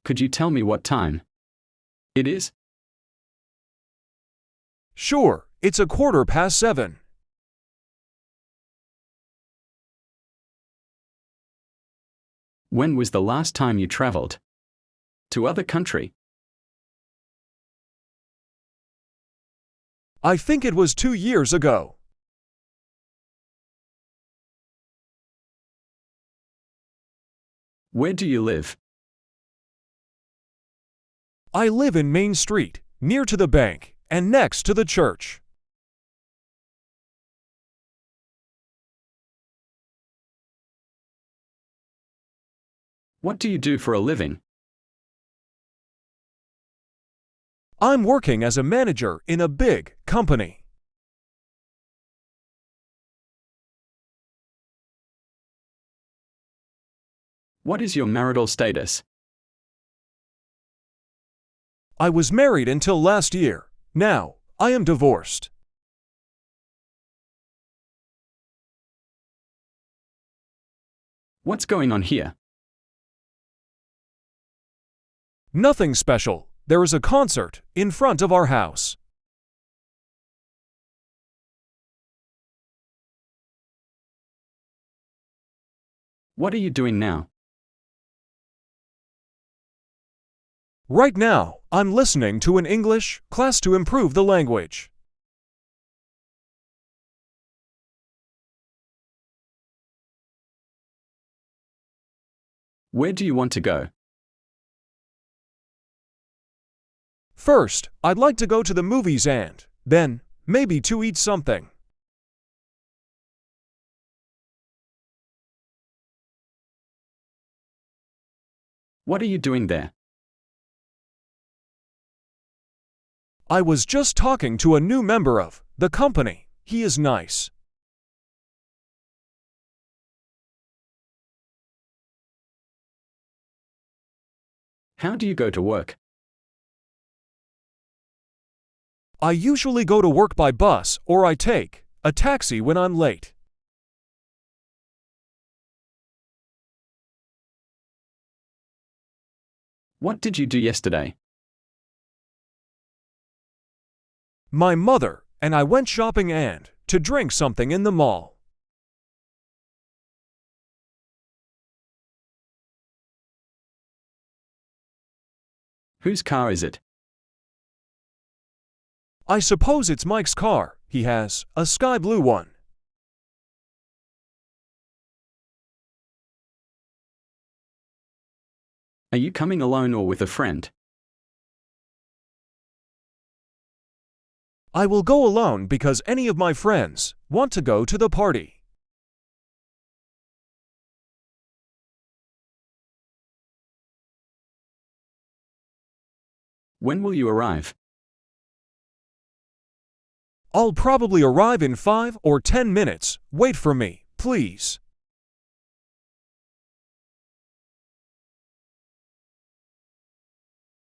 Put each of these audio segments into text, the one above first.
Could you tell me what time it is? Sure, it's 7:15. When was the last time you traveled to other country? I think it was 2 years ago. Where do you live? I live in Main Street, near to the bank, and next to the church. What do you do for a living? I'm working as a manager in a big company. What is your marital status? I was married until last year. Now, I am divorced. What's going on here? Nothing special. There is a concert in front of our house. What are you doing now? Right now, I'm listening to an English class to improve the language. Where do you want to go? First, I'd like to go to the movies and, then, maybe to eat something. What are you doing there? I was just talking to a new member of the company. He is nice. How do you go to work? I usually go to work by bus or I take a taxi when I'm late. What did you do yesterday? My mother and I went shopping and to drink something in the mall. Whose car is it? I suppose it's Mike's car. He has a sky blue one. Are you coming alone or with a friend? I will go alone because any of my friends want to go to the party. When will you arrive? I'll probably arrive in 5 or 10 minutes. Wait for me, please.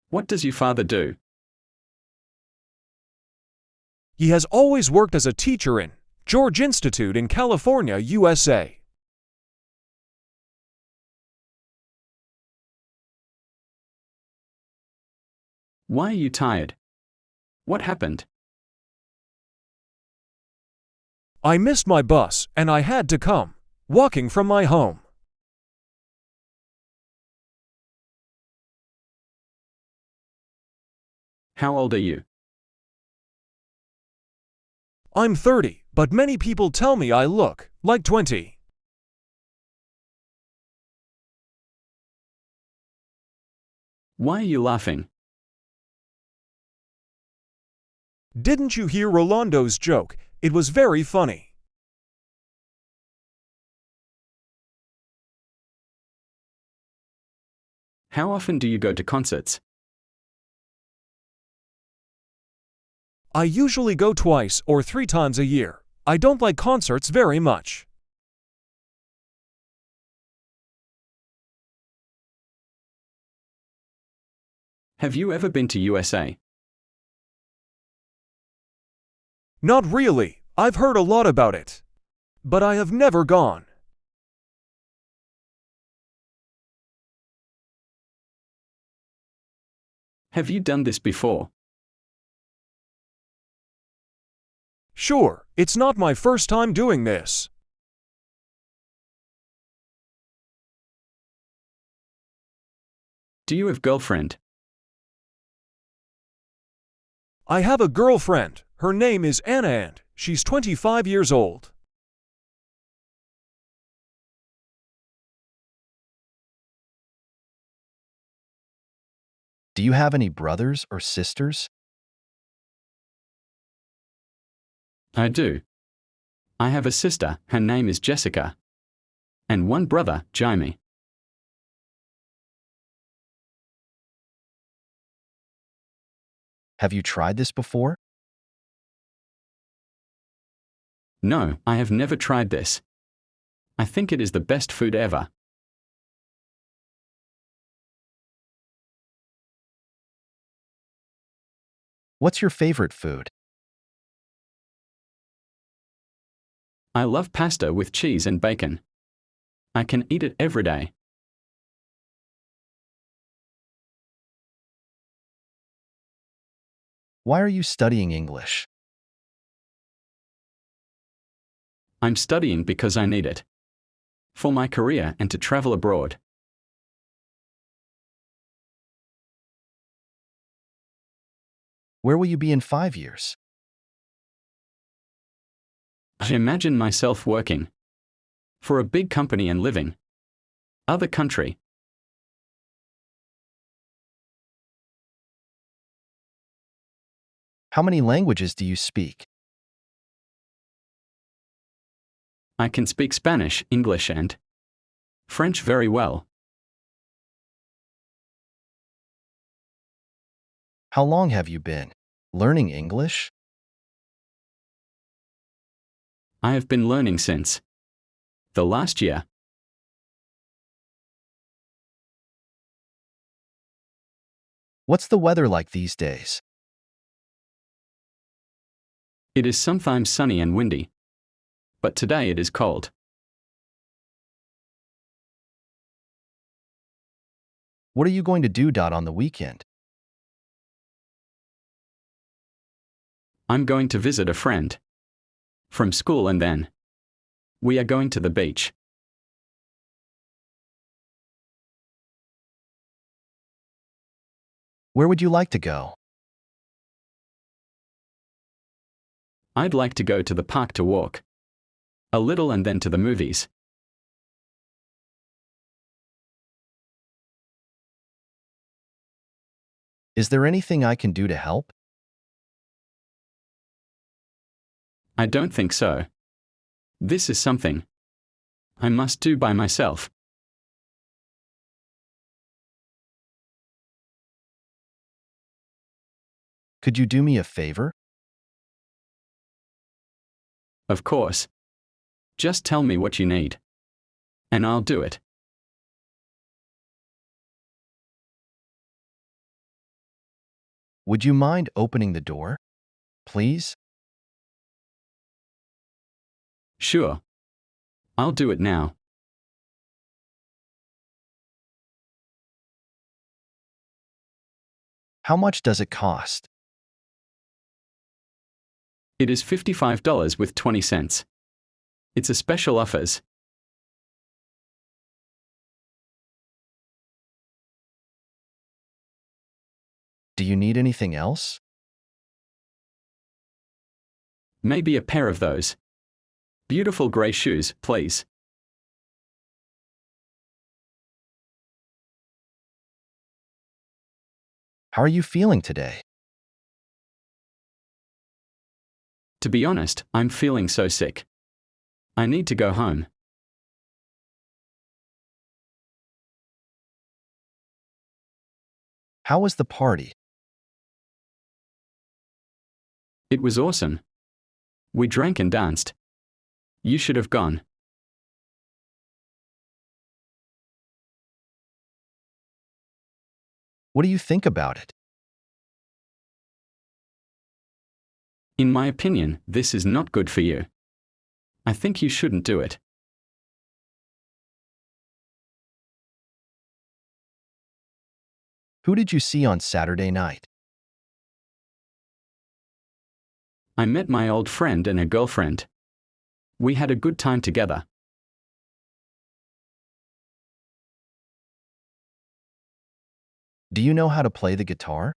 What does your father do? He has always worked as a teacher in George Institute in California, USA. Why are you tired? What happened? I missed my bus and I had to come walking from my home. How old are you? I'm 30, but many people tell me I look like 20. Why are you laughing? Didn't you hear Rolando's joke? It was very funny. How often do you go to concerts? I usually go 2 or 3 times a year. I don't like concerts very much. Have you ever been to USA? Not really. I've heard a lot about it. But I have never gone. Have you done this before? Sure, it's not my first time doing this. Do you have girlfriend? I have a girlfriend. Her name is Anna and she's 25 years old. Do you have any brothers or sisters? I do. I have a sister, her name is Jessica. And one brother, Jaime. Have you tried this before? No, I have never tried this. I think it is the best food ever. What's your favorite food? I love pasta with cheese and bacon. I can eat it every day. Why are you studying English? I'm studying because I need it. For my career and to travel abroad. Where will you be in 5 years? I imagine myself working for a big company and living other country. How many languages do you speak? I can speak Spanish, English and French very well. How long have you been learning English? I have been learning since the last year. What's the weather like these days? It is sometimes sunny and windy. But today it is cold. What are you going to do on the weekend? I'm going to visit a friend from school and then we are going to the beach. Where would you like to go? I'd like to go to the park to walk a little and then to the movies. Is there anything I can do to help? I don't think so. This is something I must do by myself. Could you do me a favor? Of course. Just tell me what you need. And I'll do it. Would you mind opening the door, please? Sure. I'll do it now. How much does it cost? It is $55 with 20 cents. It's a special offers. Do you need anything else? Maybe a pair of those beautiful gray shoes, please. How are you feeling today? To be honest, I'm feeling so sick. I need to go home. How was the party? It was awesome. We drank and danced. You should have gone. What do you think about it? In my opinion, this is not good for you. I think you shouldn't do it. Who did you see on Saturday night? I met my old friend and her girlfriend. We had a good time together. Do you know how to play the guitar?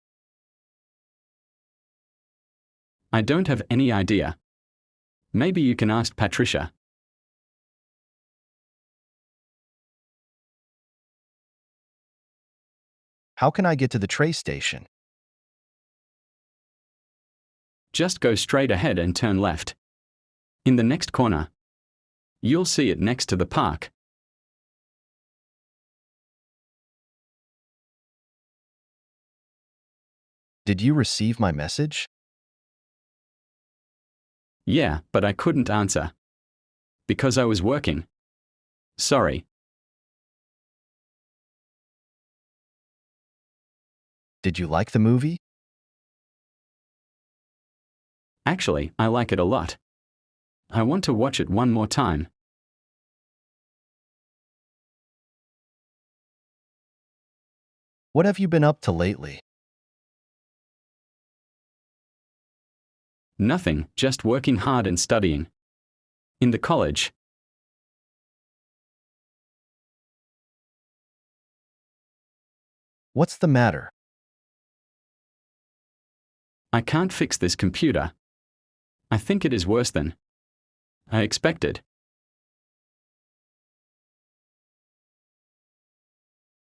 I don't have any idea. Maybe you can ask Patricia. How can I get to the train station? Just go straight ahead and turn left. In the next corner. You'll see it next to the park. Did you receive my message? Yeah, but I couldn't answer. Because I was working. Sorry. Did you like the movie? Actually, I like it a lot. I want to watch it one more time. What have you been up to lately? Nothing, just working hard and studying. In the college. What's the matter? I can't fix this computer. I think it is worse than I expected.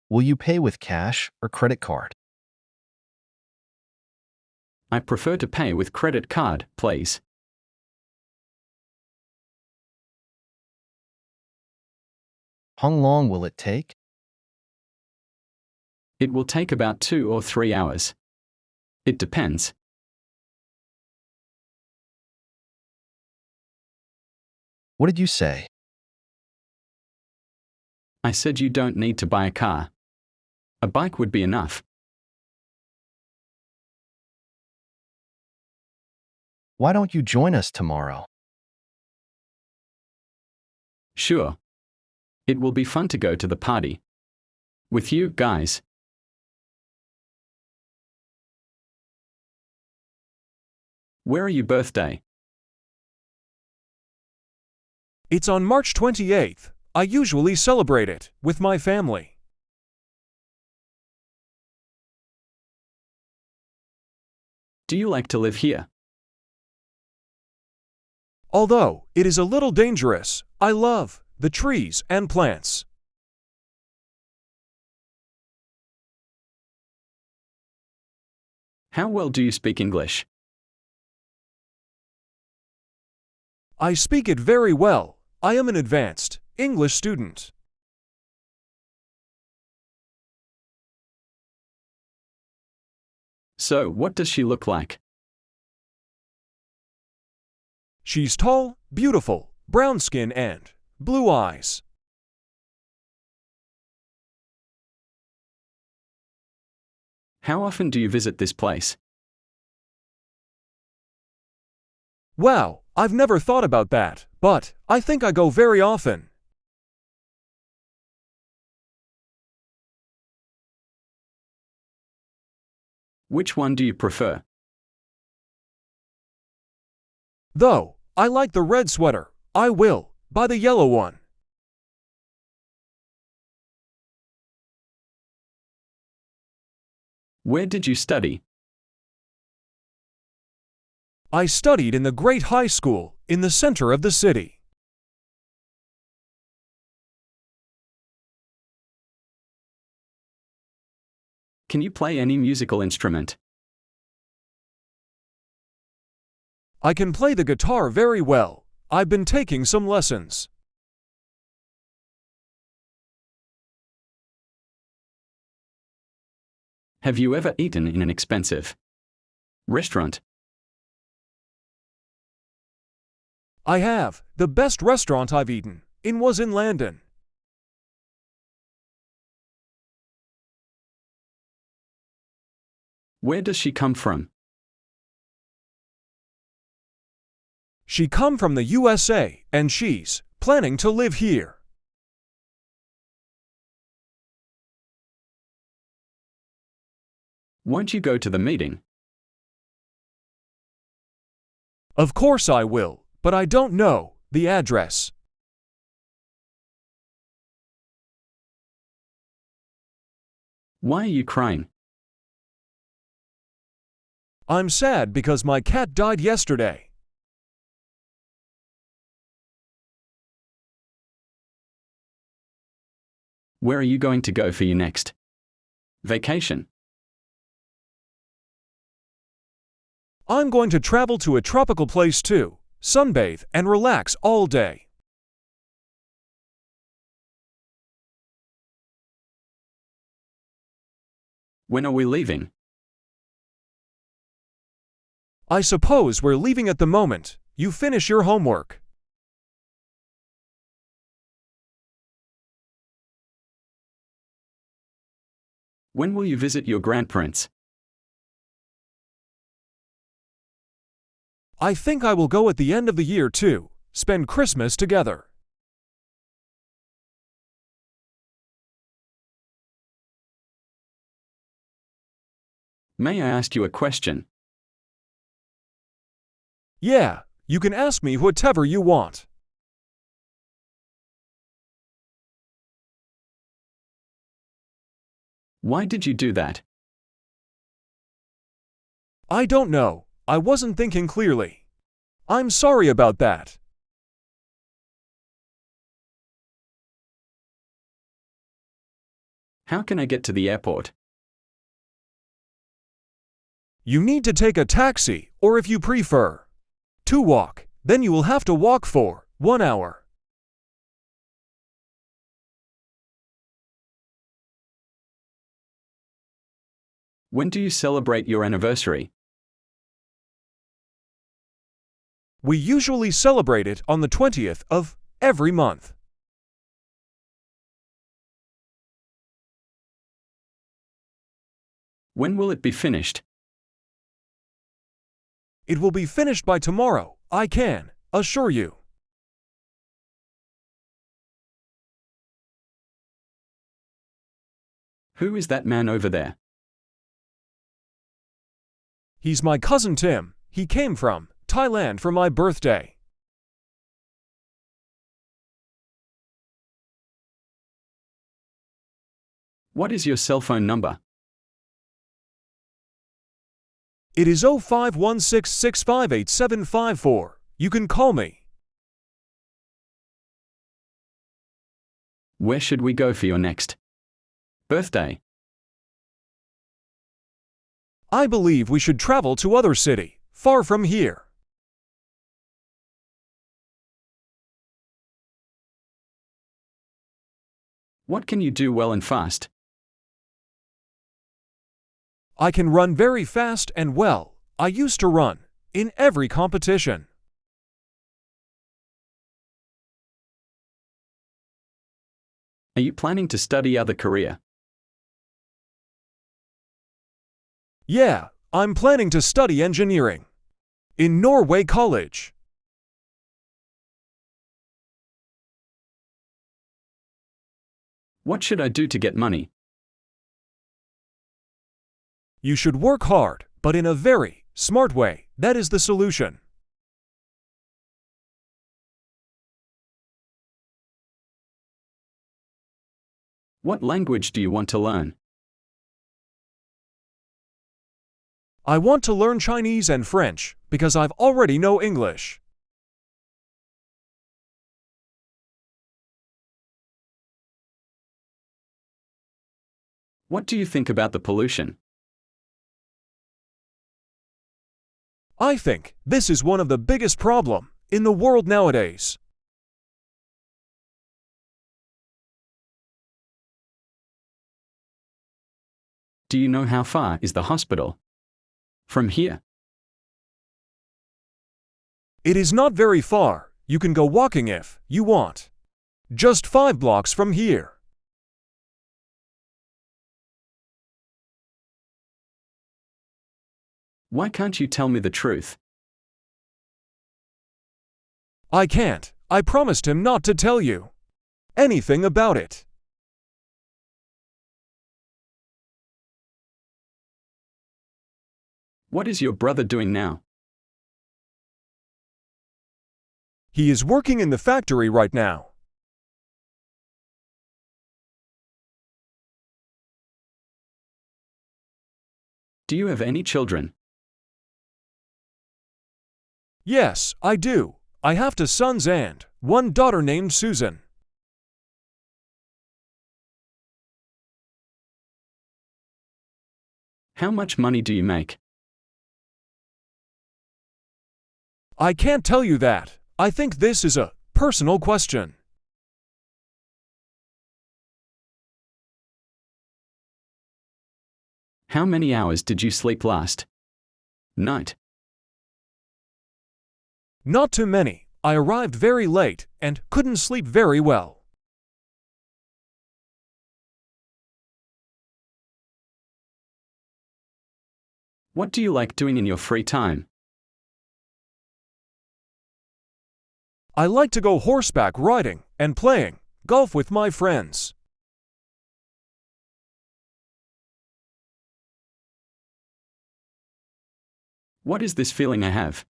Will you pay with cash or credit card? I prefer to pay with credit card, please. How long will it take? It will take about 2 or 3 hours. It depends. What did you say? I said you don't need to buy a car. A bike would be enough. Why don't you join us tomorrow? Sure. It will be fun to go to the party. With you guys. Where are you birthday? It's on March 28th. I usually celebrate it with my family. Do you like to live here? Although it is a little dangerous, I love the trees and plants. How well do you speak English? I speak it very well. I am an advanced English student. So, what does she look like? She's tall, beautiful, brown skin and blue eyes. How often do you visit this place? Wow, I've never thought about that, but I think I go very often. Which one do you prefer? Though, I like the red sweater. I will buy the yellow one. Where did you study? I studied in the great high school in the center of the city. Can you play any musical instrument? I can play the guitar very well. I've been taking some lessons. Have you ever eaten in an expensive restaurant? I have. The best restaurant I've eaten in was in London. Where does she come from? She come from the USA and she's planning to live here. Won't you go to the meeting? Of course I will, but I don't know the address. Why are you crying? I'm sad because my cat died yesterday. Where are you going to go for your next vacation? I'm going to travel to a tropical place too, sunbathe and relax all day. When are we leaving? I suppose we're leaving at the moment you finish your homework. When will you visit your grandparents? I think I will go at the end of the year too, spend Christmas together. May I ask you a question? Yeah, you can ask me whatever you want. Why did you do that? I don't know, I wasn't thinking clearly. I'm sorry about that. How can I get to the airport? You need to take a taxi, or if you prefer, to walk, then you will have to walk for 1 hour. When do you celebrate your anniversary? We usually celebrate it on the 20th of every month. When will it be finished? It will be finished by tomorrow, I can assure you. Who is that man over there? He's my cousin Tim. He came from Thailand for my birthday. What is your cell phone number? It is 0516658754. You can call me. Where should we go for your next birthday? I believe we should travel to other city, far from here. What can you do well and fast? I can run very fast and well. I used to run in every competition. Are you planning to study other career? Yeah, I'm planning to study engineering in Norway College. What should I do to get money? You should work hard, but in a very smart way. That is the solution. What language do you want to learn? I want to learn Chinese and French because I've already know English. What do you think about the pollution? I think this is one of the biggest problems in the world nowadays. Do you know how far is the hospital from here? It is not very far. You can go walking if you want. Just 5 blocks from here. Why can't you tell me the truth? I can't. I promised him not to tell you anything about it. What is your brother doing now? He is working in the factory right now. Do you have any children? Yes, I do. I have two sons and one daughter named Susan. How much money do you make? I can't tell you that. I think this is a personal question. How many hours did you sleep last night? Not too many. I arrived very late and couldn't sleep very well. What do you like doing in your free time? I like to go horseback riding and playing golf with my friends. What is this feeling I have?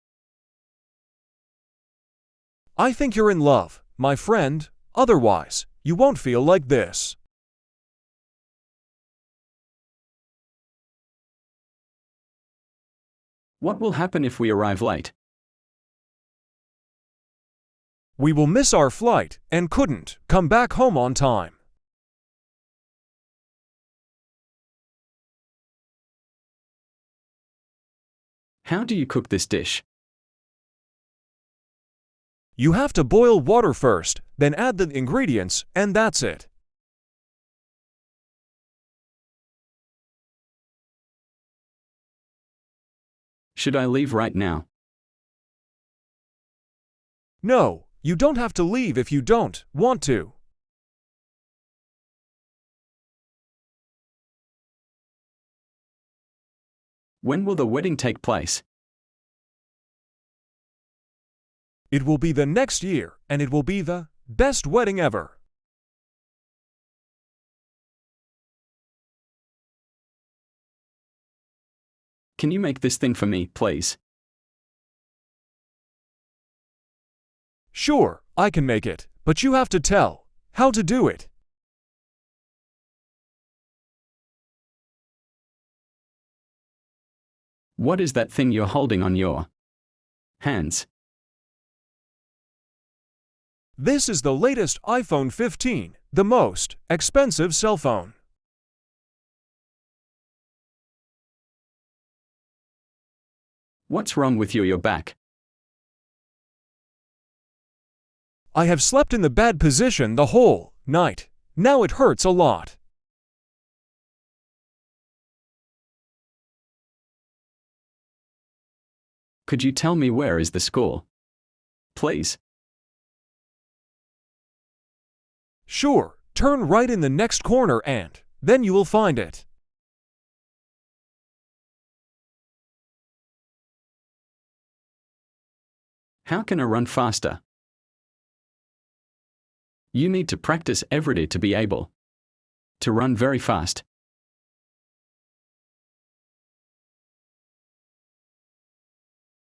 I think you're in love, my friend. Otherwise, you won't feel like this. What will happen if we arrive late? We will miss our flight and couldn't come back home on time. How do you cook this dish? You have to boil water first, then add the ingredients, and that's it. Should I leave right now? No, you don't have to leave if you don't want to. When will the wedding take place? It will be the next year, and it will be the best wedding ever. Can you make this thing for me, please? Sure, I can make it, but you have to tell how to do it. What is that thing you're holding on your hands? This is the latest iPhone 15, the most expensive cell phone. What's wrong with your back? I have slept in the bad position the whole night. Now it hurts a lot. Could you tell me where is the school? Please. Sure, turn right in the next corner and then you will find it. How can I run faster? You need to practice every day to be able to run very fast.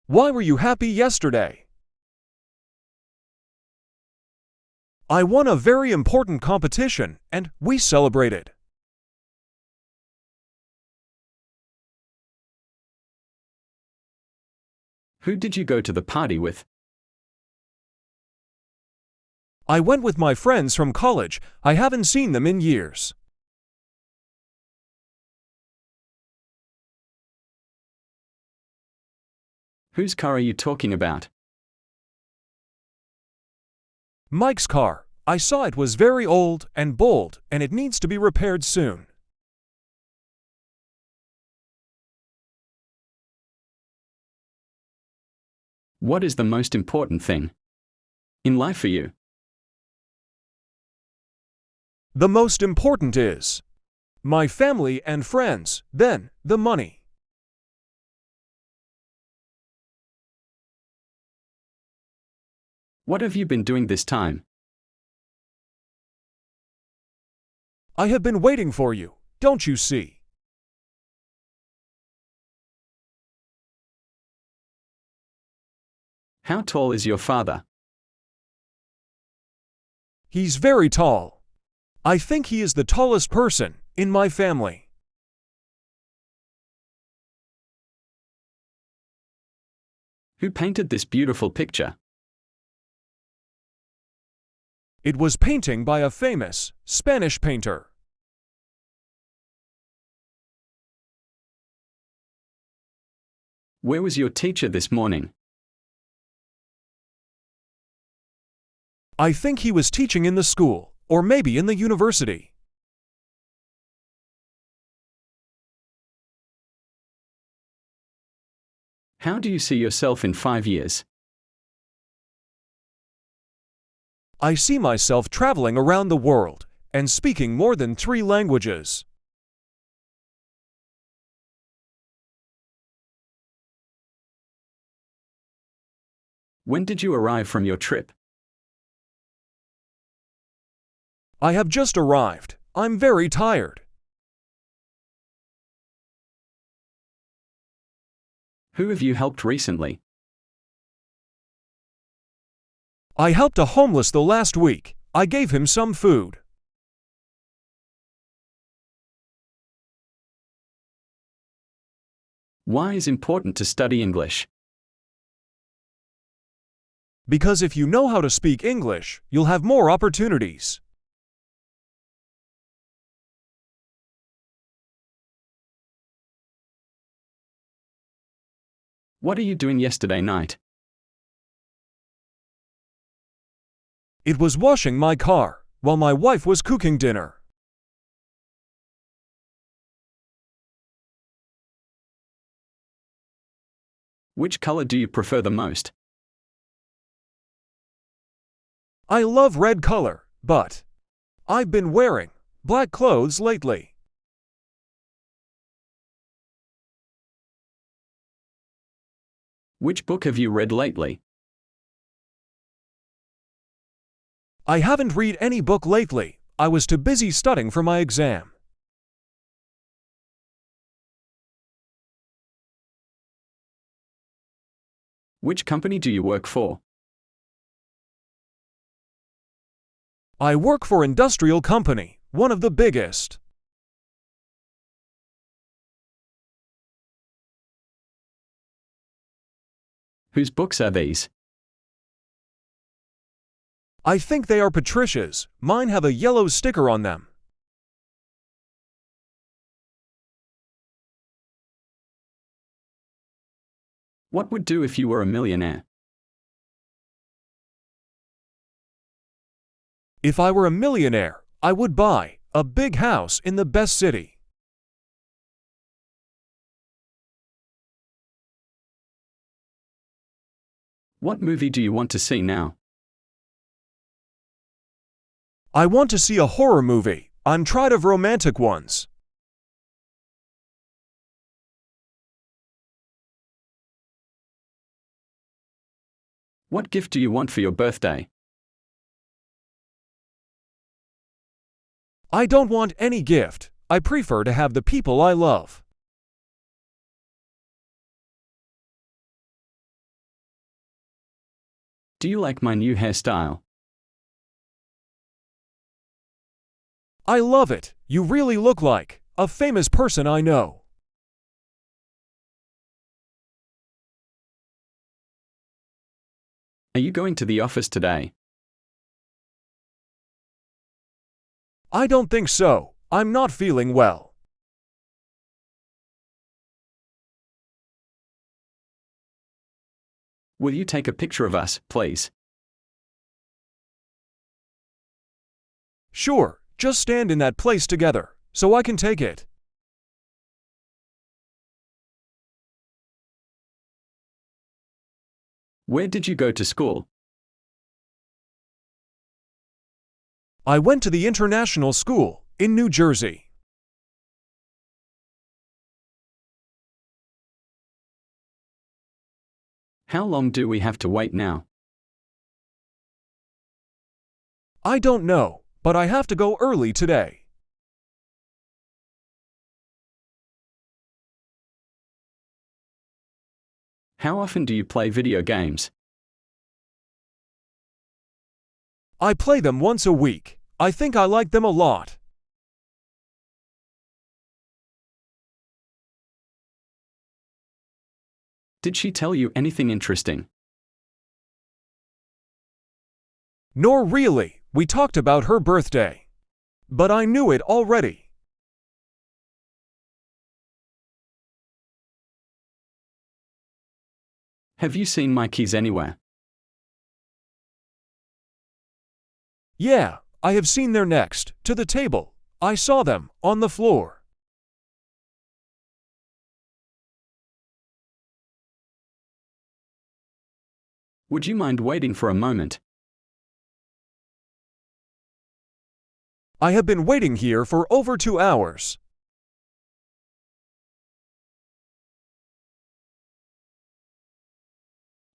Why were you happy yesterday? I won a very important competition and we celebrated. Who did you go to the party with? I went with my friends from college. I haven't seen them in years. Whose car are you talking about? Mike's car. I saw it was very old and bold and it needs to be repaired soon. What is the most important thing in life for you? The most important is my family and friends, then the money. What have you been doing this time? I have been waiting for you, don't you see? How tall is your father? He's very tall. I think he is the tallest person in my family. Who painted this beautiful picture? It was painting by a famous Spanish painter. Where was your teacher this morning? I think he was teaching in the school, or maybe in the university. How do you see yourself in 5 years? I see myself traveling around the world and speaking more than 3 languages. When did you arrive from your trip? I have just arrived. I'm very tired. Who have you helped recently? I helped a homeless the last week. I gave him some food. Why is it important to study English? Because if you know how to speak English, you'll have more opportunities. What are you doing yesterday night? It was washing my car while my wife was cooking dinner. Which color do you prefer the most? I love red color, but I've been wearing black clothes lately. Which book have you read lately? I haven't read any book lately. I was too busy studying for my exam. Which company do you work for? I work for industrial company, one of the biggest. Whose books are these? I think they are Patricia's. Mine have a yellow sticker on them. What would do if you were a millionaire? If I were a millionaire, I would buy a big house in the best city. What movie do you want to see now? I want to see a horror movie. I'm tired of romantic ones. What gift do you want for your birthday? I don't want any gift. I prefer to have the people I love. Do you like my new hairstyle? I love it. You really look like a famous person I know. Are you going to the office today? I don't think so. I'm not feeling well. Will you take a picture of us, please? Sure, just stand in that place together, so I can take it. Where did you go to school? I went to the international school in New Jersey. How long do we have to wait now? I don't know, but I have to go early today. How often do you play video games? I play them once a week. I think I like them a lot. Did she tell you anything interesting? Nor really, we talked about her birthday. But I knew it already. Have you seen my keys anywhere? Yeah, I have seen them next to the table. I saw them on the floor. Would you mind waiting for a moment? I have been waiting here for over 2 hours.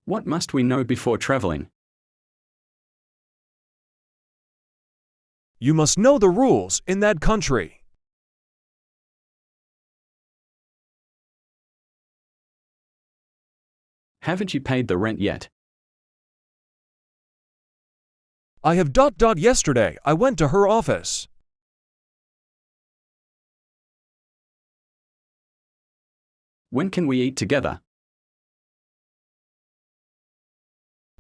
What must we know before traveling? You must know the rules in that country. Haven't you paid the rent yet? I have ... Yesterday I went to her office. When can we eat together?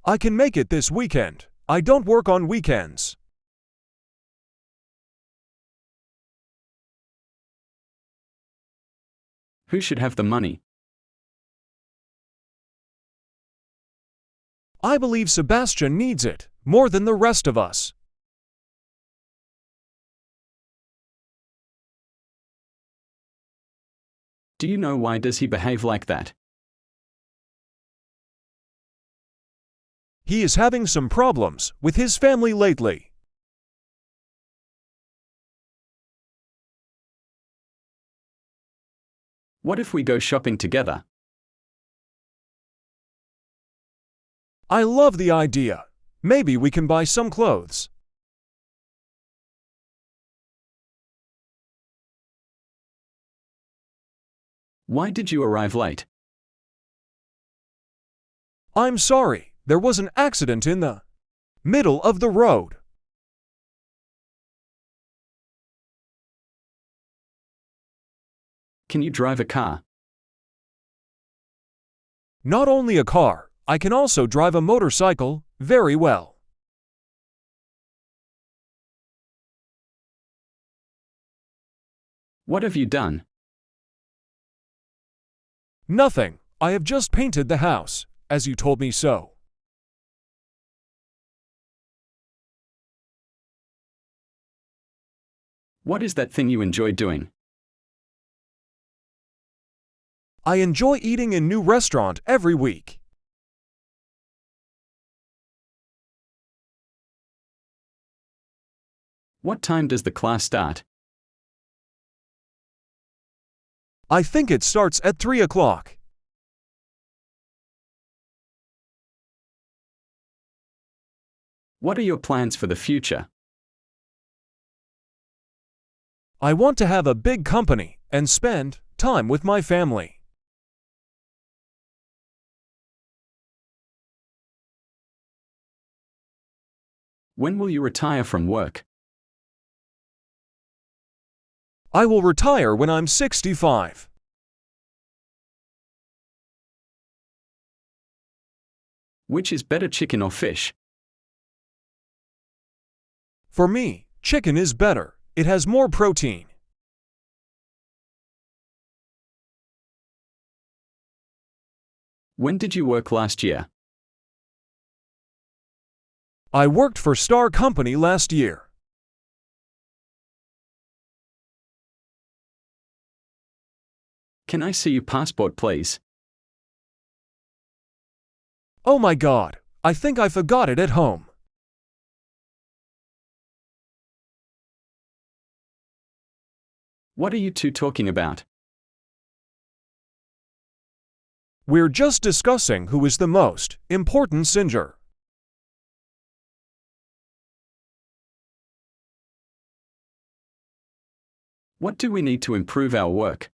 I can make it this weekend. I don't work on weekends. Who should have the money? I believe Sebastian needs it more than the rest of us. Do you know why does he behave like that? He is having some problems with his family lately. What if we go shopping together? I love the idea. Maybe we can buy some clothes. Why did you arrive late? I'm sorry, there was an accident in the middle of the road. Can you drive a car? Not only a car, I can also drive a motorcycle very well. What have you done? Nothing. I have just painted the house, as you told me so. What is that thing you enjoy doing? I enjoy eating in new restaurant every week. What time does the class start? I think it starts at 3 o'clock. What are your plans for the future? I want to have a big company and spend time with my family. When will you retire from work? I will retire when I'm 65. Which is better, chicken or fish? For me, chicken is better. It has more protein. When did you work last year? I worked for Star Company last year. Can I see your passport, please? Oh my God, I think I forgot it at home. What are you two talking about? We're just discussing who is the most important singer. What do we need to improve our work?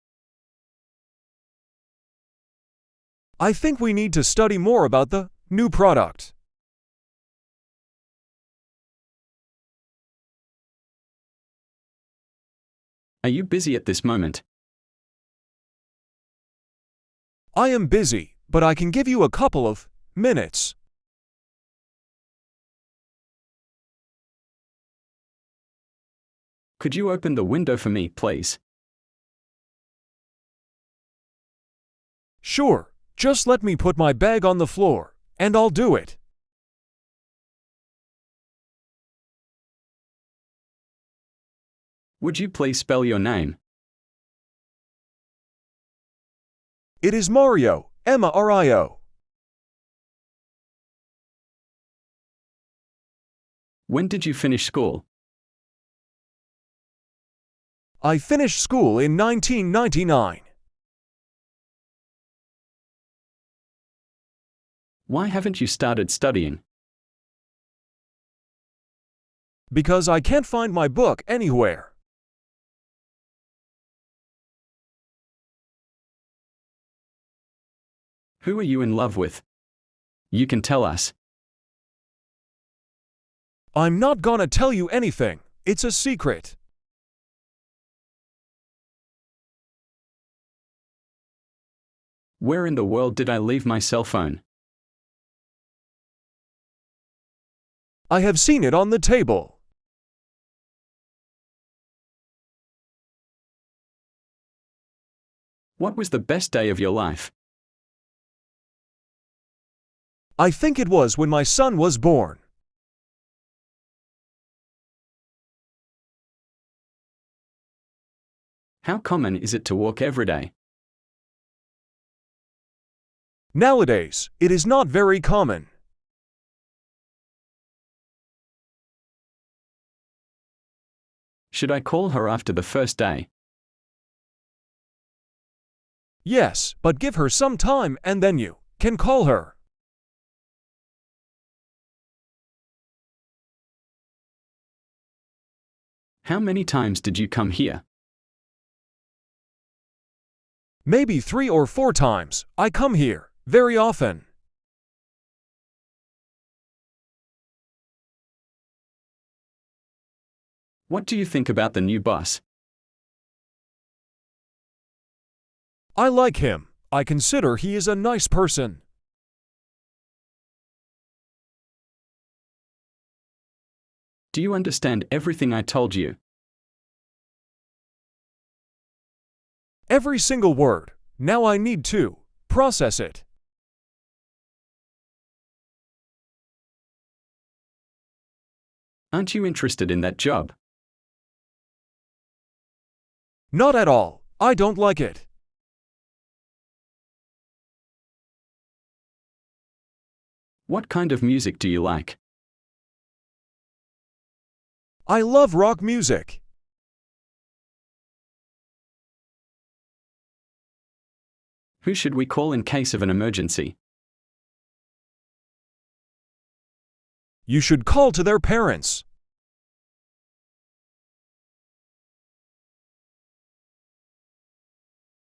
I think we need to study more about the new product. Are you busy at this moment? I am busy, but I can give you a couple of minutes. Could you open the window for me, please? Sure, just let me put my bag on the floor, and I'll do it. Would you please spell your name? It is Mario, Mario. When did you finish school? I finished school in 1999. Why haven't you started studying? Because I can't find my book anywhere. Who are you in love with? You can tell us. I'm not gonna tell you anything. It's a secret. Where in the world did I leave my cell phone? I have seen it on the table. What was the best day of your life? I think it was when my son was born. How common is it to walk every day? Nowadays, it is not very common. Should I call her after the first day? Yes, but give her some time and then you can call her. How many times did you come here? Maybe 3 or 4 times. I come here very often. What do you think about the new boss? I like him. I consider he is a nice person. Do you understand everything I told you? Every single word. Now I need to process it. Aren't you interested in that job? Not at all. I don't like it. What kind of music do you like? I love rock music. Who should we call in case of an emergency? You should call to their parents.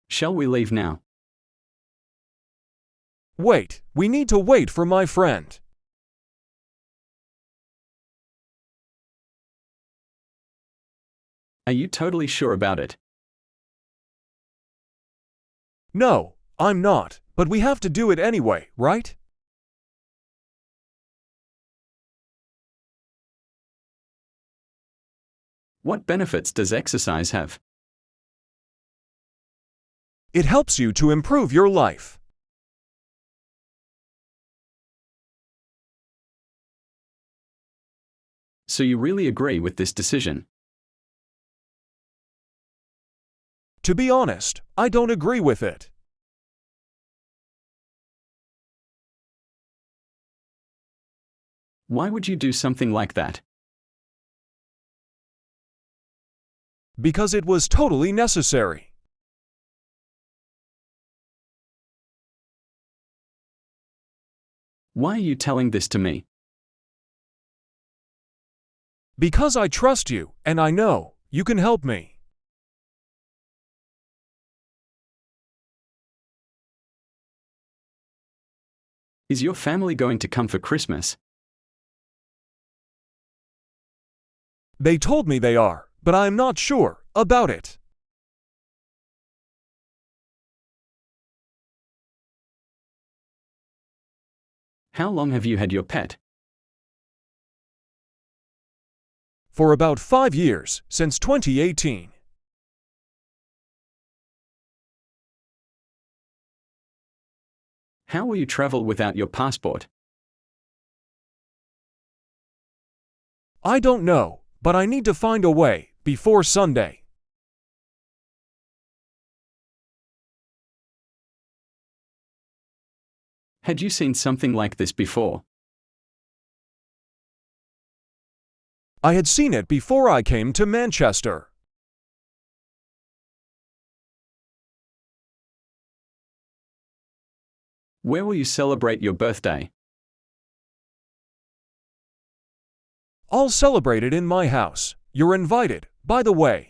Shall we leave now? Wait, we need to wait for my friend. Are you totally sure about it? No, I'm not, but we have to do it anyway, right? What benefits does exercise have? It helps you to improve your life. So you really agree with this decision? To be honest, I don't agree with it. Why would you do something like that? Because it was totally necessary. Why are you telling this to me? Because I trust you, and I know you can help me. Is your family going to come for Christmas? They told me they are, but I am not sure about it. How long have you had your pet? For about 5 years, since 2018. How will you travel without your passport? I don't know, but I need to find a way before Sunday. Had you seen something like this before? I had seen it before I came to Manchester. Where will you celebrate your birthday? I'll celebrate it in my house. You're invited, by the way.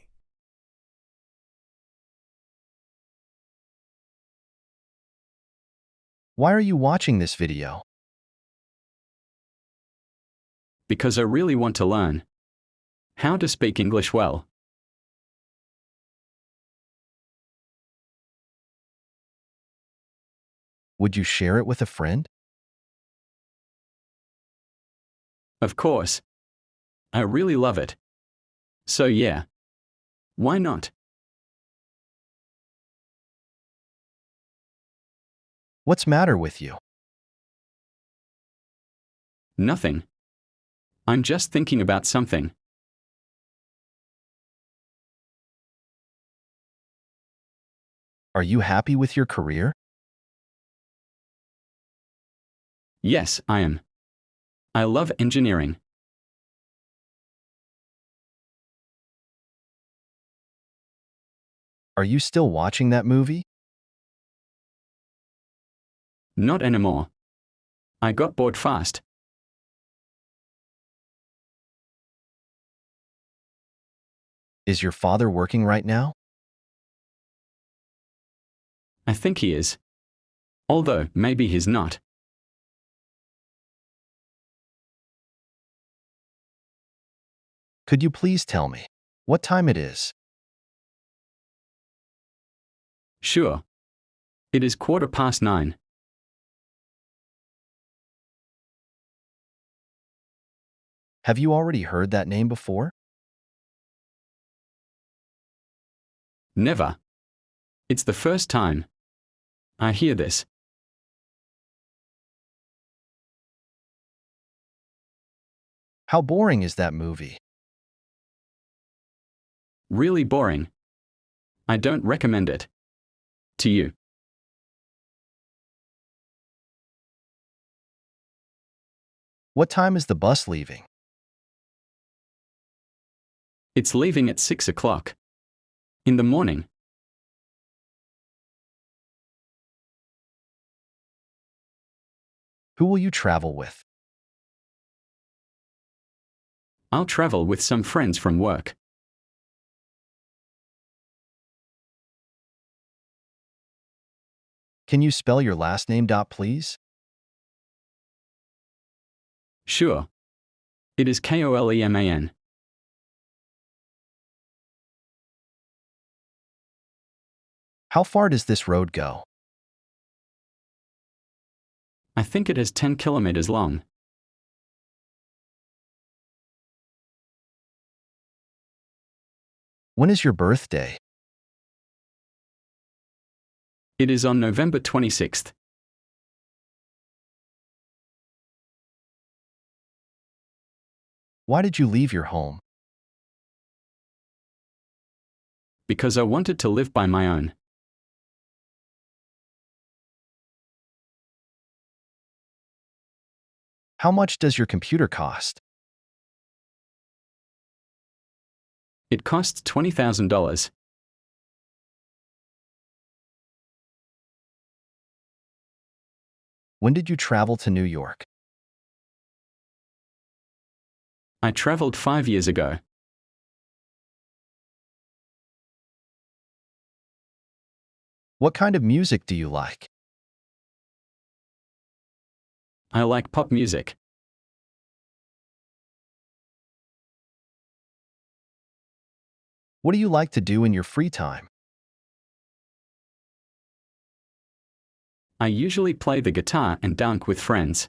Why are you watching this video? Because I really want to learn how to speak English well. Would you share it with a friend? Of course. I really love it. So yeah. Why not? What's matter with you? Nothing. I'm just thinking about something. Are you happy with your career? Yes, I am. I love engineering. Are you still watching that movie? Not anymore. I got bored fast. Is your father working right now? I think he is. Although, maybe he's not. Could you please tell me what time it is? Sure. It is 9:15. Have you already heard that name before? Never. It's the first time I hear this. How boring is that movie? Really boring. I don't recommend it to you. What time is the bus leaving? It's leaving at 6 o'clock in the morning. Who will you travel with? I'll travel with some friends from work. Can you spell your last name, please? Sure. It is Koleman. How far does this road go? I think it is 10 kilometers long. When is your birthday? It is on November 26th. Why did you leave your home? Because I wanted to live by my own. How much does your computer cost? It costs $20,000. When did you travel to New York? I traveled 5 years ago. What kind of music do you like? I like pop music. What do you like to do in your free time? I usually play the guitar and dunk with friends.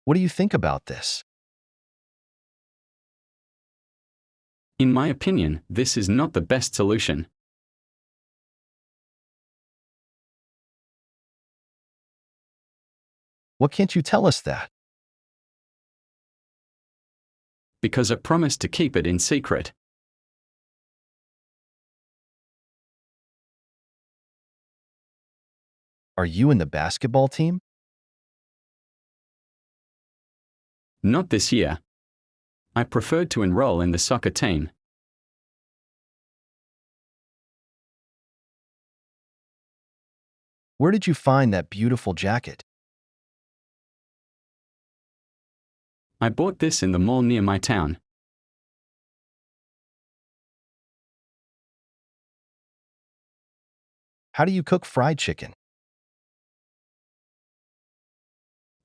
What do you think about this? In my opinion, this is not the best solution. What can't you tell us that? Because I promised to keep it in secret. Are you in the basketball team? Not this year. I preferred to enroll in the soccer team. Where did you find that beautiful jacket? I bought this in the mall near my town. How do you cook fried chicken?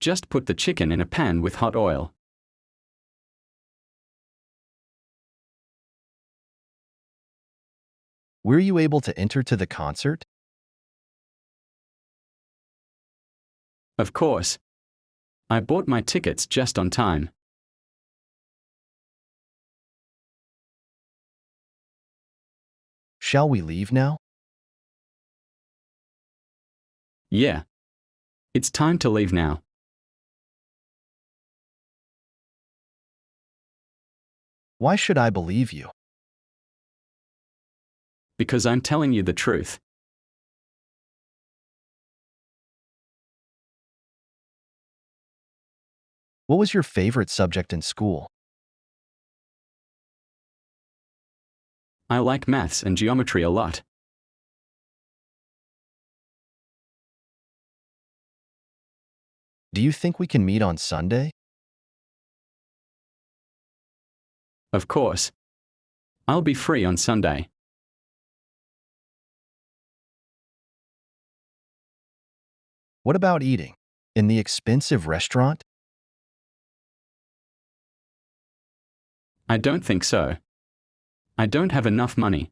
Just put the chicken in a pan with hot oil. Were you able to enter to the concert? Of course. I bought my tickets just on time. Shall we leave now? Yeah. It's time to leave now. Why should I believe you? Because I'm telling you the truth. What was your favorite subject in school? I like maths and geometry a lot. Do you think we can meet on Sunday? Of course. I'll be free on Sunday. What about eating? In the expensive restaurant? I don't think so. I don't have enough money.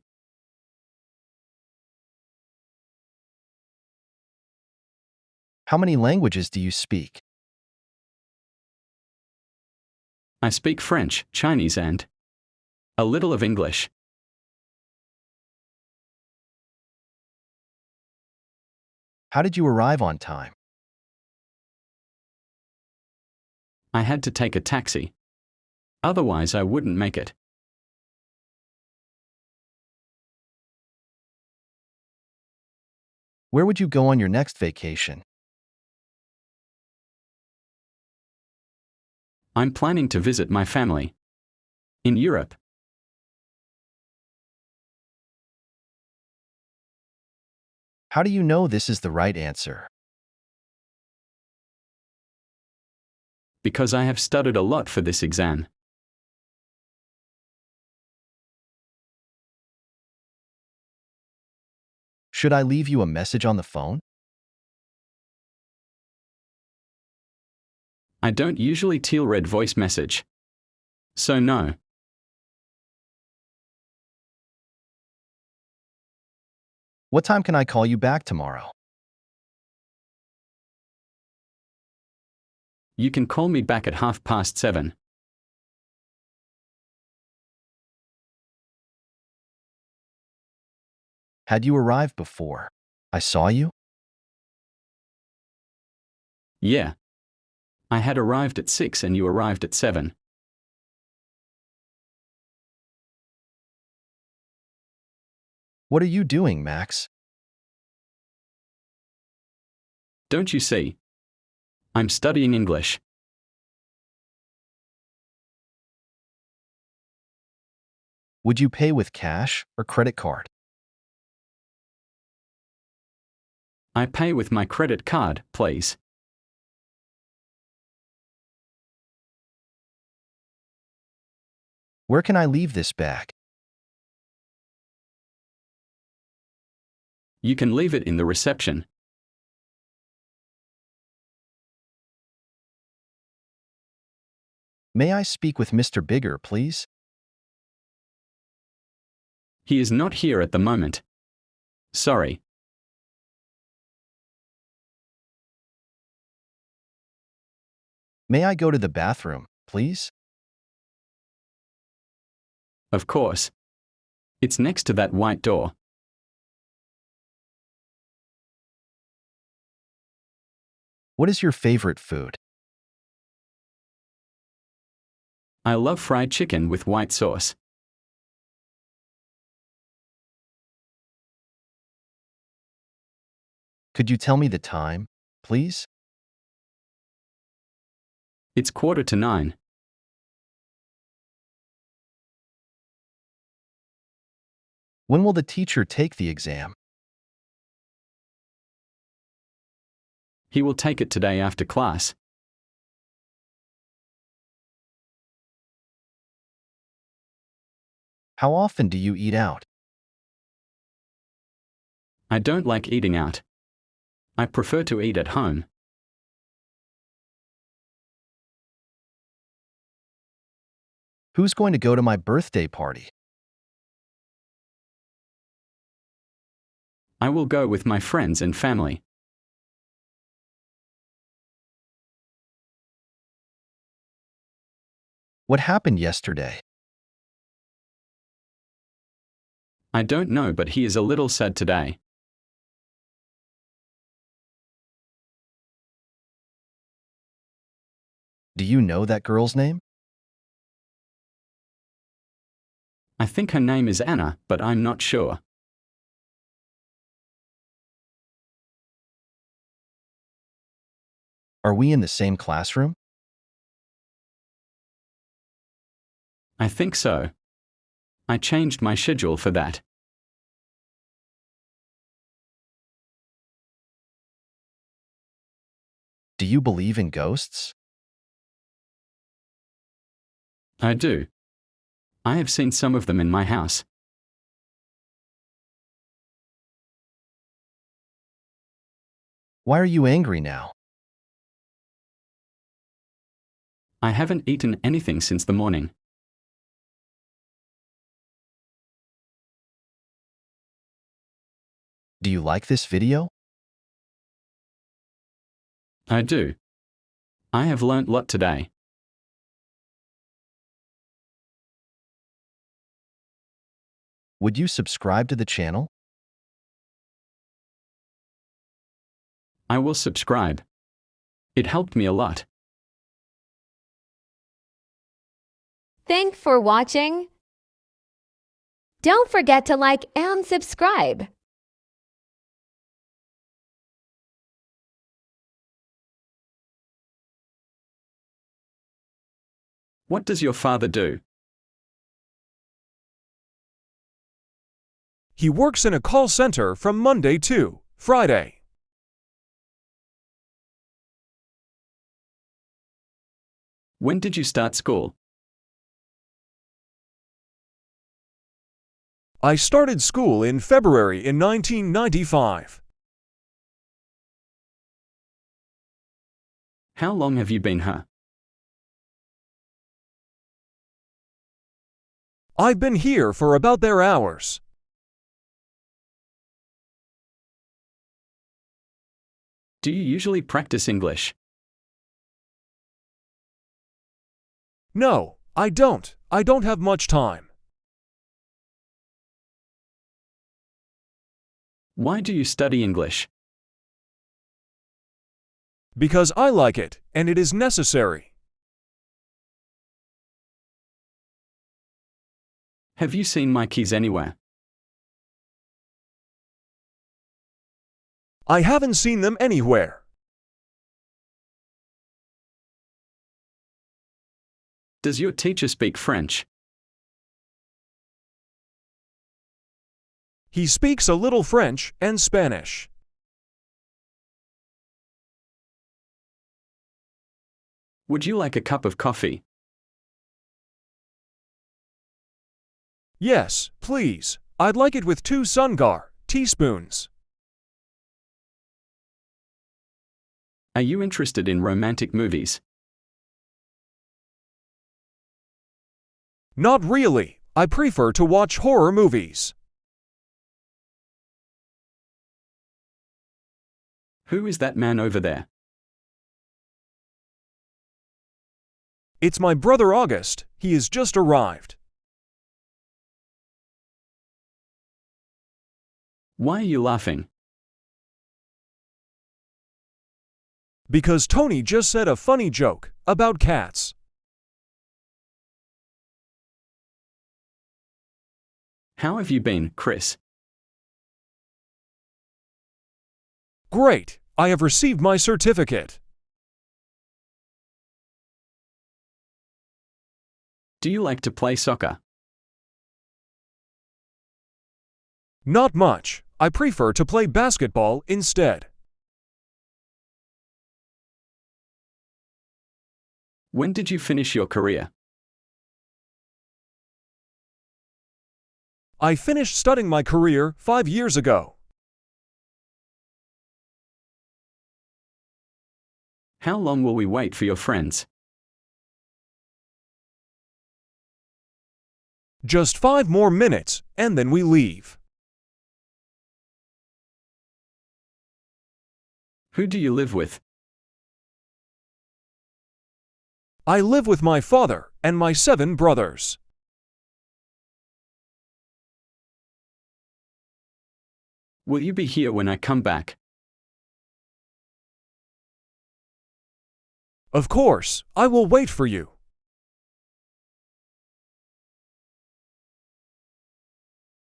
How many languages do you speak? I speak French, Chinese and a little of English. How did you arrive on time? I had to take a taxi. Otherwise, I wouldn't make it. Where would you go on your next vacation? I'm planning to visit my family in Europe. How do you know this is the right answer? Because I have studied a lot for this exam. Should I leave you a message on the phone? I don't usually read voice message. So no. What time can I call you back tomorrow? You can call me back at 7:30. Had you arrived before I saw you? Yeah. I had arrived at 6 and you arrived at 7. What are you doing, Max? Don't you see? I'm studying English. Would you pay with cash or credit card? I pay with my credit card, please. Where can I leave this bag? You can leave it in the reception. May I speak with Mr. Bigger, please? He is not here at the moment. Sorry. May I go to the bathroom, please? Of course. It's next to that white door. What is your favorite food? I love fried chicken with white sauce. Could you tell me the time, please? It's 8:45. When will the teacher take the exam? He will take it today after class. How often do you eat out? I don't like eating out. I prefer to eat at home. Who's going to go to my birthday party? I will go with my friends and family. What happened yesterday? I don't know, but he is a little sad today. Do you know that girl's name? I think her name is Anna, but I'm not sure. Are we in the same classroom? I think so. I changed my schedule for that. Do you believe in ghosts? I do. I have seen some of them in my house. Why are you angry now? I haven't eaten anything since the morning. Do you like this video? I do. I have learnt a lot today. Would you subscribe to the channel? I will subscribe. It helped me a lot. Thanks for watching. Don't forget to like and subscribe. What does your father do? He works in a call center from Monday to Friday. When did you start school? I started school in February in 1995. How long have you been here? I've been here for about their hours. Do you usually practice English? No, I don't. I don't have much time. Why do you study English? Because I like it, and it is necessary. Have you seen my keys anywhere? I haven't seen them anywhere. Does your teacher speak French? He speaks a little French and Spanish. Would you like a cup of coffee? Yes, please. I'd like it with 2 Sungar teaspoons. Are you interested in romantic movies? Not really. I prefer to watch horror movies. Who is that man over there? It's my brother August. He has just arrived. Why are you laughing? Because Tony just said a funny joke about cats. How have you been, Chris? Great! I have received my certificate. Do you like to play soccer? Not much. I prefer to play basketball instead. When did you finish your career? I finished studying my career 5 years ago. How long will we wait for your friends? Just 5 more minutes, and then we leave. Who do you live with? I live with my father and my 7 brothers. Will you be here when I come back? Of course, I will wait for you.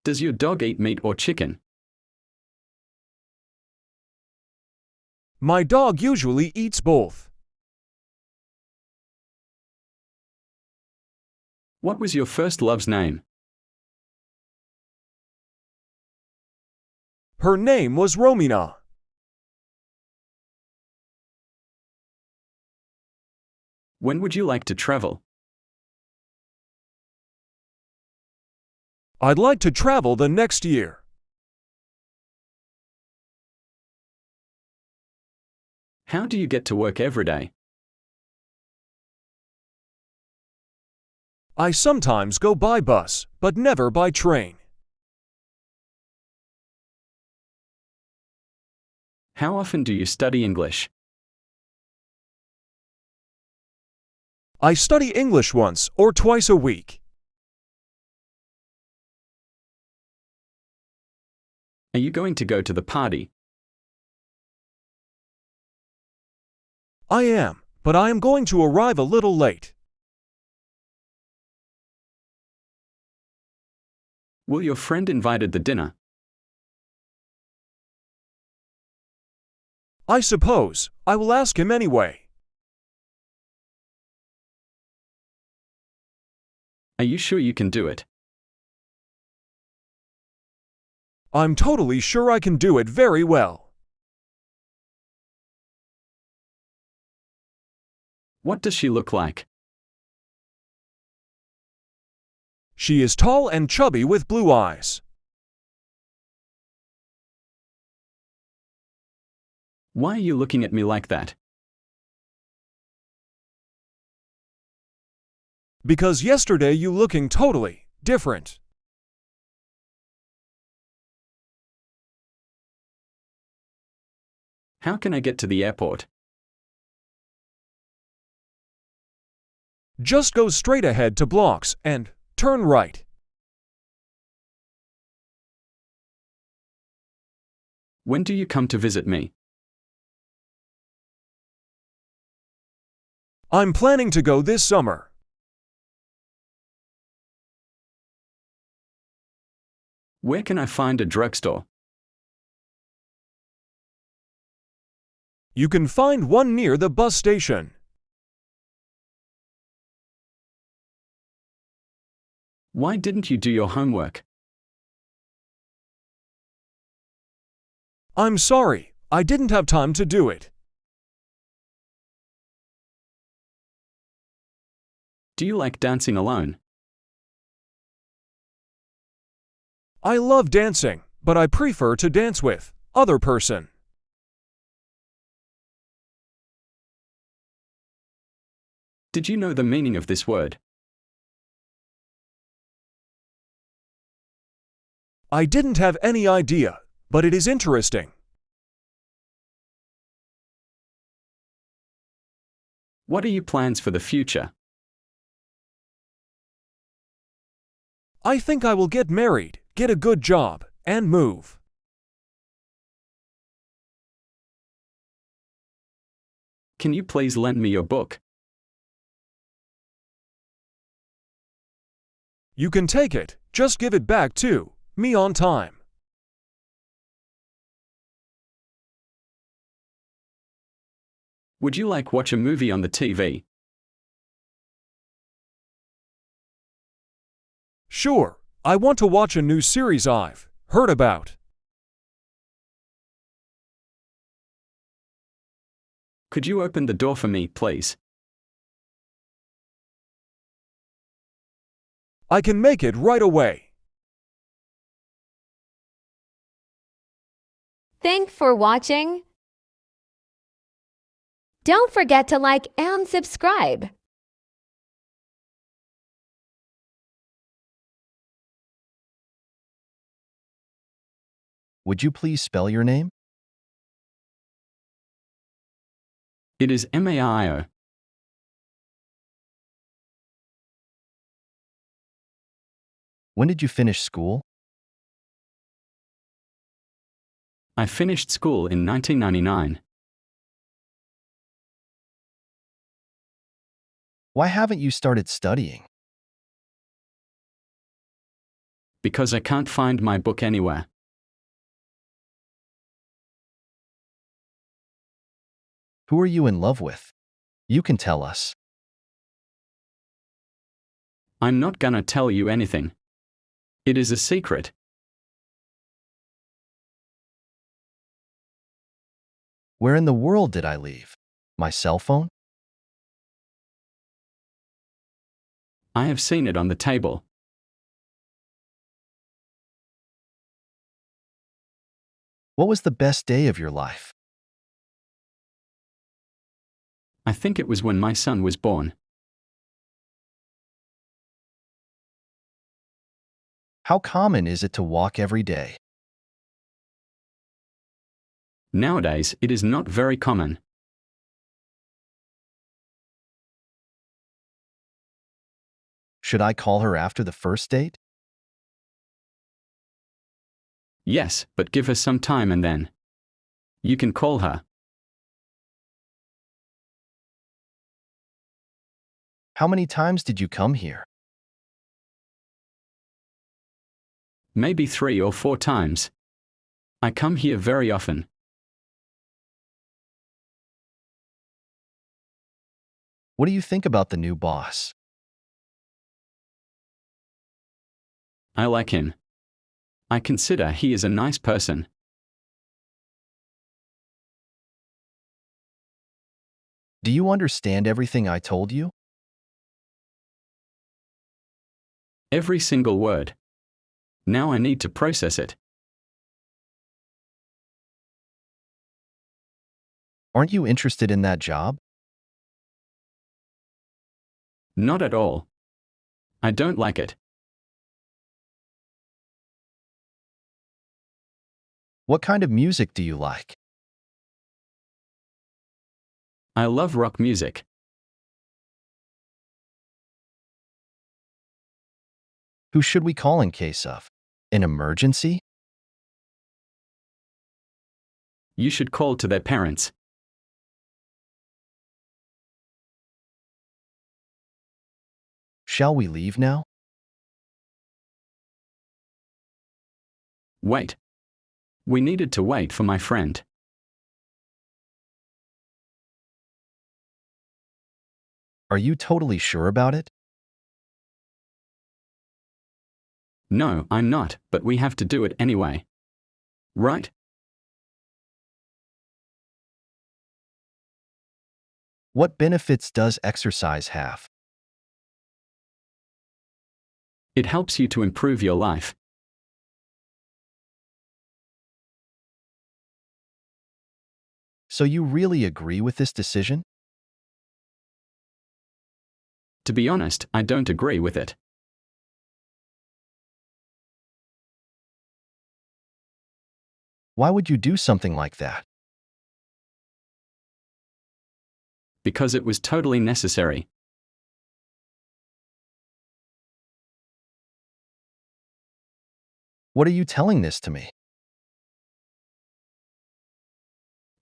Does your dog eat meat or chicken? My dog usually eats both. What was your first love's name? Her name was Romina. When would you like to travel? I'd like to travel the next year. How do you get to work every day? I sometimes go by bus, but never by train. How often do you study English? I study English once or twice a week. Are you going to go to the party? I am, but I am going to arrive a little late. Will your friend invited the dinner? I suppose I will ask him anyway. Are you sure you can do it? I'm totally sure I can do it very well. What does she look like? She is tall and chubby with blue eyes. Why are you looking at me like that? Because yesterday you looking totally different. How can I get to the airport? Just go straight ahead to blocks and turn right. When do you come to visit me? I'm planning to go this summer. Where can I find a drugstore? You can find one near the bus station. Why didn't you do your homework? I'm sorry, I didn't have time to do it. Do you like dancing alone? I love dancing, but I prefer to dance with other person. Did you know the meaning of this word? I didn't have any idea, but it is interesting. What are your plans for the future? I think I will get married, get a good job, and move. Can you please lend me your book? You can take it, just give it back to me on time. Would you like watch a movie on the TV? Sure, I want to watch a new series I've heard about. Could you open the door for me, please? I can make it right away. Thanks for watching. Don't forget to like and subscribe. Would you please spell your name? It is Maio. When did you finish school? I finished school in 1999. Why haven't you started studying? Because I can't find my book anywhere. Who are you in love with? You can tell us. I'm not gonna tell you anything. It is a secret. Where in the world did I leave? My cell phone? I have seen it on the table. What was the best day of your life? I think it was when my son was born. How common is it to walk every day? Nowadays, it is not very common. Should I call her after the first date? Yes, but give her some time and then you can call her. How many times did you come here? Maybe 3 or 4 times. I come here very often. What do you think about the new boss? I like him. I consider he is a nice person. Do you understand everything I told you? Every single word. Now I need to process it. Aren't you interested in that job? Not at all. I don't like it. What kind of music do you like? I love rock music. Who should we call in case of an emergency? You should call to their parents. Shall we leave now? Wait. We needed to wait for my friend. Are you totally sure about it? No, I'm not, but we have to do it anyway. Right? What benefits does exercise have? It helps you to improve your life. So you really agree with this decision? To be honest, I don't agree with it. Why would you do something like that? Because it was totally necessary. What are you telling this to me?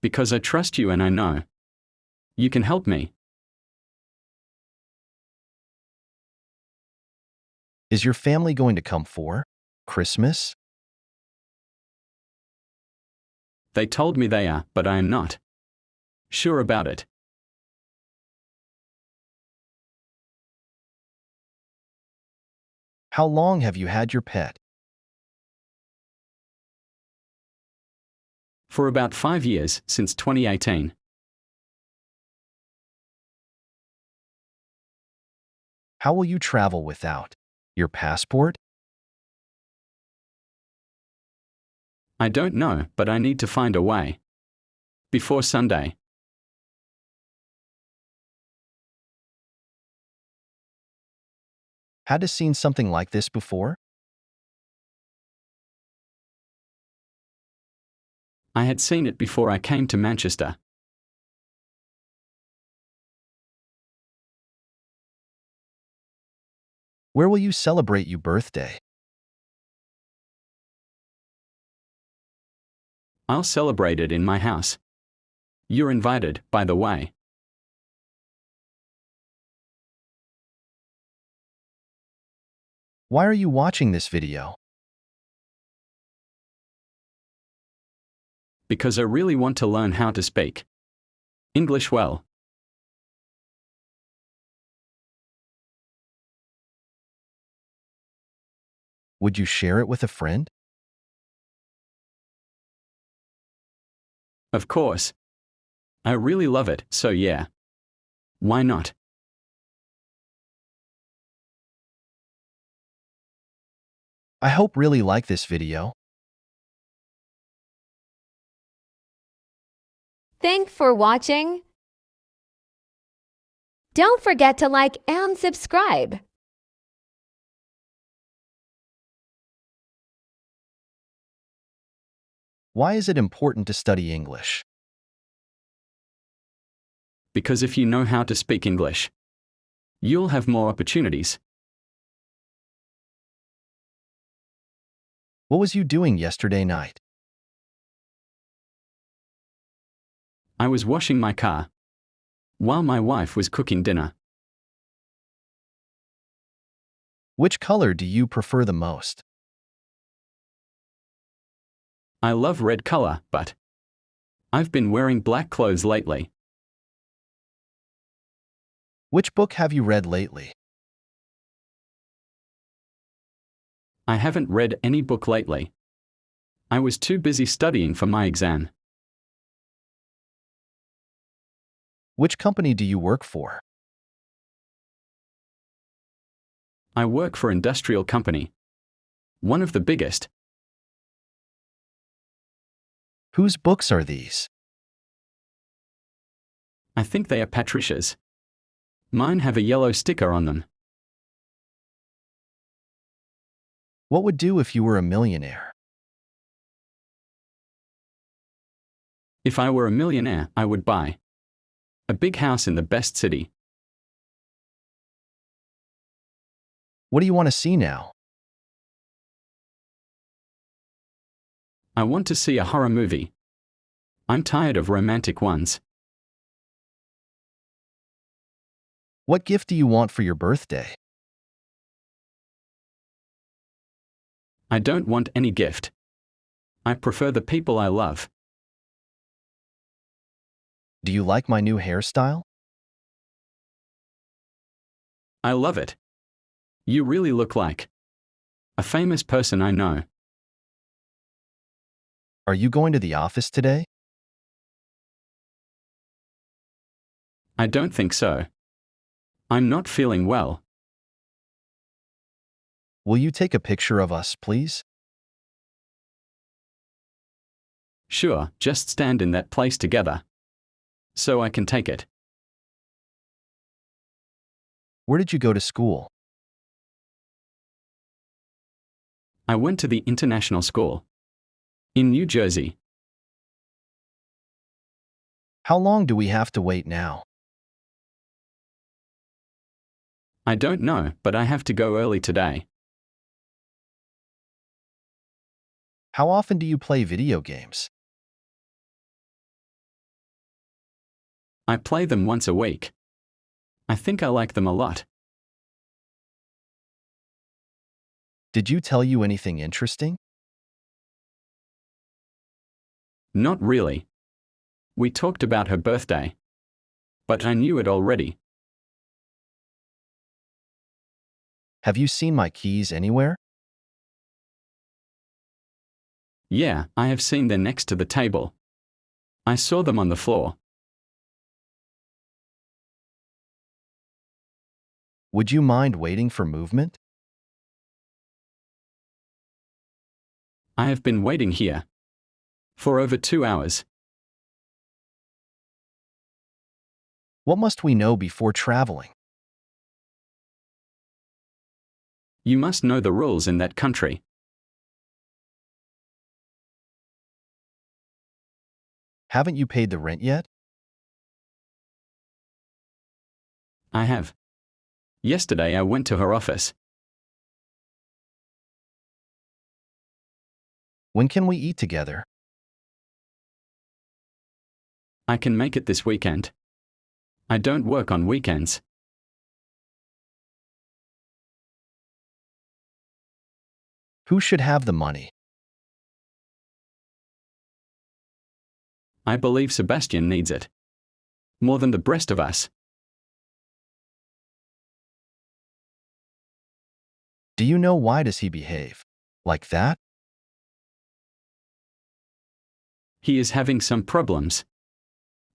Because I trust you and I know you can help me. Is your family going to come for Christmas? They told me they are, but I am not sure about it. How long have you had your pet? For about 5 years, since 2018. How will you travel without your passport? I don't know, but I need to find a way. Before Sunday. Had seen something like this before? I had seen it before I came to Manchester. Where will you celebrate your birthday? I'll celebrate it in my house. You're invited, by the way. Why are you watching this video? Because I really want to learn how to speak English well. Would you share it with a friend? Of course. I really love it, so yeah. Why not? I hope really like this video. Thanks for watching. Don't forget to like and subscribe. Why is it important to study English? Because if you know how to speak English, you'll have more opportunities. What was you doing yesterday night? I was washing my car while my wife was cooking dinner. Which color do you prefer the most? I love red color, but I've been wearing black clothes lately. Which book have you read lately? I haven't read any book lately. I was too busy studying for my exam. Which company do you work for? I work for an industrial company. One of the biggest. Whose books are these? I think they are Patricia's. Mine have a yellow sticker on them. What would do if you were a millionaire? If I were a millionaire, I would buy a big house in the best city. What do you want to see now? I want to see a horror movie. I'm tired of romantic ones. What gift do you want for your birthday? I don't want any gift. I prefer the people I love. Do you like my new hairstyle? I love it. You really look like a famous person I know. Are you going to the office today? I don't think so. I'm not feeling well. Will you take a picture of us, please? Sure, just stand in that place together so I can take it. Where did you go to school? I went to the international school in New Jersey. How long do we have to wait now? I don't know, but I have to go early today. How often do you play video games? I play them once a week. I think I like them a lot. Did you tell you anything interesting? Not really. We talked about her birthday. But I knew it already. Have you seen my keys anywhere? Yeah, I have seen them next to the table. I saw them on the floor. Would you mind waiting for movement? I have been waiting here for over 2 hours. What must we know before traveling? You must know the rules in that country. Haven't you paid the rent yet? I have. Yesterday I went to her office. When can we eat together? I can make it this weekend. I don't work on weekends. Who should have the money? I believe Sebastian needs it. More than the rest of us. Do you know why does he behave like that? He is having some problems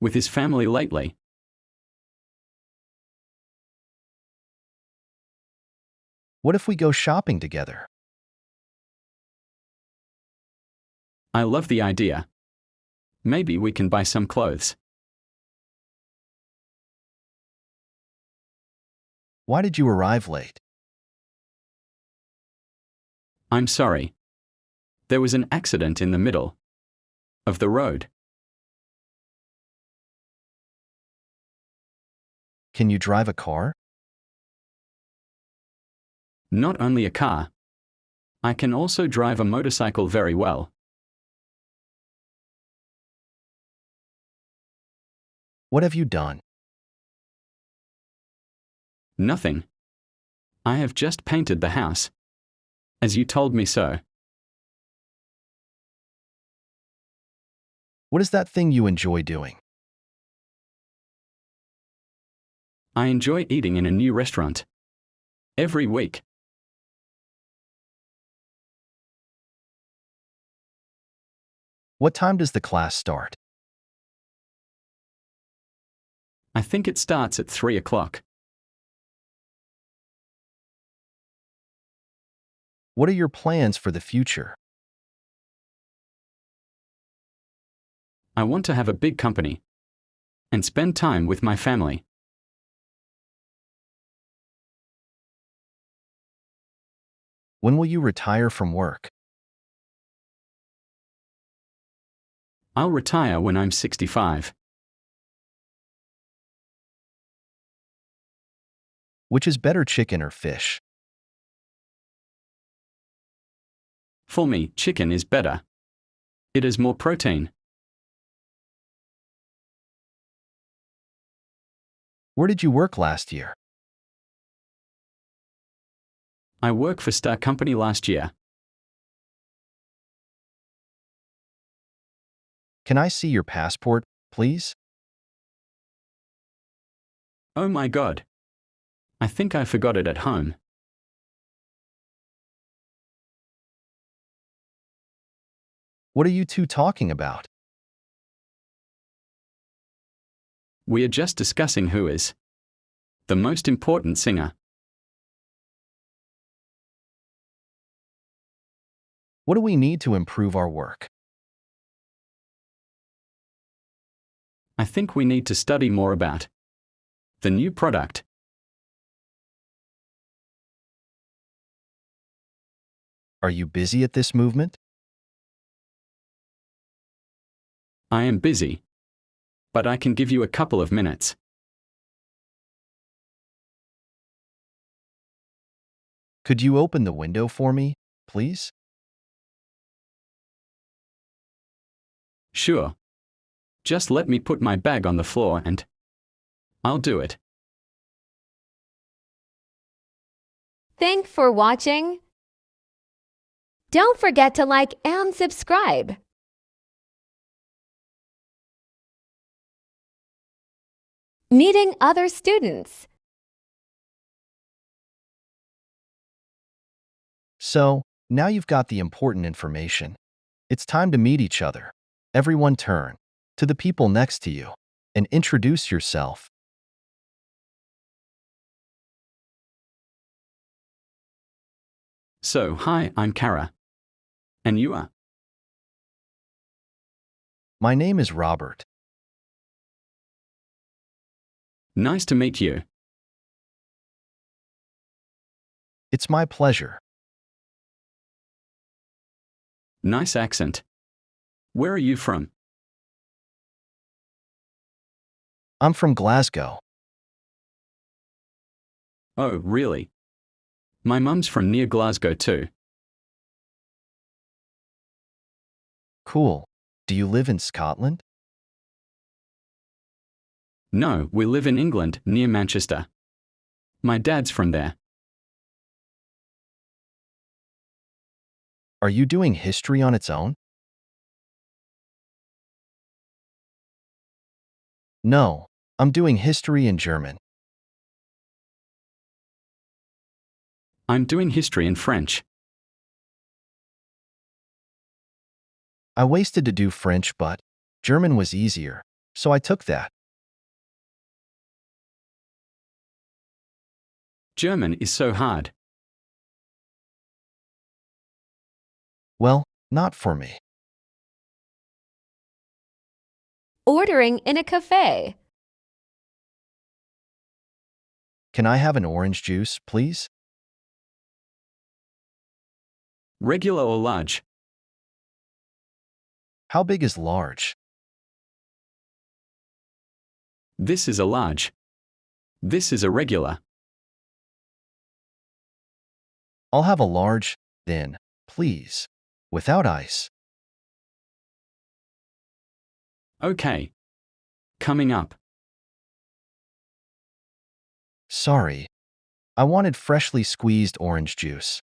with his family lately. What if we go shopping together? I love the idea. Maybe we can buy some clothes. Why did you arrive late? I'm sorry. There was an accident in the middle of the road. Can you drive a car? Not only a car. I can also drive a motorcycle very well. What have you done? Nothing. I have just painted the house. As you told me so. What is that thing you enjoy doing? I enjoy eating in a new restaurant. Every week. What time does the class start? I think it starts at 3 o'clock. What are your plans for the future? I want to have a big company and spend time with my family. When will you retire from work? I'll retire when I'm 65. Which is better, chicken or fish? For me, chicken is better. It has more protein. Where did you work last year? I worked for Star Company last year. Can I see your passport, please? Oh my God. I think I forgot it at home. What are you two talking about? We are just discussing who is the most important singer. What do we need to improve our work? I think we need to study more about the new product. Are you busy at this movement? I am busy. But I can give you a couple of minutes. Could you open the window for me, please? Sure. Just let me put my bag on the floor and I'll do it. Thanks for watching. Don't forget to like and subscribe. Meeting other students. So, now you've got the important information. It's time to meet each other. Everyone turn to the people next to you and introduce yourself. So, hi, I'm Kara. And you are? My name is Robert. Nice to meet you. It's my pleasure. Nice accent. Where are you from? I'm from Glasgow. Oh, really? My mum's from near Glasgow too. Cool. Do you live in Scotland? No, we live in England, near Manchester. My dad's from there. Are you doing history on its own? No, I'm doing history in German. I'm doing history and French. I wasted to do French, but German was easier, so I took that. German is so hard. Well, not for me. Ordering in a cafe. Can I have an orange juice, please? Regular or large? How big is large? This is a large. This is a regular. I'll have a large, then, please. Without ice. Okay. Coming up. Sorry. I wanted freshly squeezed orange juice.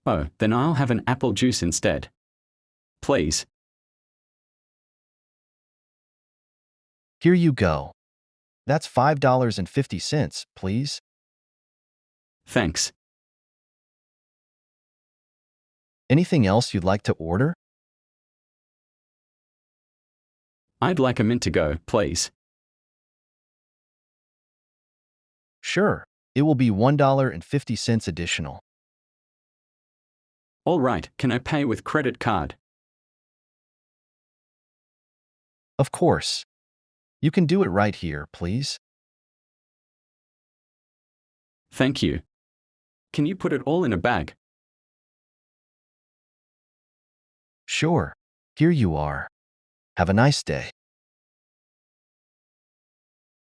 Oh, then I'll have an apple juice instead. Please. Here you go. That's $5.50, please. Thanks. Anything else you'd like to order? I'd like a mint to go, please. Sure. It will be $1.50 additional. All right, can I pay with credit card? Of course. You can do it right here, please. Thank you. Can you put it all in a bag? Sure. Here you are. Have a nice day.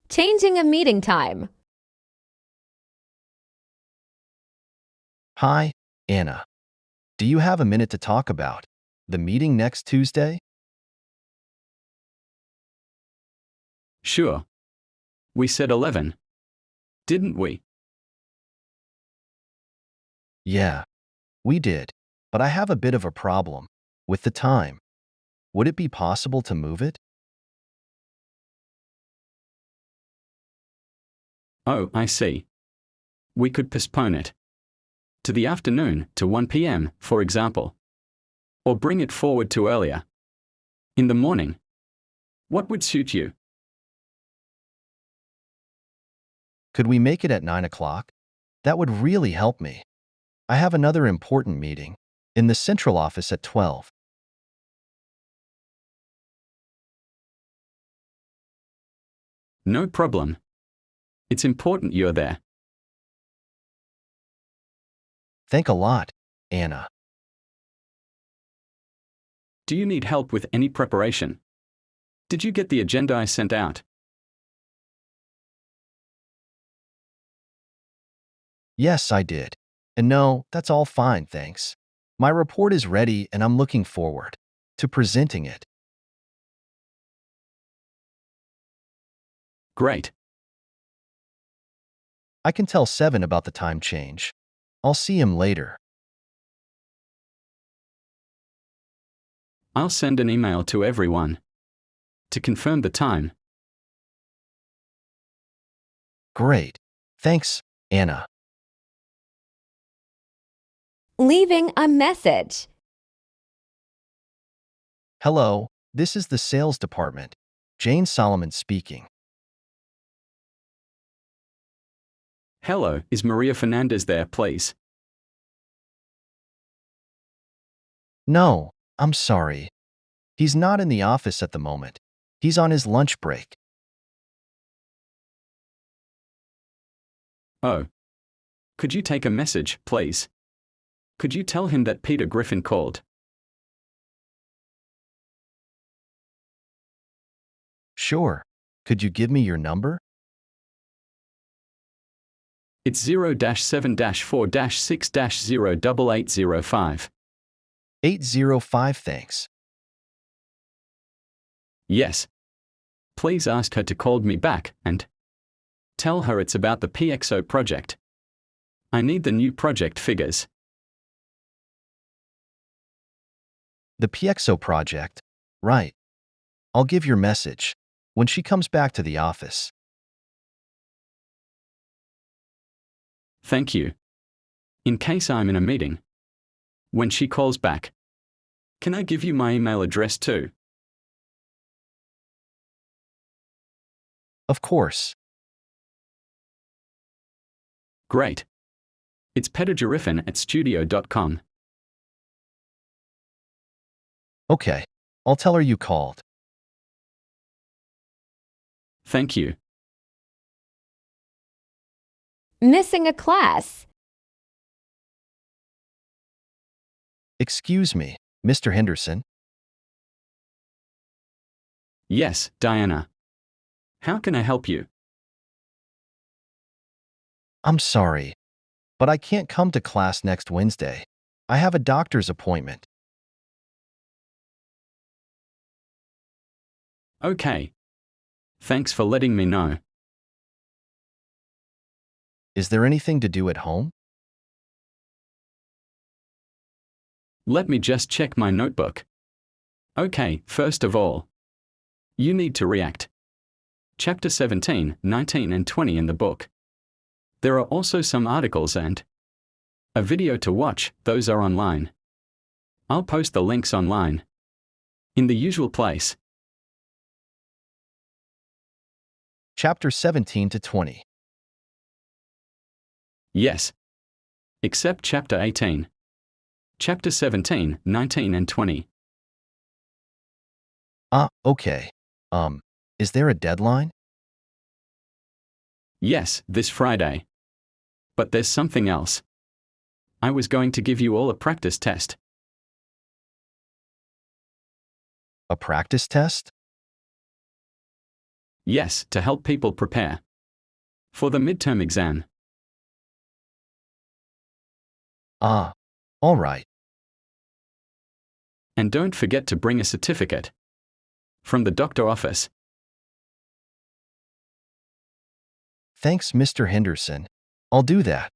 Changing a meeting time. Hi, Anna. Do you have a minute to talk about the meeting next Tuesday? Sure. We said 11. Didn't we? Yeah, we did. But I have a bit of a problem with the time. Would it be possible to move it? Oh, I see. We could postpone it. To the afternoon, to 1 p.m., for example. Or bring it forward to earlier. In the morning. What would suit you? Could we make it at 9 o'clock? That would really help me. I have another important meeting in the central office at 12. No problem. It's important you're there. Thank a lot, Anna. Do you need help with any preparation? Did you get the agenda I sent out? Yes, I did. And no, that's all fine, thanks. My report is ready and I'm looking forward to presenting it. Great. I can tell 7 about the time change. I'll see him later. I'll send an email to everyone to confirm the time. Great. Thanks, Anna. Leaving a message. Hello, this is the sales department. Jane Solomon speaking. Hello, is Maria Fernandez there, please? No, I'm sorry. He's not in the office at the moment. He's on his lunch break. Oh. Could you take a message, please? Could you tell him that Peter Griffin called? Sure. Could you give me your number? It's 0-7-4-6-08805. 805 thanks. Yes. Please ask her to call me back and tell her it's about the PXO project. I need the new project figures. The PXO project? Right. I'll give your message when she comes back to the office. Thank you. In case I'm in a meeting. When she calls back. Can I give you my email address too? Of course. Great. It's petergriffin@studio.com. Okay. I'll tell her you called. Thank you. Missing a class. Excuse me, Mr. Henderson. Yes, Diana. How can I help you? I'm sorry, but I can't come to class next Wednesday. I have a doctor's appointment. Okay. Thanks for letting me know. Is there anything to do at home? Let me just check my notebook. Okay, first of all, you need to react. Chapter 17, 19 and 20 in the book. There are also some articles and a video to watch, those are online. I'll post the links online. In the usual place. Chapter 17 to 20. Yes. Except Chapter 18. Chapter 17, 19 and 20. Okay. Is there a deadline? Yes, this Friday. But there's something else. I was going to give you all a practice test. A practice test? Yes, to help people prepare for the midterm exam. All right. And don't forget to bring a certificate from the doctor office. Thanks, Mr. Henderson. I'll do that.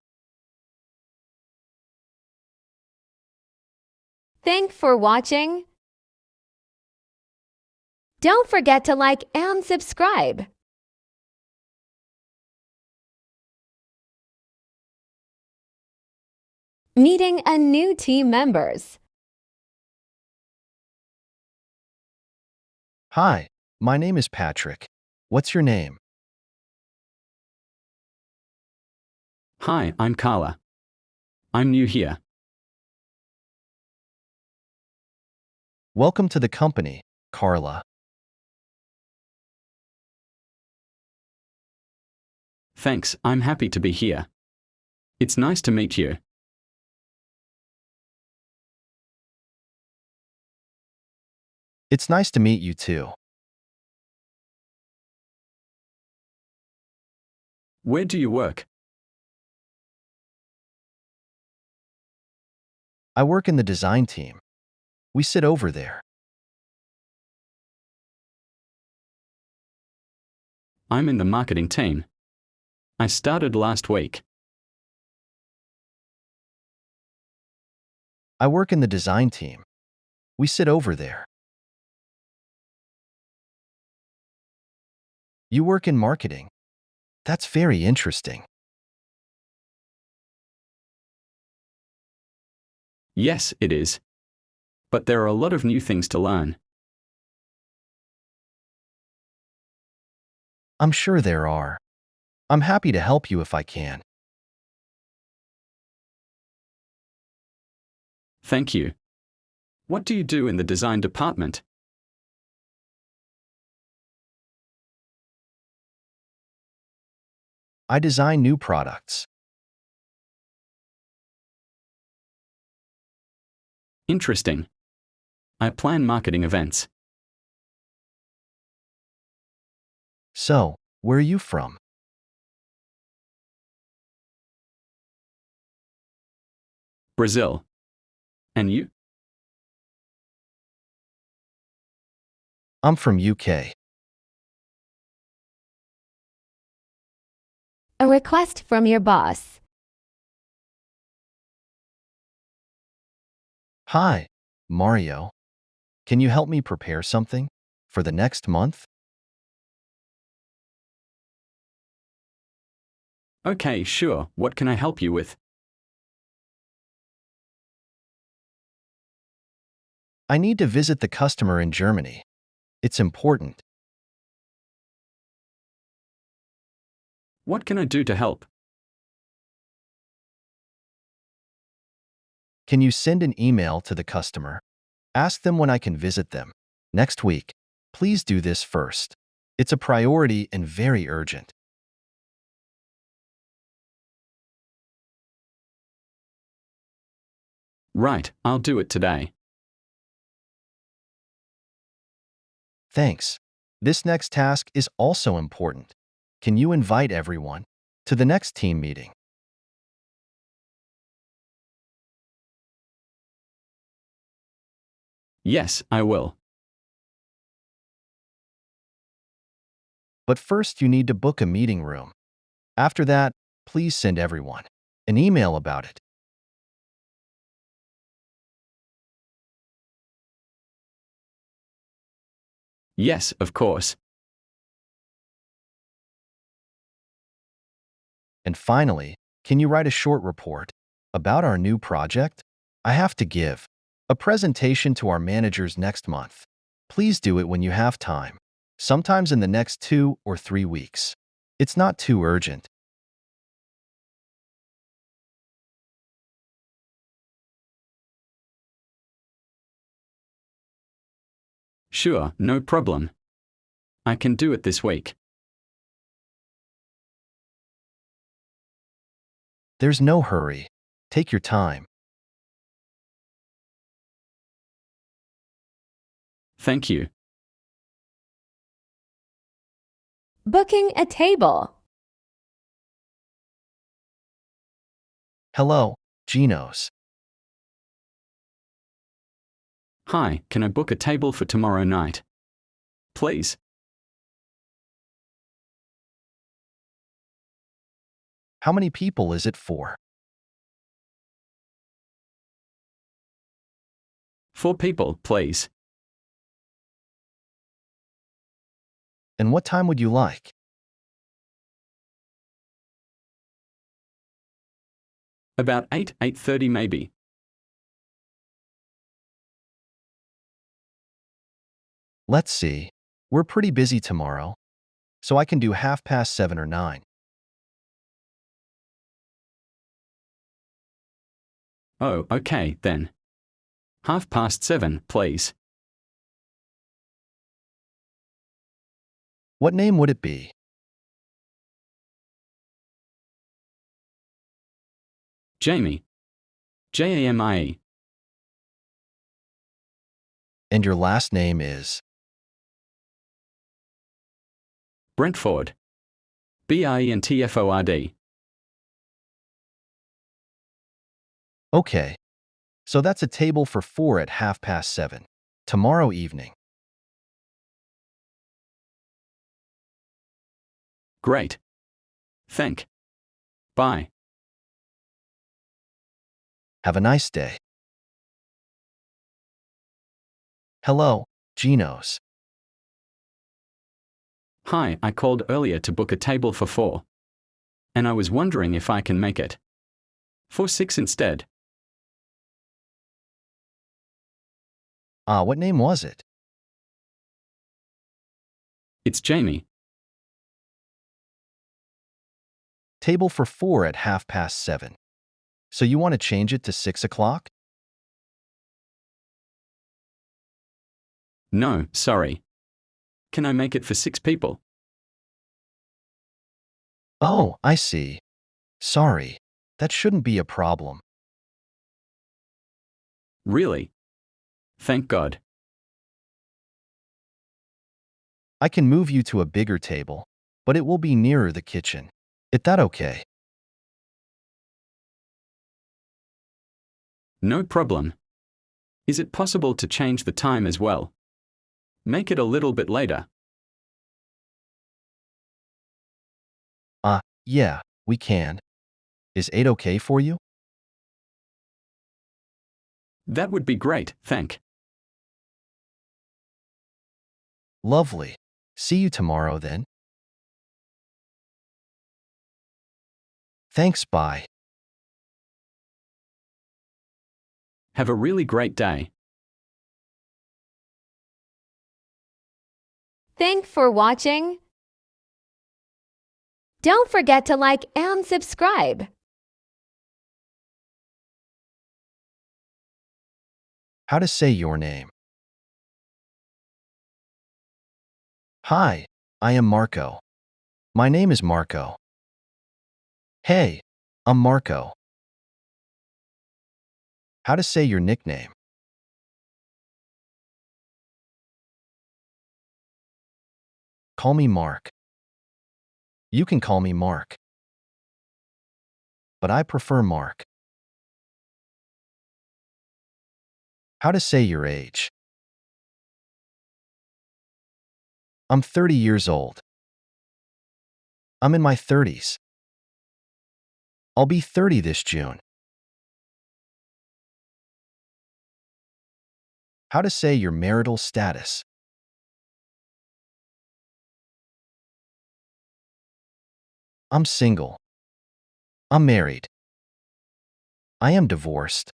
Thanks for watching. Don't forget to like and subscribe. Meeting a new team members. Hi, my name is Patrick. What's your name? Hi, I'm Carla. I'm new here. Welcome to the company, Carla. Thanks, I'm happy to be here. It's nice to meet you. It's nice to meet you too. Where do you work? I work in the design team. We sit over there. I'm in the marketing team. I started last week. I work in the design team. We sit over there. You work in marketing. That's very interesting. Yes, it is. But there are a lot of new things to learn. I'm sure there are. I'm happy to help you if I can. Thank you. What do you do in the design department? I design new products. Interesting. I plan marketing events. So, where are you from? Brazil. And you? I'm from UK. A request from your boss. Hi, Mario. Can you help me prepare something for the next month? Okay, sure. What can I help you with? I need to visit the customer in Germany. It's important. What can I do to help? Can you send an email to the customer? Ask them when I can visit them. Next week. Please do this first. It's a priority and very urgent. Right, I'll do it today. Thanks. This next task is also important. Can you invite everyone to the next team meeting? Yes, I will. But first you need to book a meeting room. After that, please send everyone an email about it. Yes, of course. And finally, can you write a short report about our new project? I have to give a presentation to our managers next month. Please do it when you have time, sometimes in the next 2 or 3 weeks. It's not too urgent. Sure, no problem. I can do it this week. There's no hurry. Take your time. Thank you. Booking a table. Hello, Geno's. Hi, can I book a table for tomorrow night? Please. How many people is it for? 4 people, please. And what time would you like? About 8:30 maybe. Let's see. We're pretty busy tomorrow, so I can do 7:30 or 9. Oh, okay, then. 7:30, please. What name would it be? Jamie. Jamie. And your last name is? Brentford. Brentford. Okay. So that's a table for 4 at 7:30. Tomorrow evening. Great. Thank. Bye. Have a nice day. Hello, Geno's. Hi, I called earlier to book a table for 4. And I was wondering if I can make it for 6 instead. What name was it? It's Jamie. Table for 4 at 7:30. So you want to change it to 6 o'clock? No, sorry. Can I make it for 6 people? Oh, I see. Sorry. That shouldn't be a problem. Really? Thank God. I can move you to a bigger table, but it will be nearer the kitchen. Is that okay? No problem. Is it possible to change the time as well? Make it a little bit later. Yeah, we can. Is 8 okay for you? That would be great, thank. Lovely. See you tomorrow then. Thanks, bye. Have a really great day. Thanks for watching. Don't forget to like and subscribe. How to say your name? Hi, I am Marco. My name is Marco. Hey, I'm Marco. How to say your nickname? Call me Mark. You can call me Mark. But I prefer Mark. How to say your age? I'm 30 years old. I'm in my 30s. I'll be 30 this June. How to say your marital status? I'm single. I'm married. I am divorced.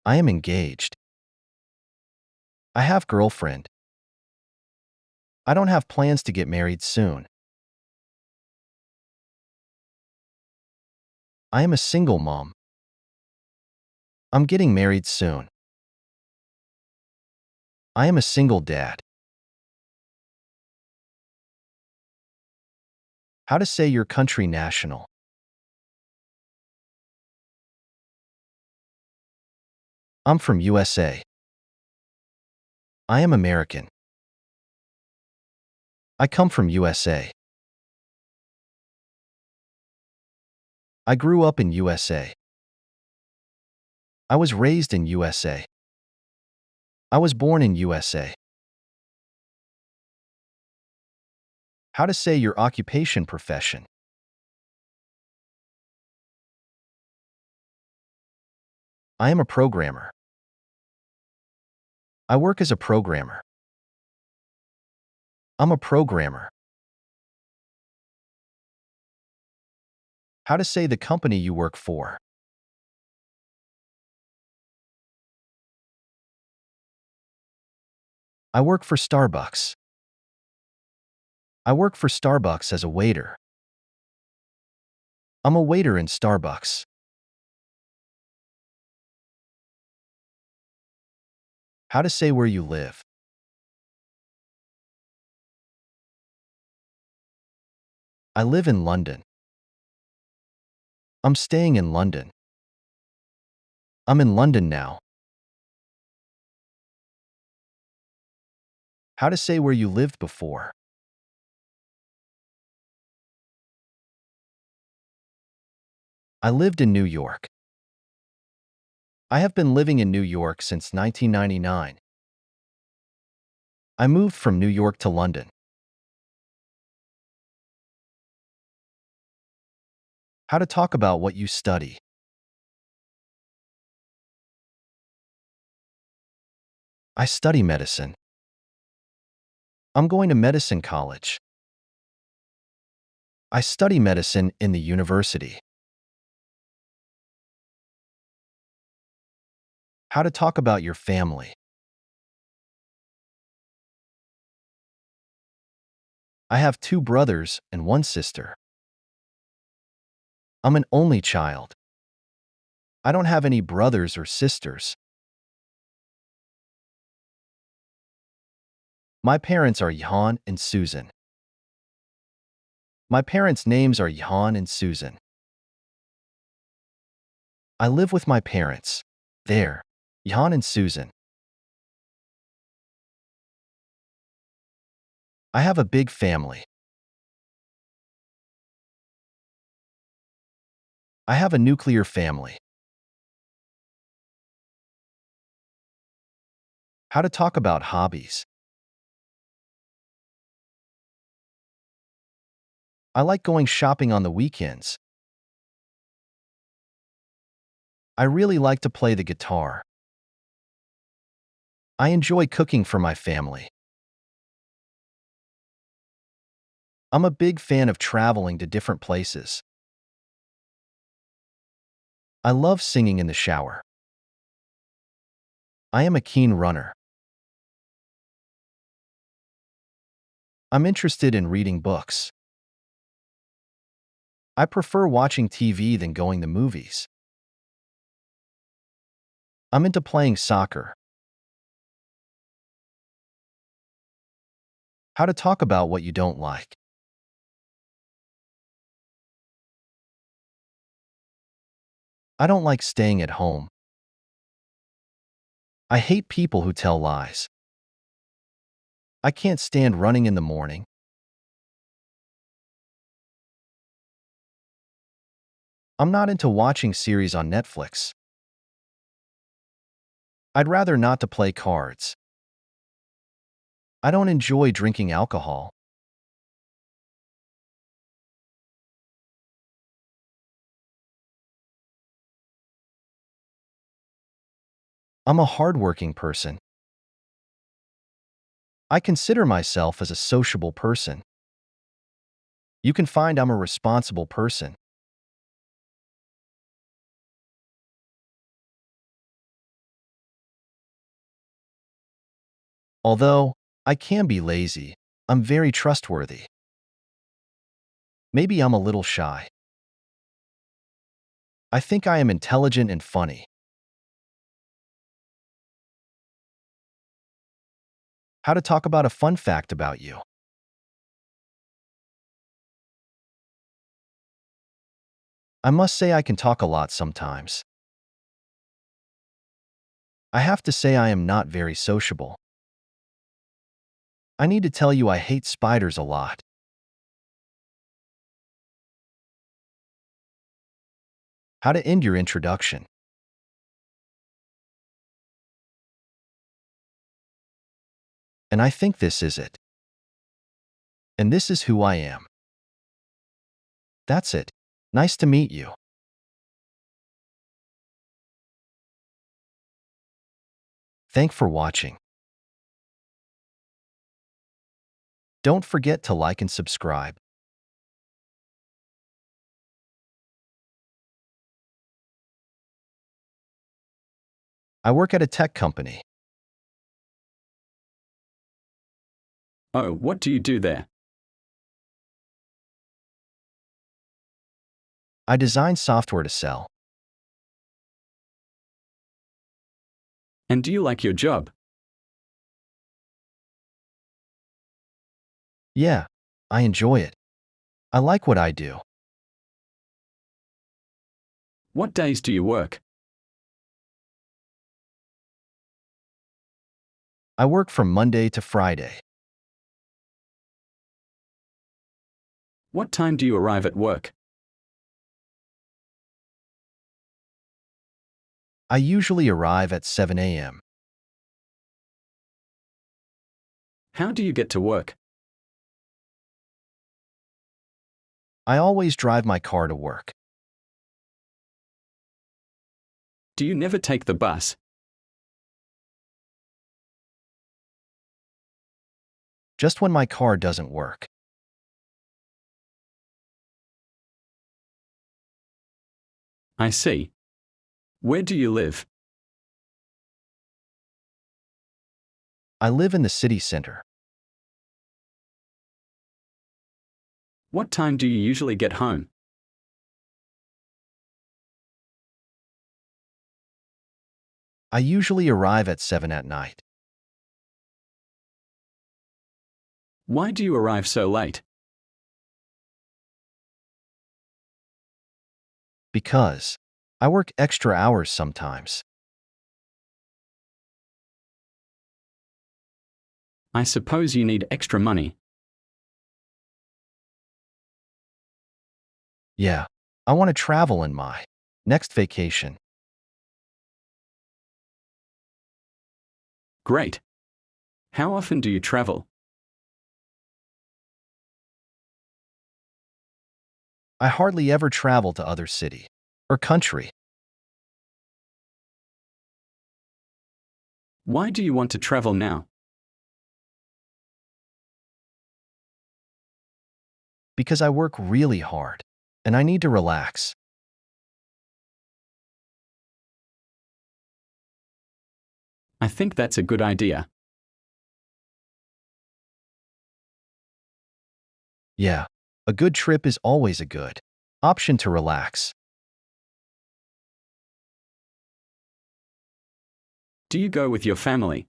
I am engaged. I have girlfriend. I don't have plans to get married soon. I am a single mom. I'm getting married soon. I am a single dad. How to say your country national? I'm from USA. I am American. I come from USA. I grew up in USA. I was raised in USA. I was born in USA. How to say your occupation profession? I am a programmer. I work as a programmer. I'm a programmer. How to say the company you work for? I work for Starbucks. I work for Starbucks as a waiter. I'm a waiter in Starbucks. How to say where you live? I live in London. I'm staying in London. I'm in London now. How to say where you lived before? I lived in New York. I have been living in New York since 1999. I moved from New York to London. How to talk about what you study. I study medicine. I'm going to medicine college. I study medicine in the university. How to talk about your family. I have 2 brothers and 1 sister. I'm an only child. I don't have any brothers or sisters. My parents are Johan and Susan. My parents' names are Johan and Susan. I live with my parents. There, Johan and Susan. I have a big family. I have a nuclear family. How to talk about hobbies. I like going shopping on the weekends. I really like to play the guitar. I enjoy cooking for my family. I'm a big fan of traveling to different places. I love singing in the shower. I am a keen runner. I'm interested in reading books. I prefer watching TV than going to movies. I'm into playing soccer. How to talk about what you don't like. I don't like staying at home. I hate people who tell lies. I can't stand running in the morning. I'm not into watching series on Netflix. I'd rather not to play cards. I don't enjoy drinking alcohol. I'm a hardworking person. I consider myself as a sociable person. You can find I'm a responsible person. Although I can be lazy, I'm very trustworthy. Maybe I'm a little shy. I think I am intelligent and funny. How to talk about a fun fact about you. I must say I can talk a lot sometimes. I have to say I am not very sociable. I need to tell you I hate spiders a lot. How to end your introduction. And I think this is it. And this is who I am. That's it. Nice to meet you. Thanks for watching. Don't forget to like and subscribe. I work at a tech company. Oh, what do you do there? I design software to sell. And do you like your job? Yeah, I enjoy it. I like what I do. What days do you work? I work from Monday to Friday. What time do you arrive at work? I usually arrive at 7 a.m. How do you get to work? I always drive my car to work. Do you never take the bus? Just when my car doesn't work. I see. Where do you live? I live in the city center. What time do you usually get home? I usually arrive at 7 at night. Why do you arrive so late? Because I work extra hours sometimes. I suppose you need extra money. Yeah, I want to travel in my next vacation. Great. How often do you travel? I hardly ever travel to other city or country Why do you want to travel now? because I work really hard and I need to relax. I think that's a good idea. Yeah, a good trip is always a good option to relax. Do you go with your family?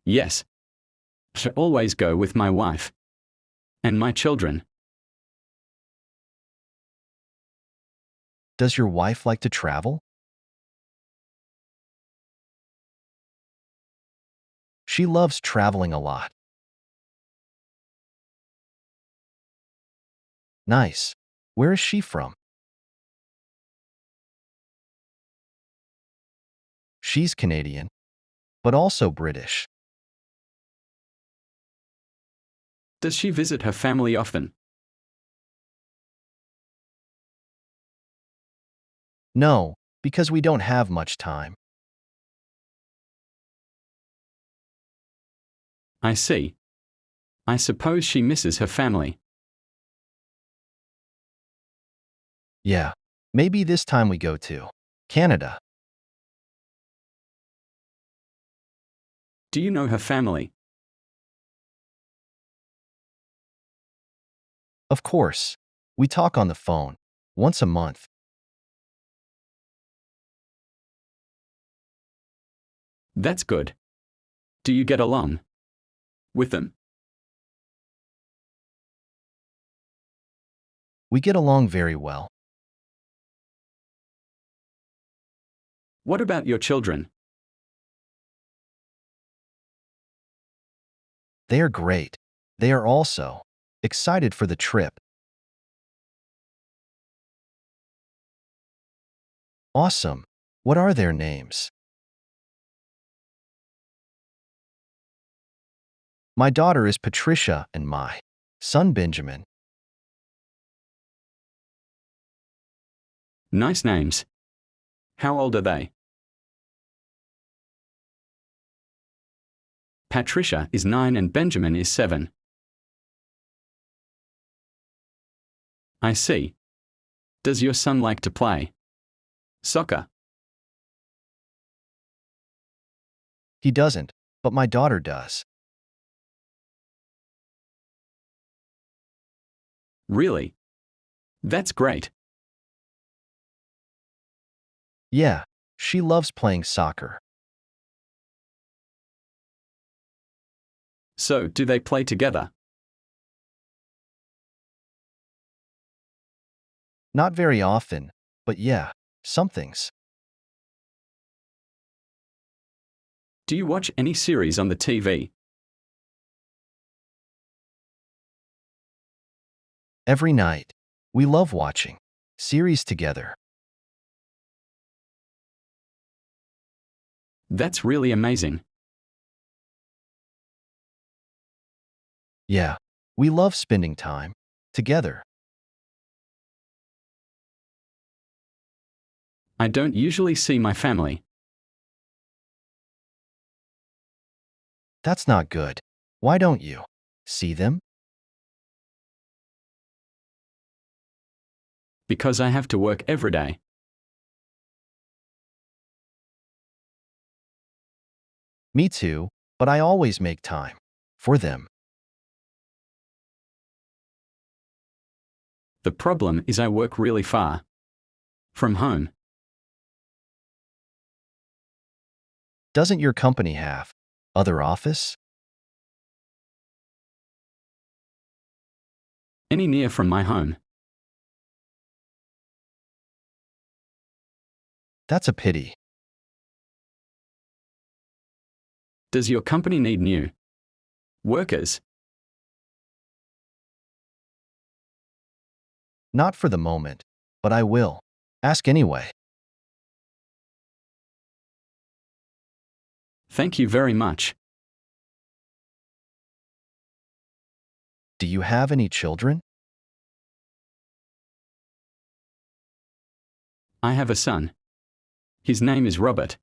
Yes. I always go with my wife. And my children. Does your wife like to travel? She loves traveling a lot. Nice. Where is she from? She's Canadian, but also British. Does she visit her family often? No, because we don't have much time. I see. I suppose she misses her family. Yeah, maybe this time we go to Canada. Do you know her family? Of course. We talk on the phone once a month. That's good. Do you get along with them? We get along very well. What about your children? They are great. They are also excited for the trip. Awesome. What are their names? My daughter is Patricia and my son Benjamin. Nice names. How old are they? Patricia is 9 and Benjamin is 7. I see. Does your son like to play soccer? He doesn't, but my daughter does. Really? That's great. Yeah, she loves playing soccer. So, do they play together? Not very often, but yeah, some things. Do you watch any series on the TV? Every night, We love watching series together. That's really amazing. Yeah, we love spending time together. I don't usually see my family That's not good. Why don't you see them? because I have to work every day. Me too, but I always make time for them. The problem is I work really far from home. Doesn't your company have other office? Any near from my home. That's a pity. Does your company need new workers? Not for the moment, but I will. Ask anyway. Thank you very much. Do you have any children? I have a son. His name is Robert.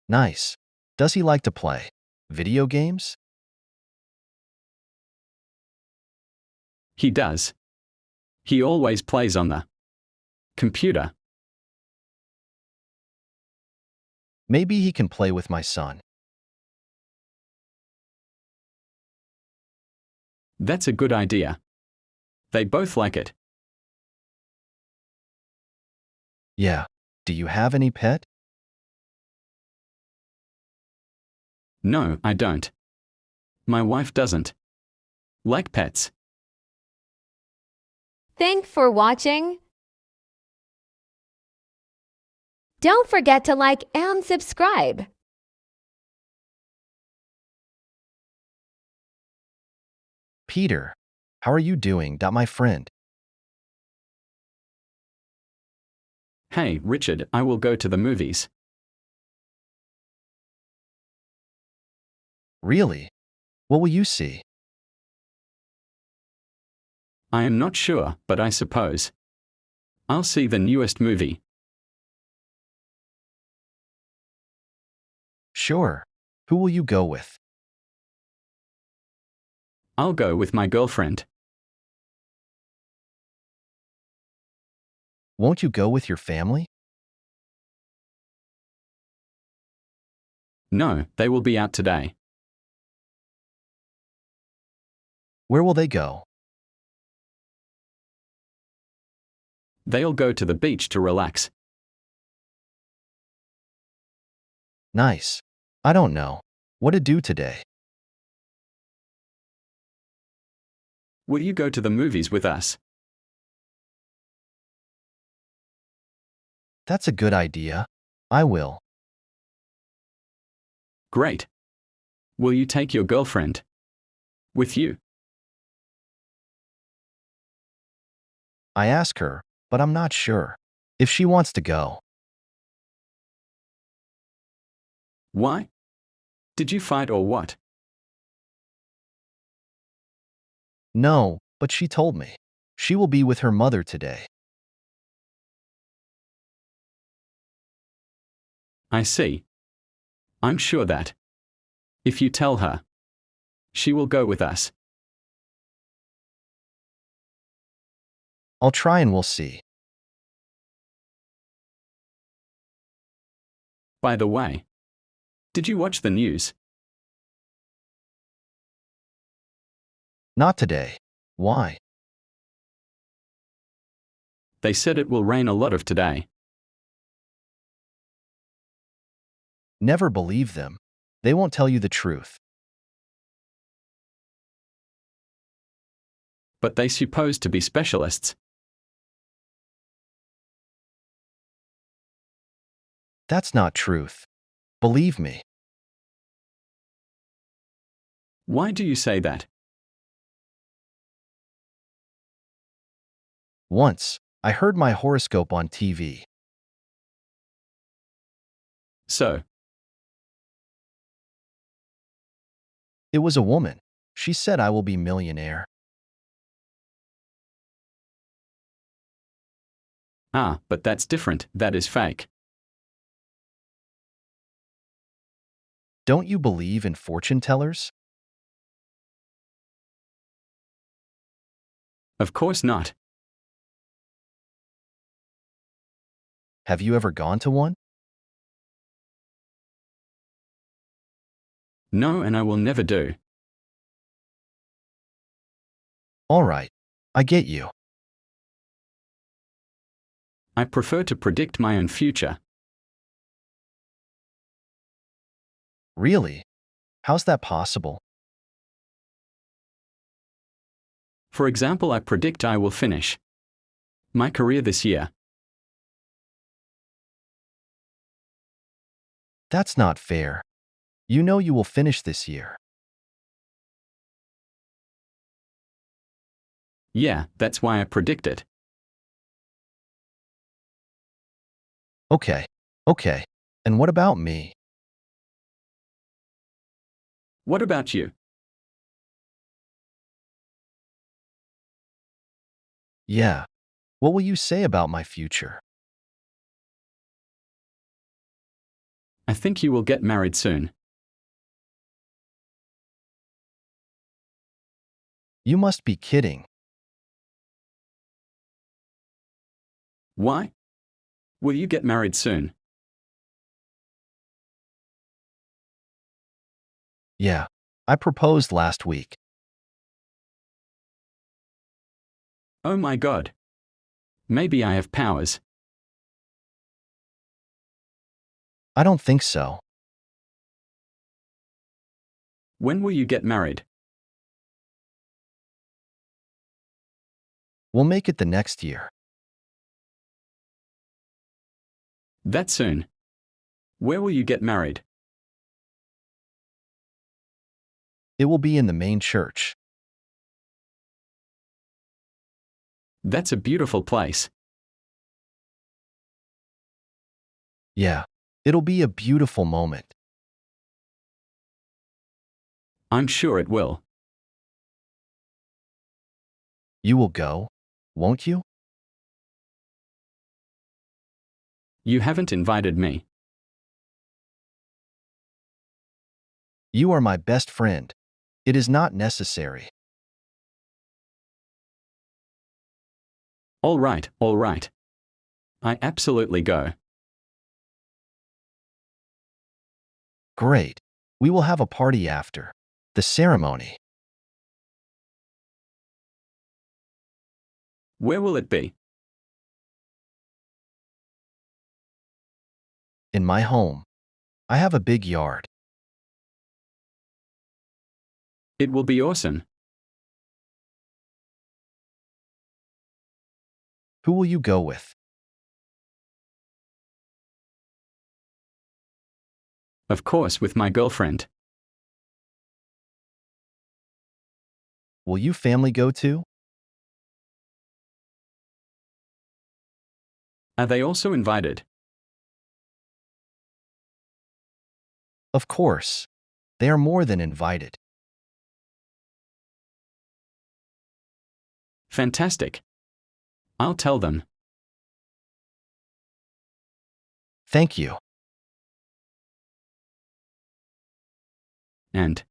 Nice. Does he like to play video games? He does. He always plays on the computer. Maybe he can play with my son. That's a good idea. They both like it. Yeah. Do you have any pet? No, I don't. My wife doesn't like pets. Thanks for watching. Don't forget to like and subscribe. Peter, how are you doing, my friend? Hey, Richard, I will go to the movies. Really? What will you see? I am not sure, but I suppose I'll see the newest movie. Sure. Who will you go with? I'll go with my girlfriend. Won't you go with your family? No, they will be out today. Where will they go? They'll go to the beach to relax. Nice. I don't know what to do today. Will you go to the movies with us? That's a good idea. I will. Great. Will you take your girlfriend with you? I ask her, but I'm not sure if she wants to go. Why? Did you fight or what? No, but she told me she will be with her mother today. I see. I'm sure that if you tell her, she will go with us. I'll try and we'll see. By the way, did you watch the news? Not today. Why? They said it will rain a lot of today. Never believe them. They won't tell you the truth. But they supposed to be specialists. That's not truth. Believe me. Why do you say that? Once, I heard my horoscope on TV. So, It was a woman. She said I will be millionaire. but that's different, that is fake. Don't you believe in fortune tellers? Of course not. Have you ever gone to one? No, and I will never do. All right, I get you. I prefer to predict my own future. Really? How's that possible? For example, I predict I will finish my career this year. That's not fair. You know you will finish this year. Yeah, that's why I predict it. Okay, okay. And what about me? What about you? Yeah. What will you say about my future? I think you will get married soon. You must be kidding. Why? Will you get married soon? Yeah. I proposed last week. Oh my God. Maybe I have powers. I don't think so. When will you get married? We'll make it the next year. That soon. Where will you get married? It will be in the main church. That's a beautiful place. Yeah. It'll be a beautiful moment. I'm sure it will. You will go, won't you? You haven't invited me. You are my best friend. It is not necessary. All right, all right. I absolutely go. Great. We will have a party after the ceremony. Where will it be? In my home. I have a big yard. It will be awesome. Who will you go with? Of course, with my girlfriend. Will you family go too? Are they also invited? Of course. They are more than invited. Fantastic. I'll tell them. Thank you. And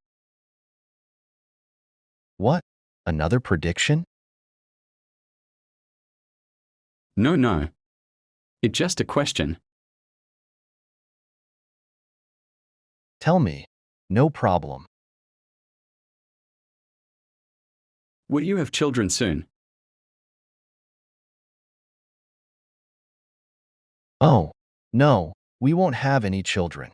What? Another prediction? no. It's just a question. Tell me. No problem. Will you have children soon? Oh, no, we won't have any children.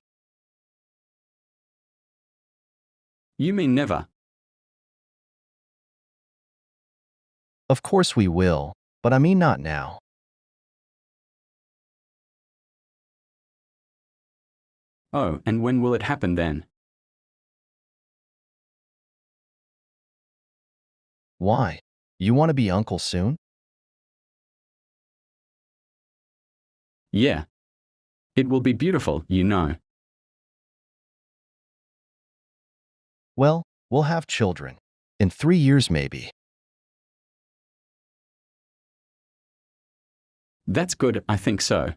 You mean never? Of course we will, but I mean not now. Oh, and when will it happen then? Why? You want to be uncle soon? Yeah. It will be beautiful, you know. Well, we'll have children. In 3 years maybe. That's good, I think so.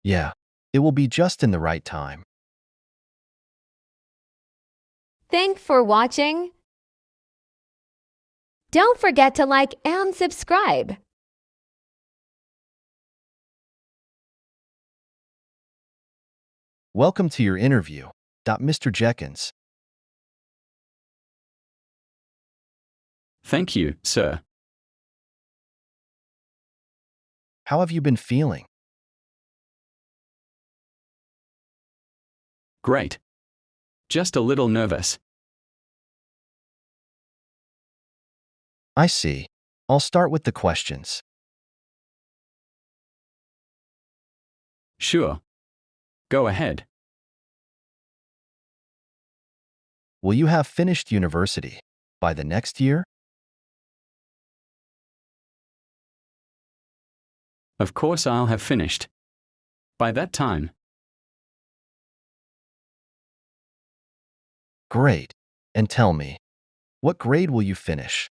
Yeah. It will be just in the right time. Thanks for watching. Don't forget to like and subscribe. Welcome to your interview, Mr. Jenkins. Thank you, sir. How have you been feeling? Great. Just a little nervous. I see. I'll start with the questions. Sure. Go ahead. Will you have finished university by the next year? Of course I'll have finished. By that time. Great. And tell me, what grade will you finish?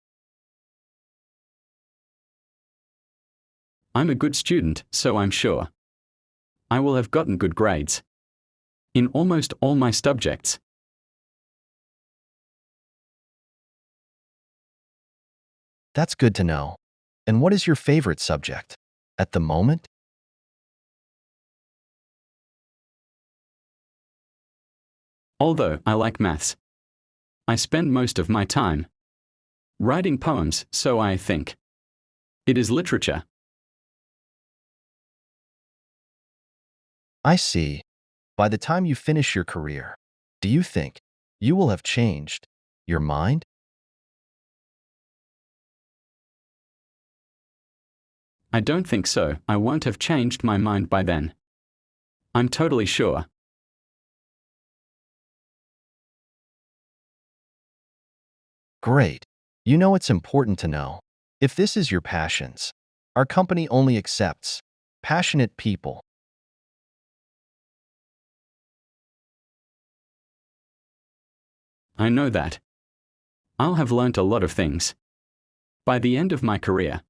I'm a good student, so I'm sure. I will have gotten good grades. In almost all my subjects. That's good to know. And what is your favorite subject at the moment? Although I like maths. I spend most of my time writing poems, so I think it is literature. I see. By the time you finish your career, do you think you will have changed your mind? I don't think so. I won't have changed my mind by then. I'm totally sure. Great. You know it's important to know. If this is your passions, our company only accepts passionate people. I know that. I'll have learnt a lot of things by the end of my career.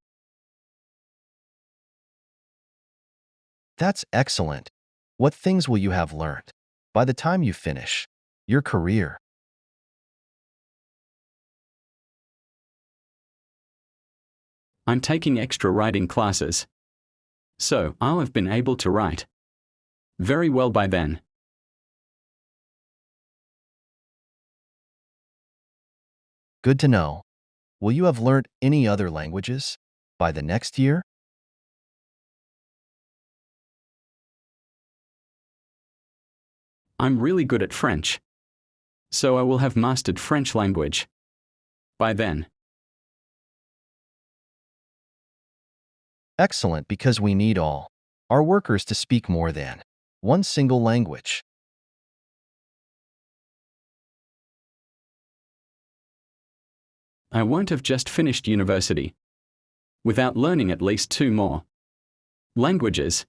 That's excellent. What things will you have learned by the time you finish your career? I'm taking extra writing classes. So I'll have been able to write very well by then. Good to know. Will you have learned any other languages by the next year? I'm really good at French. So I will have mastered French language by then. Excellent, because we need all our workers to speak more than one single language. I won't have just finished university without learning at least 2 more languages.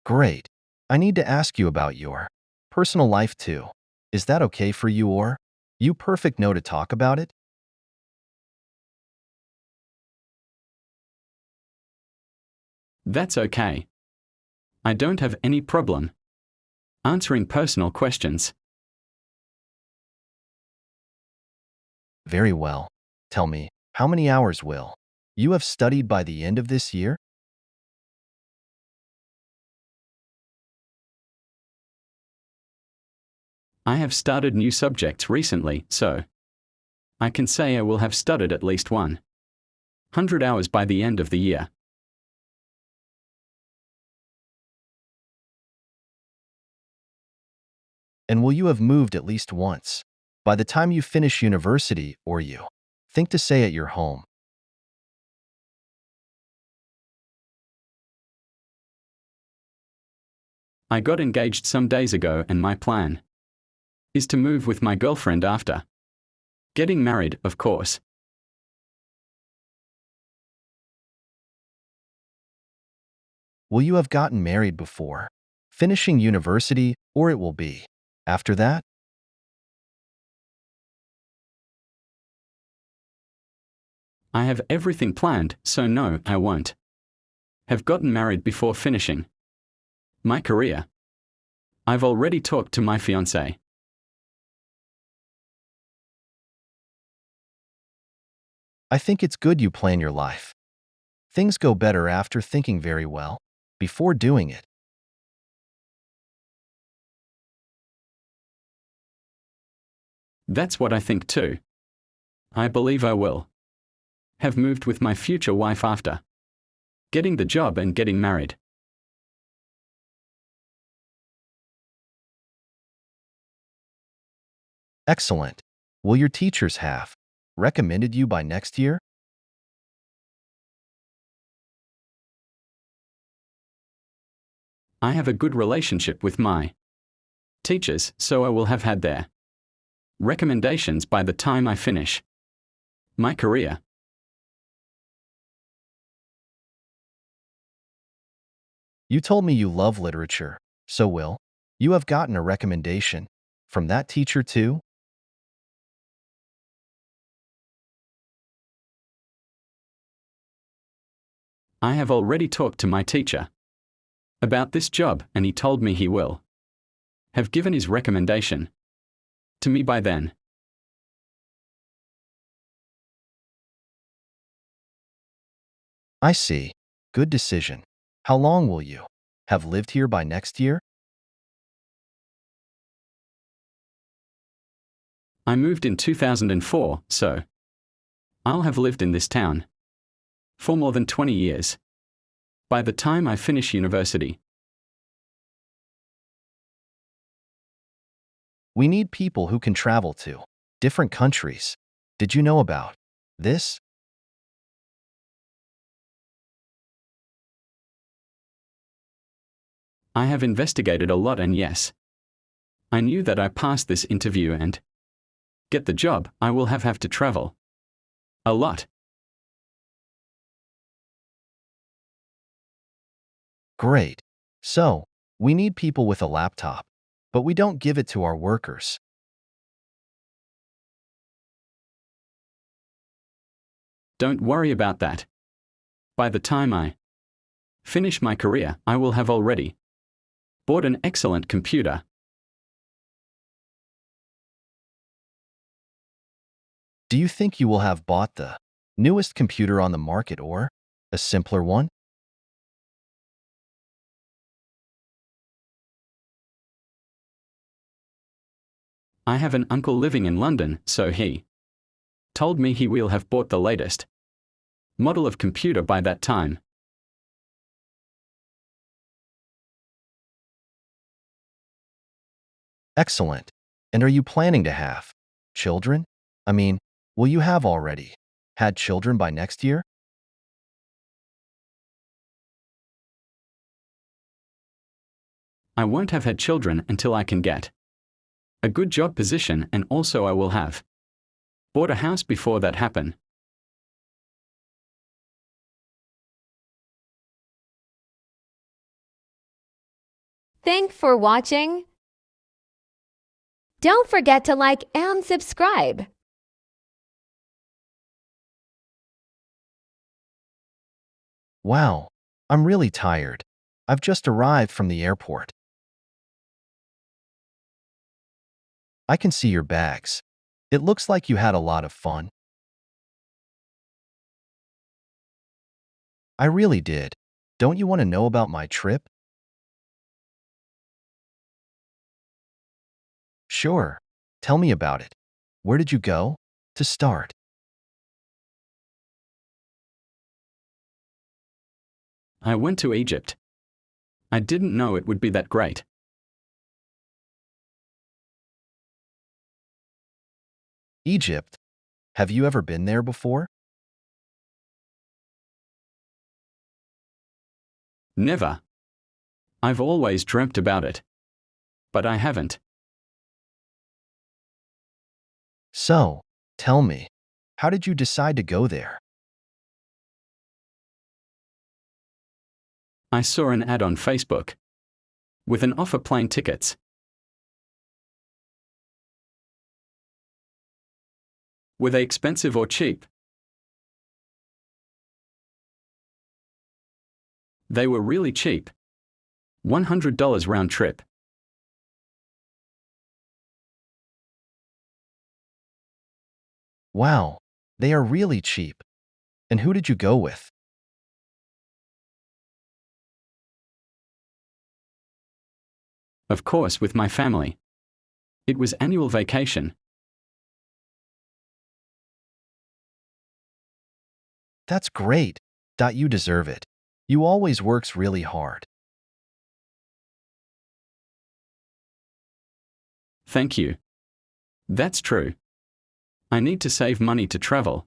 Great. I need to ask you about your personal life too. Is that okay for you, or you perfect know to talk about it? That's okay. I don't have any problem answering personal questions. Very well. Tell me, how many hours will you have studied by the end of this year? I have started new subjects recently, so I can say I will have studied at least 100 hours by the end of the year. And will you have moved at least once by the time you finish university, or you think to stay at your home? I got engaged some days ago, and my plan is to move with my girlfriend after getting married, of course. will you have gotten married before finishing university, or it will be after that? I have everything planned, so no, I won't have gotten married before finishing my career. I've already talked to my fiancée. I think it's good you plan your life. Things go better after thinking very well before doing it. That's what I think too. I believe I will have moved with my future wife after getting the job and getting married. Excellent. Will your teachers have recommended you by next year? I have a good relationship with my teachers, so I will have had their recommendations by the time I finish my career. You told me you love literature, so will you have gotten a recommendation from that teacher too? I have already talked to my teacher about this job, and he told me he will have given his recommendation to me by then. I see. Good decision. How long will you have lived here by next year? I moved in 2004, so I'll have lived in this town for more than 20 years by the time I finish university. We need people who can travel to different countries. Did you know about this? I have investigated a lot, and yes, I knew that I passed this interview and get the job, I will have to travel a lot. Great. So, we need people with a laptop, but we don't give it to our workers. Don't worry about that. By the time I finish my career, I will have already bought an excellent computer. Do you think you will have bought the newest computer on the market or a simpler one? I have an uncle living in London, so he told me he will have bought the latest model of computer by that time. Excellent. And are you planning to have children? I mean, will you have already had children by next year? I won't have had children until I can get a good job position, and also I will have bought a house before that happen. Thanks for watching. Don't forget to like and subscribe. Wow, I'm really tired. I've just arrived from the airport. I can see your bags. It looks like you had a lot of fun. I really did. Don't you want to know about my trip? Sure. Tell me about it. Where did you go? To start. I went to Egypt. I didn't know it would be that great. Egypt. Have you ever been there before? Never. I've always dreamt about it. But I haven't. So, tell me, how did you decide to go there? I saw an ad on Facebook with an offer plane tickets. Were they expensive or cheap? They were really cheap. $100 round trip. Wow, they are really cheap. And who did you go with? Of course, with my family. It was annual vacation. That's great. You deserve it. You always works really hard. Thank you. That's true. I need to save money to travel.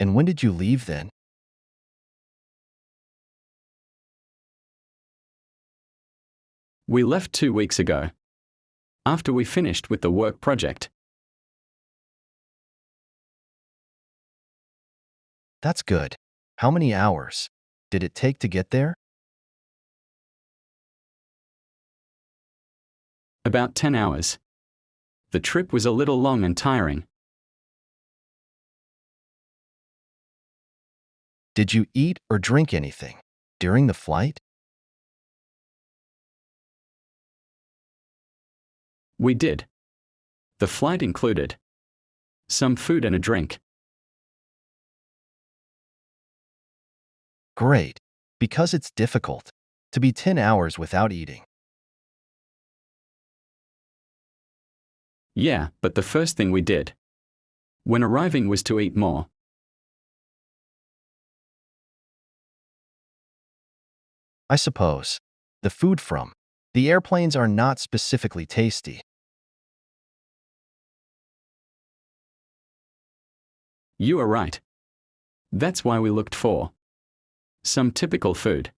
And when did you leave then? We left 2 weeks ago, after we finished with the work project. That's good. How many hours did it take to get there? About 10 hours. The trip was a little long and tiring. Did you eat or drink anything during the flight? We did. The flight included some food and a drink. Great, because it's difficult to be 10 hours without eating. Yeah, but the first thing we did when arriving was to eat more. I suppose the food from the airplanes are not specifically tasty. You are right. That's why we looked for some typical food.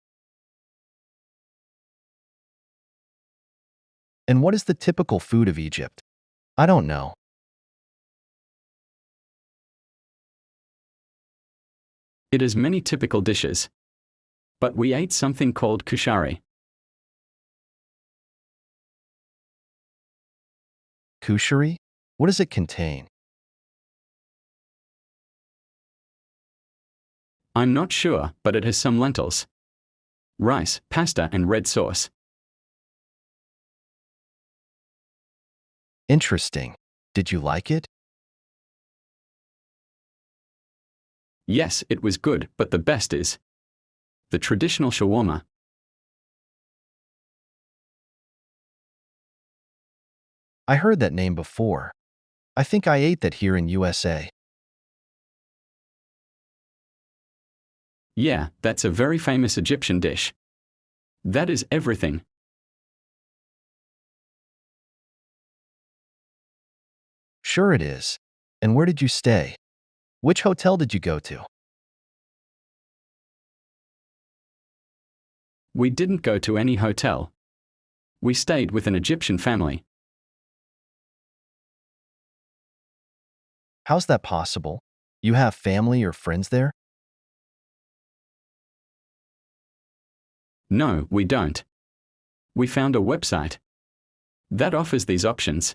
And what is the typical food of Egypt? I don't know. It has many typical dishes. But we ate something called kushari. Kushari? What does it contain? I'm not sure, but it has some lentils, rice, pasta, and red sauce. Interesting. Did you like it? Yes, it was good, but the best is the traditional shawarma. I heard that name before. I think I ate that here in USA. Yeah, that's a very famous Egyptian dish. That is everything. Sure it is. And where did you stay? Which hotel did you go to? We didn't go to any hotel. We stayed with an Egyptian family. How's that possible? You have family or friends there? No, we don't. We found a website that offers these options.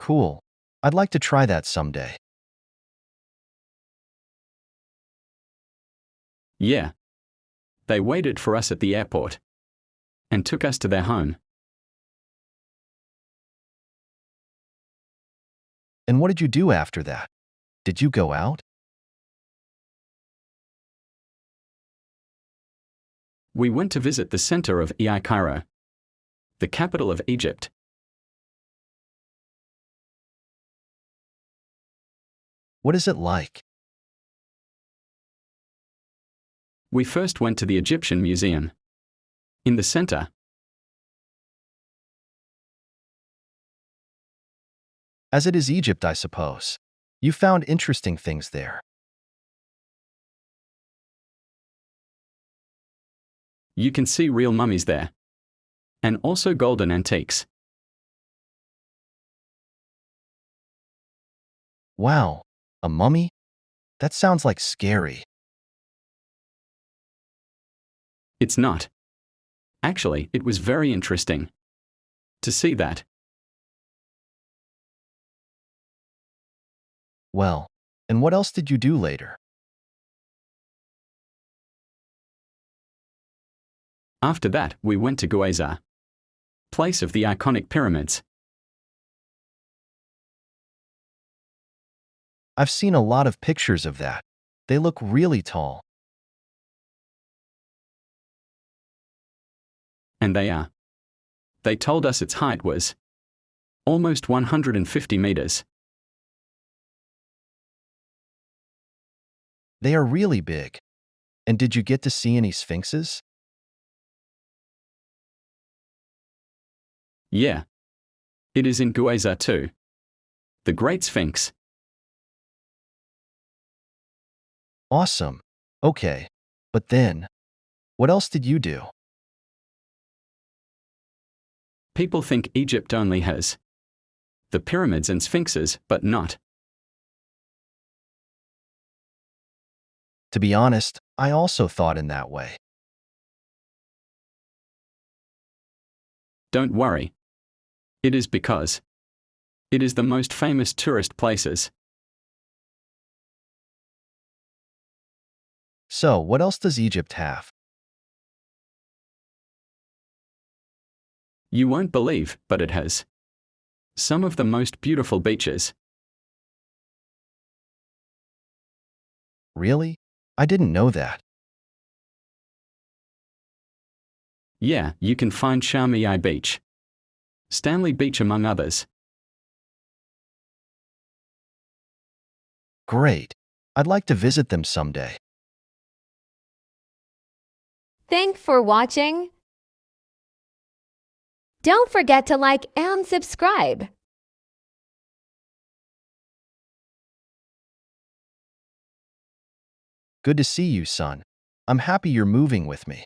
Cool. I'd like to try that someday. Yeah. They waited for us at the airport and took us to their home. And what did you do after that? Did you go out? We went to visit the center of Cairo, the capital of Egypt. What is it like? We first went to the Egyptian Museum in the center. As it is Egypt, I suppose. You found interesting things there. You can see real mummies there, and also golden antiques. Wow, a mummy? That sounds like scary. It's not. Actually, it was very interesting to see that. Well, and what else did you do later? After that, we went to Giza, place of the iconic pyramids. I've seen a lot of pictures of that. They look really tall. And they are. They told us its height was almost 150 meters. They are really big. And did you get to see any sphinxes? Yeah. It is in Giza too. The Great Sphinx. Awesome. Okay. But then, what else did you do? People think Egypt only has the pyramids and sphinxes, but not. To be honest, I also thought in that way. Don't worry. It is because it is the most famous tourist places. So, what else does Egypt have? You won't believe, but it has some of the most beautiful beaches. Really? I didn't know that. Yeah, you can find Sharm El Beach, Stanley Beach among others. Great. I'd like to visit them someday. Thanks for watching. Don't forget to like and subscribe. Good to see you, son. I'm happy you're moving with me.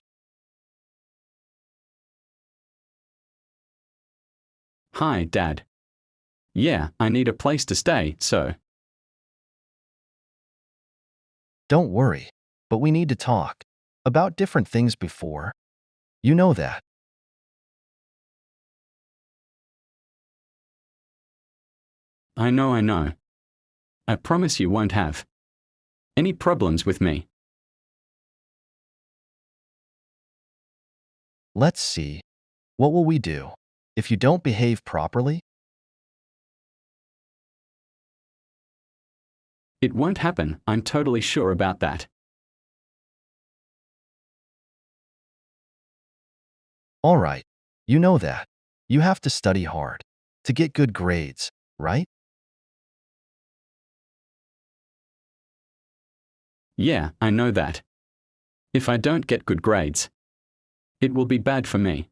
Hi, Dad. Yeah, I need a place to stay, so. Don't worry, but we need to talk about different things before. You know that. I know. I promise you won't have any problems with me. Let's see. What will we do if you don't behave properly? It won't happen, I'm totally sure about that. All right. You know that. You have to study hard to get good grades, right? Yeah, I know that. If I don't get good grades, it will be bad for me.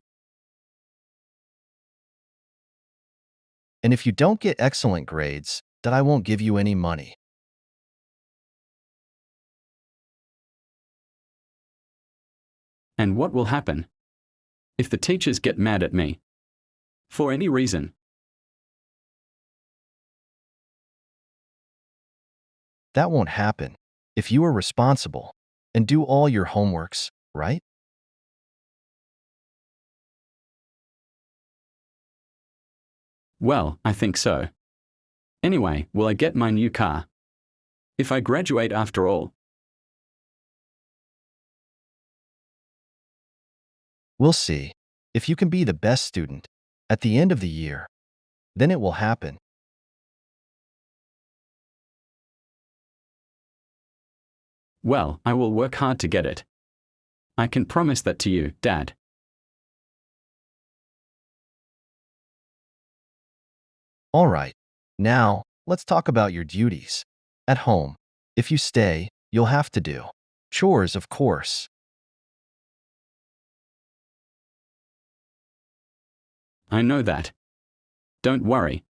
And if you don't get excellent grades, then I won't give you any money. And what will happen if the teachers get mad at me for any reason? That won't happen if you are responsible and do all your homeworks, right? Well, I think so. Anyway, will I get my new car if I graduate after all? We'll see. If you can be the best student at the end of the year, then it will happen. Well, I will work hard to get it. I can promise that to you, Dad. All right. Now, let's talk about your duties. At home, if you stay, you'll have to do chores, of course. I know that. Don't worry.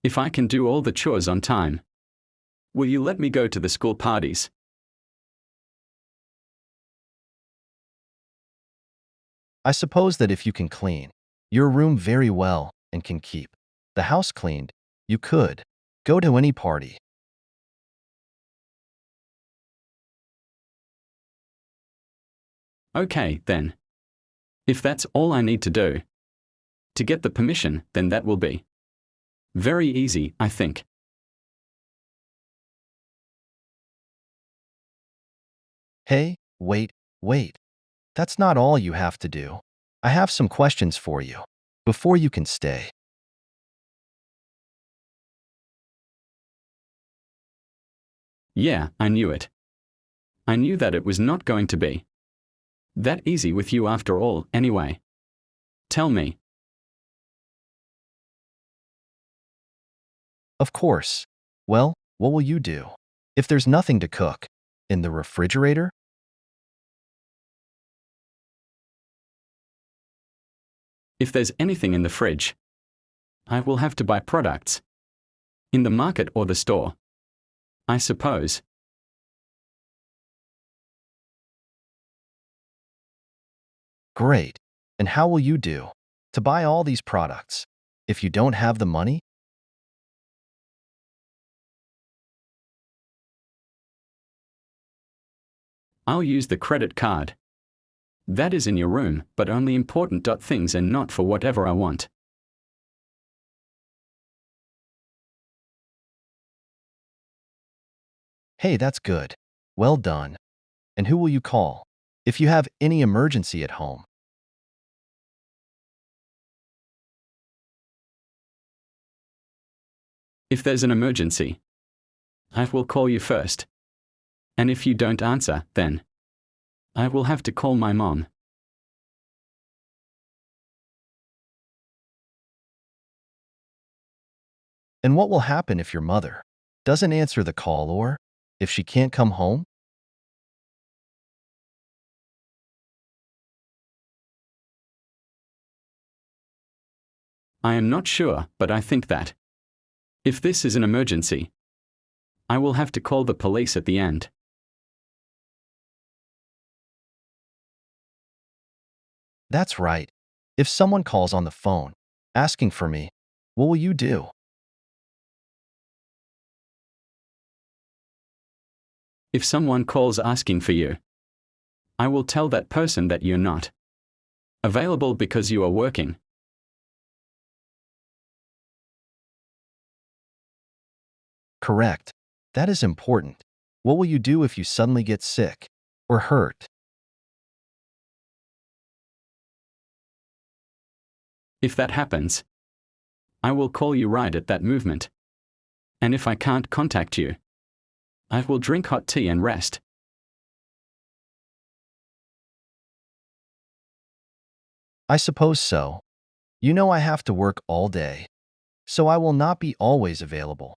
If I can do all the chores on time, will you let me go to the school parties? I suppose that if you can clean your room very well and can keep the house cleaned, you could. Go to any party. Okay, then. If that's all I need to do to get the permission, then that will be very easy, I think. Hey, wait. That's not all you have to do. I have some questions for you before you can stay. Yeah, I knew it. I knew that it was not going to be that easy with you after all, anyway. Tell me. Of course. Well, what will you do? If there's nothing to cook, in the refrigerator? If there's anything in the fridge, I will have to buy products in the market or the store, I suppose. Great. And how will you do to buy all these products if you don't have the money? I'll use the credit card. That is in your room, but only important things and not for whatever I want. Hey, that's good. Well done. And who will you call if you have any emergency at home? If there's an emergency, I will call you first. And if you don't answer, then I will have to call my mom. And what will happen if your mother doesn't answer the call or if she can't come home? I am not sure, but I think that if this is an emergency, I will have to call the police at the end. That's right. If someone calls on the phone asking for me, what will you do? If someone calls asking for you, I will tell that person that you're not available because you are working. Correct. That is important. What will you do if you suddenly get sick or hurt? If that happens, I will call you right at that moment. And if I can't contact you, I will drink hot tea and rest. I suppose so. You know I have to work all day, so I will not be always available.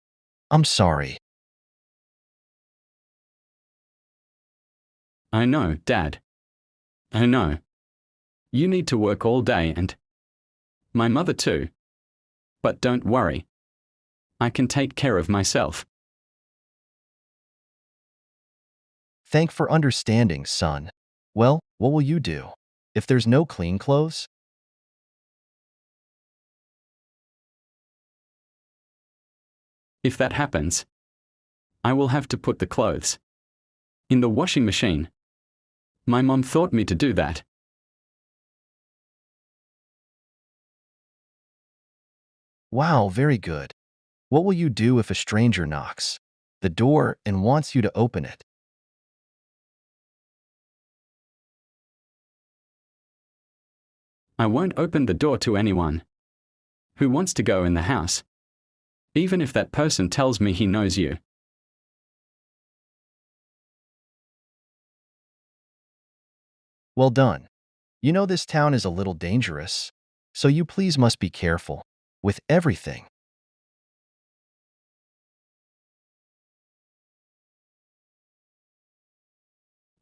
I'm sorry. I know, Dad. I know. You need to work all day and my mother too. But don't worry. I can take care of myself. Thank for understanding, son. Well, what will you do if there's no clean clothes? If that happens, I will have to put the clothes in the washing machine. My mom taught me to do that. Wow, very good. What will you do if a stranger knocks the door and wants you to open it? I won't open the door to anyone who wants to go in the house, even if that person tells me he knows you. Well done. You know this town is a little dangerous, so you please must be careful with everything.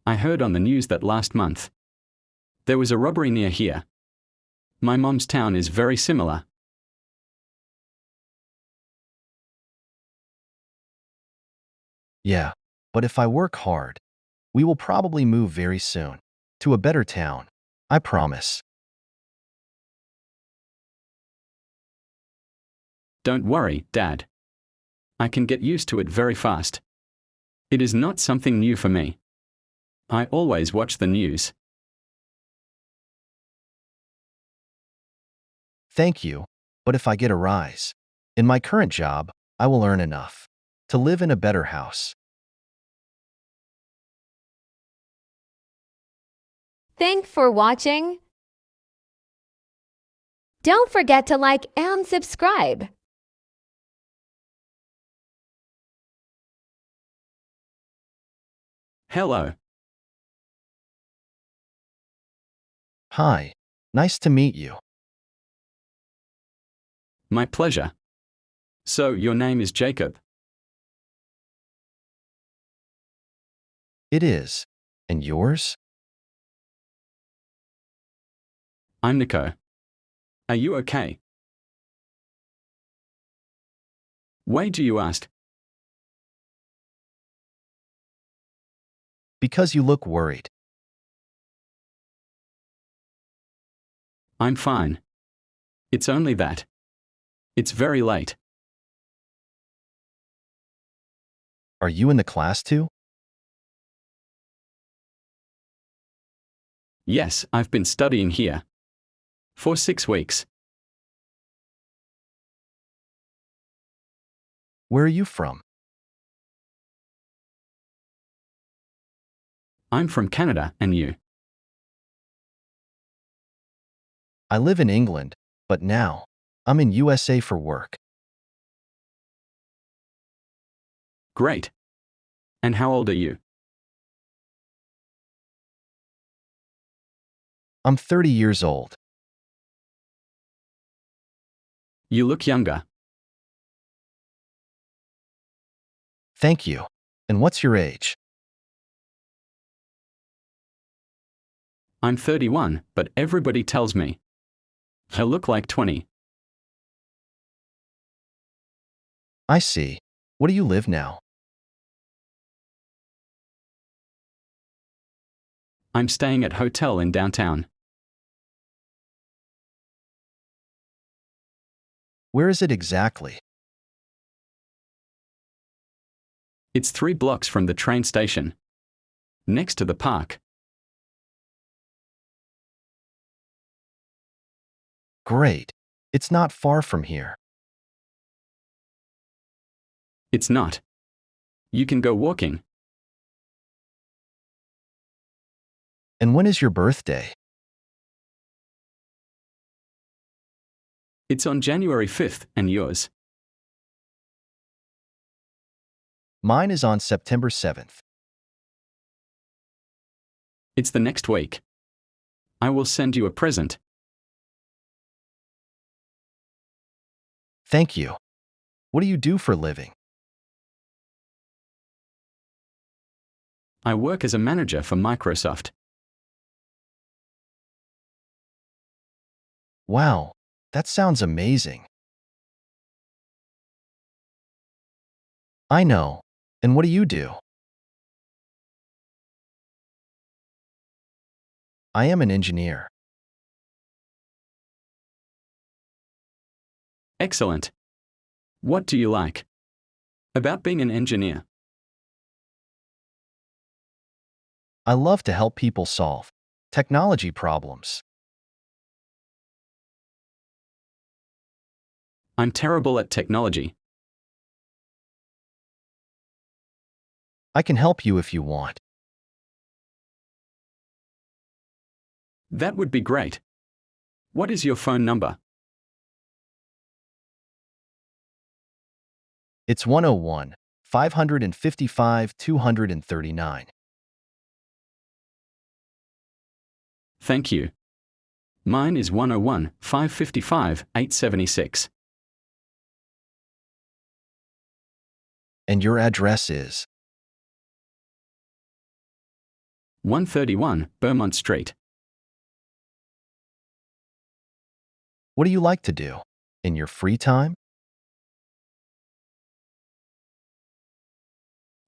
I heard on the news that last month there was a robbery near here. My mom's town is very similar. Yeah, but if I work hard, we will probably move very soon to a better town. I promise. Don't worry, Dad. I can get used to it very fast. It is not something new for me. I always watch the news. Thank you, but if I get a rise in my current job, I will earn enough to live in a better house. Thanks for watching. Don't forget to like and subscribe. Hello. Hi, nice to meet you. My pleasure. So, your name is Jacob. It is. And yours? I'm Nico. Are you okay? Why do you ask? Because you look worried. I'm fine. It's only that. It's very late. Are you in the class too? Yes, I've been studying here. For 6 weeks. Where are you from? I'm from Canada, and you? I live in England, but now I'm in USA for work. Great. And how old are you? I'm 30 years old. You look younger. Thank you. And what's your age? I'm 31, but everybody tells me I look like 20. I see. Where do you live now? I'm staying at hotel in downtown. Where is it exactly? It's 3 blocks from the train station. Next to the park. Great. It's not far from here. It's not. You can go walking. And when is your birthday? It's on January 5th, and yours? Mine is on September 7th. It's the next week. I will send you a present. Thank you. What do you do for a living? I work as a manager for Microsoft. Wow, that sounds amazing. I know. And what do you do? I am an engineer. Excellent. What do you like about being an engineer? I love to help people solve technology problems. I'm terrible at technology. I can help you if you want. That would be great. What is your phone number? It's 101 555 239. Thank you. Mine is 101 555 876. And your address is? 131 Beaumont Street. What do you like to do in your free time?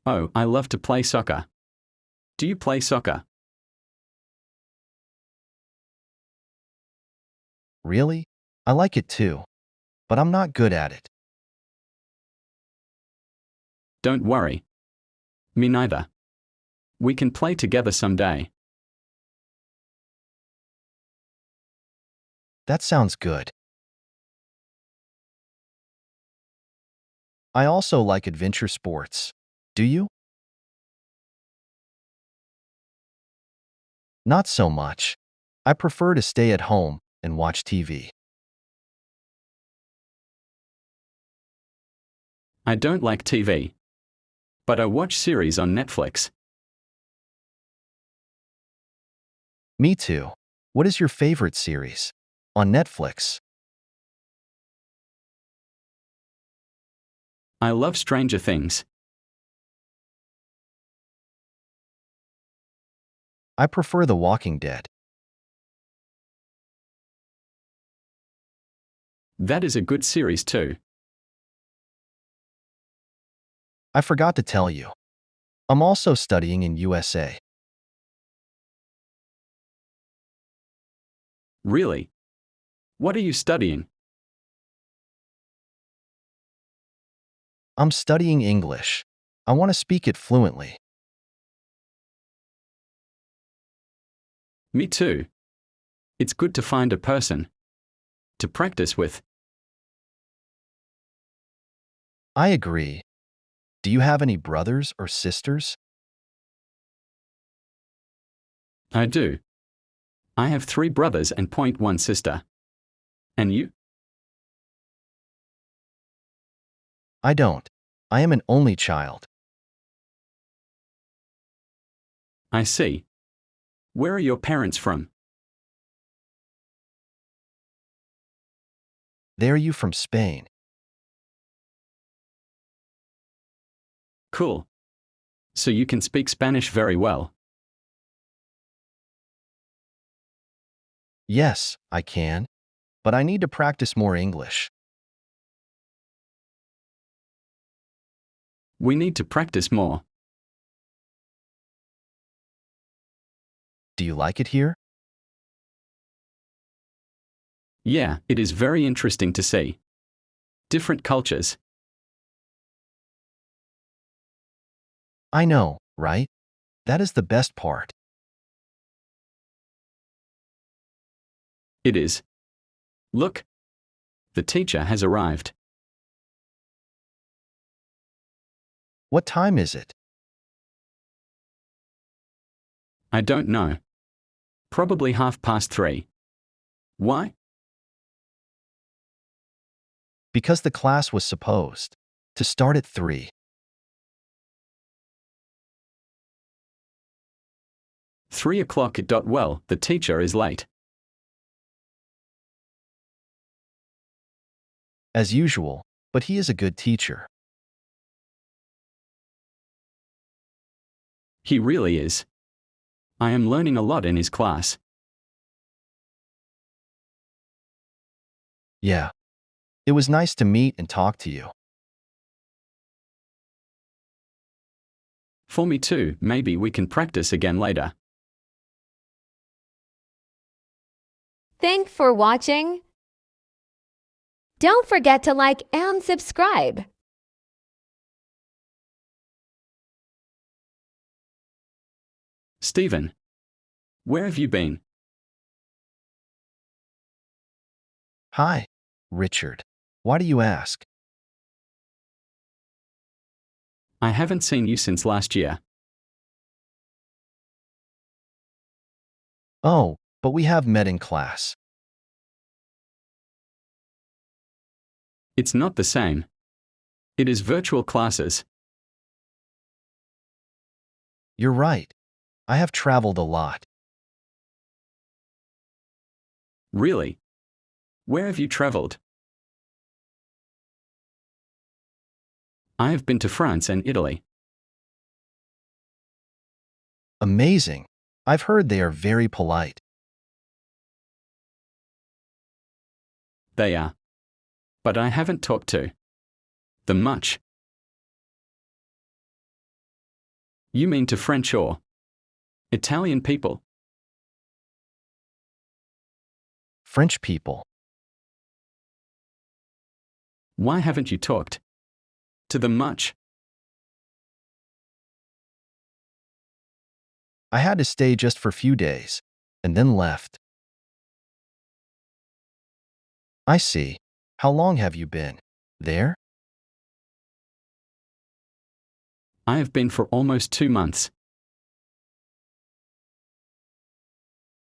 Oh, I love to play soccer. Do you play soccer? Really? I like it too, but I'm not good at it. Don't worry. Me neither. We can play together someday. That sounds good. I also like adventure sports. Do you? Not so much. I prefer to stay at home and watch TV. I don't like TV. But I watch series on Netflix. Me too. What is your favorite series? On Netflix. I love Stranger Things. I prefer The Walking Dead. That is a good series too. I forgot to tell you. I'm also studying in USA. Really? What are you studying? I'm studying English. I want to speak it fluently. Me too. It's good to find a person to practice with. I agree. Do you have any brothers or sisters? I do. I have 3 brothers and 1 sister. And you? I don't. I am an only child. I see. Where are your parents from? They are you from Spain? Cool. So you can speak Spanish very well. Yes, I can. But I need to practice more English. We need to practice more. Do you like it here? Yeah, it is very interesting to see different cultures. I know, right? That is the best part. It is. Look. The teacher has arrived. What time is it? I don't know. Probably 3:30. Why? Because the class was supposed to start at 3. 3 o'clock. Well, the teacher is late. As usual, but he is a good teacher. He really is. I am learning a lot in his class. Yeah. It was nice to meet and talk to you. For me too, maybe we can practice again later. Thanks for watching. Don't forget to like and subscribe. Stephen, where have you been? Hi, Richard. Why do you ask? I haven't seen you since last year. Oh, but we have met in class. It's not the same. It is virtual classes. You're right. I have traveled a lot. Really? Where have you traveled? I have been to France and Italy. Amazing. I've heard they are very polite. They are. But I haven't talked to them much. You mean to French or Italian people? French people. Why haven't you talked to them much? I had to stay just for a few days, and then left. I see. How long have you been there? I have been for almost 2 months.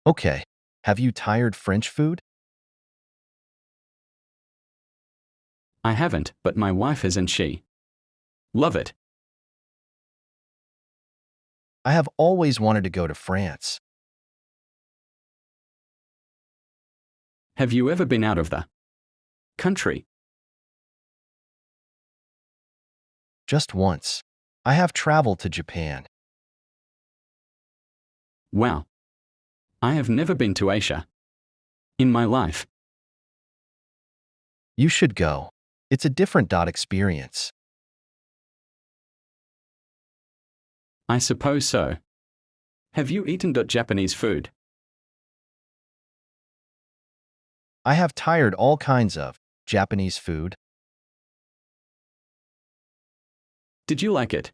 Okay. Have you tried French food? I haven't, but my wife has and she love it. I have always wanted to go to France. Have you ever been out of the country? Just once. I have traveled to Japan. Wow. I have never been to Asia in my life. You should go. It's a different experience. I suppose so. Have you eaten Japanese food? I have tried all kinds of Japanese food. Did you like it?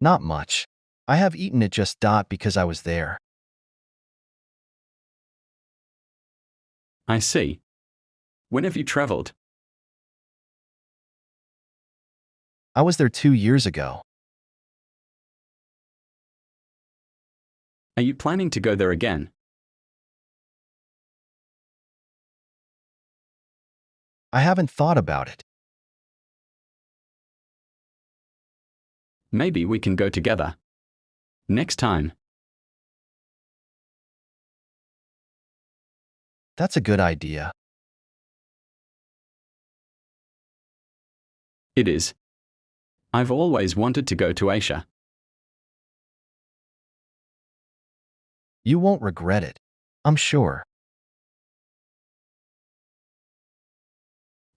Not much. I have eaten it just because I was there. I see. When have you traveled? I was there 2 years ago. Are you planning to go there again? I haven't thought about it. Maybe we can go together next time. That's a good idea. It is. I've always wanted to go to Asia. You won't regret it, I'm sure.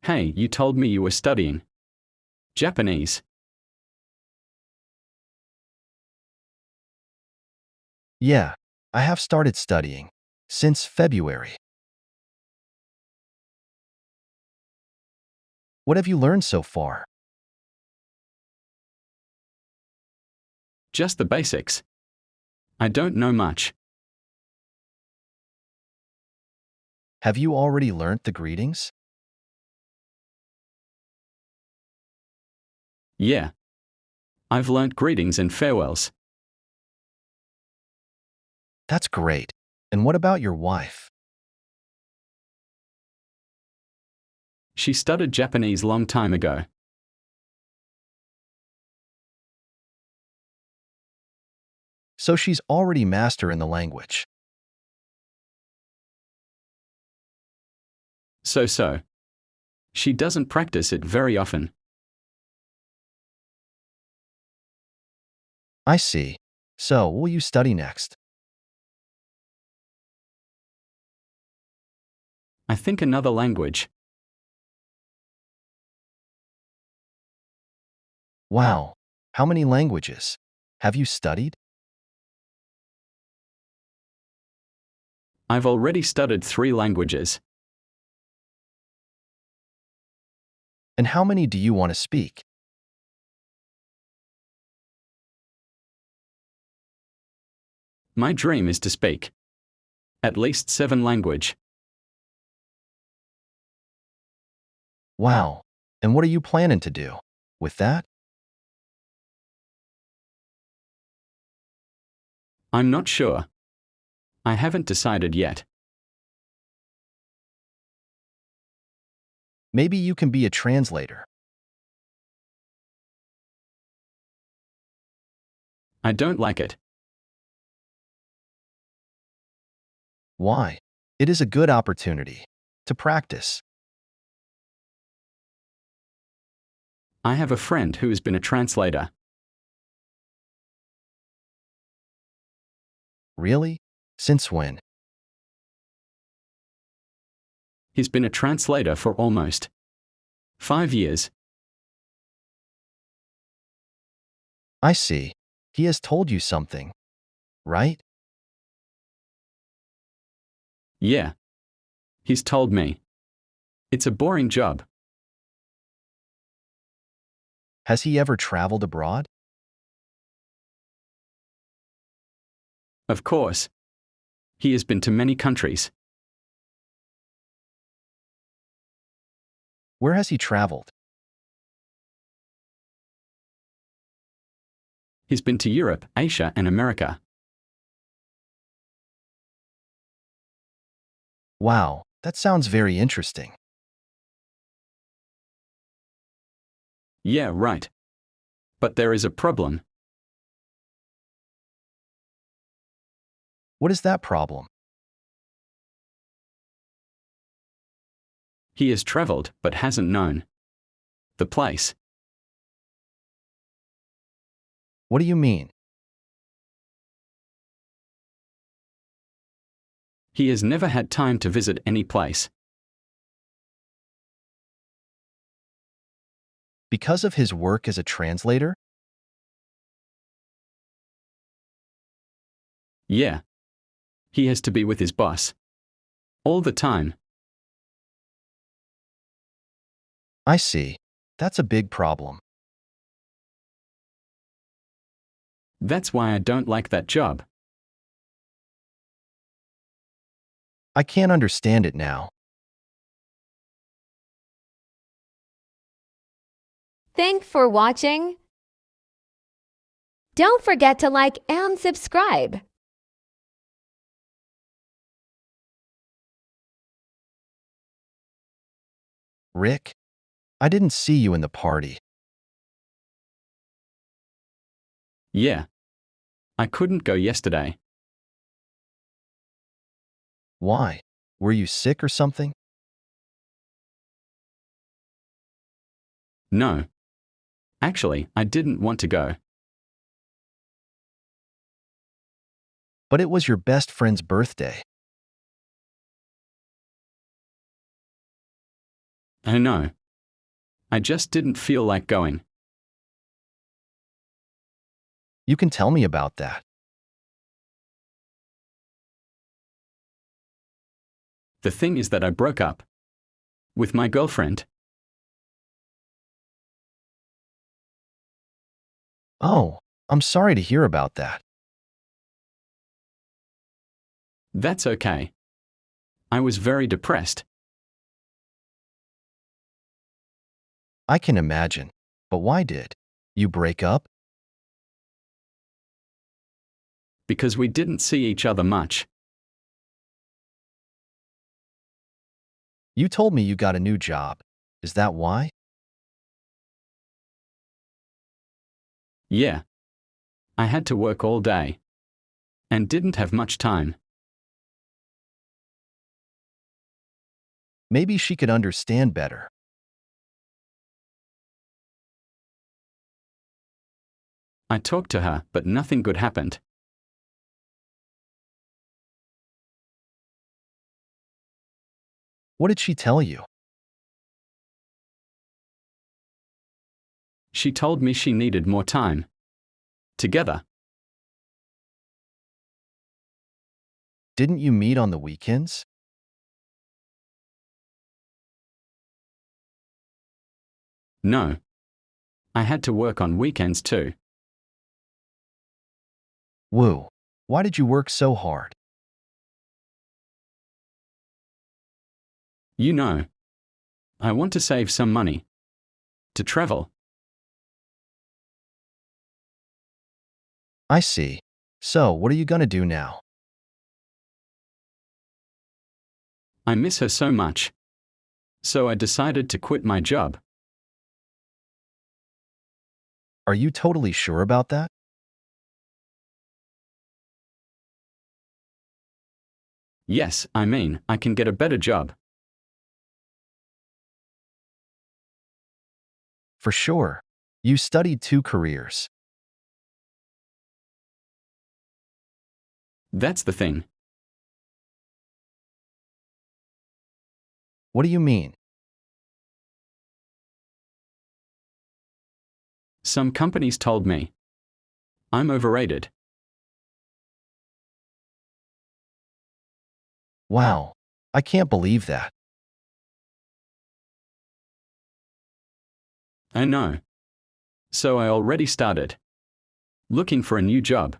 Hey, you told me you were studying Japanese. Yeah, I have started studying since February. What have you learned so far? Just the basics. I don't know much. Have you already learned the greetings? Yeah. I've learnt greetings and farewells. That's great. And what about your wife? She studied Japanese long time ago. So she's already master in the language. So. She doesn't practice it very often. I see. So, what will you study next? I think another language. Wow. How many languages have you studied? I've already studied 3 languages. And how many do you want to speak? My dream is to speak at least 7 languages. Wow. And what are you planning to do with that? I'm not sure. I haven't decided yet. Maybe you can be a translator. I don't like it. Why? It is a good opportunity to practice. I have a friend who has been a translator. Really? Since when? He's been a translator for almost 5 years. I see. He has told you something, right? Yeah. He's told me. It's a boring job. Has he ever traveled abroad? Of course. He has been to many countries. Where has he traveled? He's been to Europe, Asia, and America. Wow, that sounds very interesting. Yeah, right. But there is a problem. What is that problem? He has traveled but hasn't known the place. What do you mean? He has never had time to visit any place. Because of his work as a translator? Yeah. He has to be with his boss all the time. I see. That's a big problem. That's why I don't like that job. I can't understand it now. Thanks for watching. Don't forget to like and subscribe. Rick, I didn't see you in the party. Yeah. I couldn't go yesterday. Why? Were you sick or something? No. Actually, I didn't want to go. But it was your best friend's birthday. I know. I just didn't feel like going. You can tell me about that. The thing is that I broke up with my girlfriend. Oh, I'm sorry to hear about that. That's okay. I was very depressed. I can imagine. But why did you break up? Because we didn't see each other much. You told me you got a new job. Is that why? Yeah. I had to work all day. And didn't have much time. Maybe she could understand better. I talked to her, but nothing good happened. What did she tell you? She told me she needed more time together. Didn't you meet on the weekends? No. I had to work on weekends too. Woo. Why did you work so hard? You know. I want to save some money to travel. I see. So, what are you gonna do now? I miss her so much. So I decided to quit my job. Are you totally sure about that? Yes, I mean, I can get a better job. For sure. You studied 2 careers. That's the thing. What do you mean? Some companies told me I'm overrated. Wow. I can't believe that. I know. So I already started looking for a new job.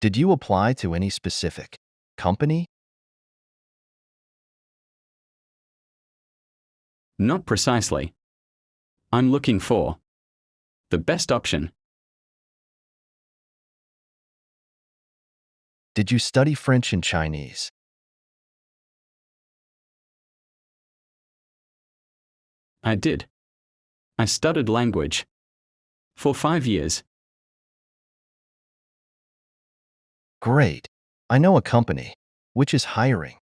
Did you apply to any specific company? Not precisely. I'm looking for the best option. Did you study French and Chinese? I did. I studied language for 5 years. Great. I know a company which is hiring.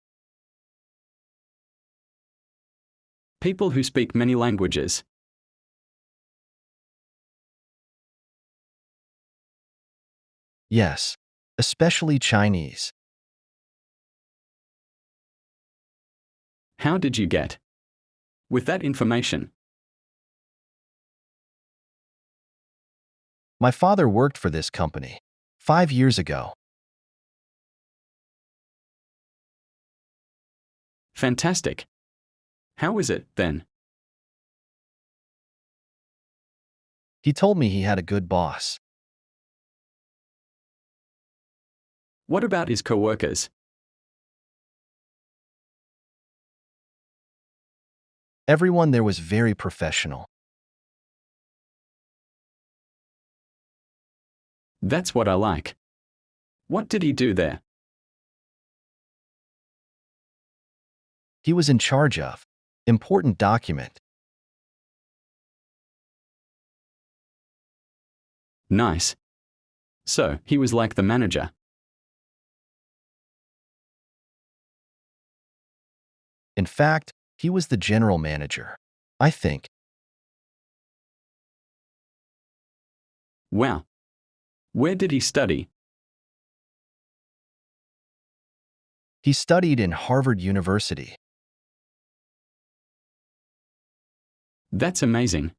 People who speak many languages. Yes, especially Chinese. How did you get with that information? My father worked for this company 5 years ago. Fantastic. How is it, then? He told me he had a good boss. What about his coworkers? Everyone there was very professional. That's what I like. What did he do there? He was in charge of important document. Nice. So, he was like the manager. In fact, he was the general manager, I think. Wow. Where did he study? He studied in Harvard University. That's amazing.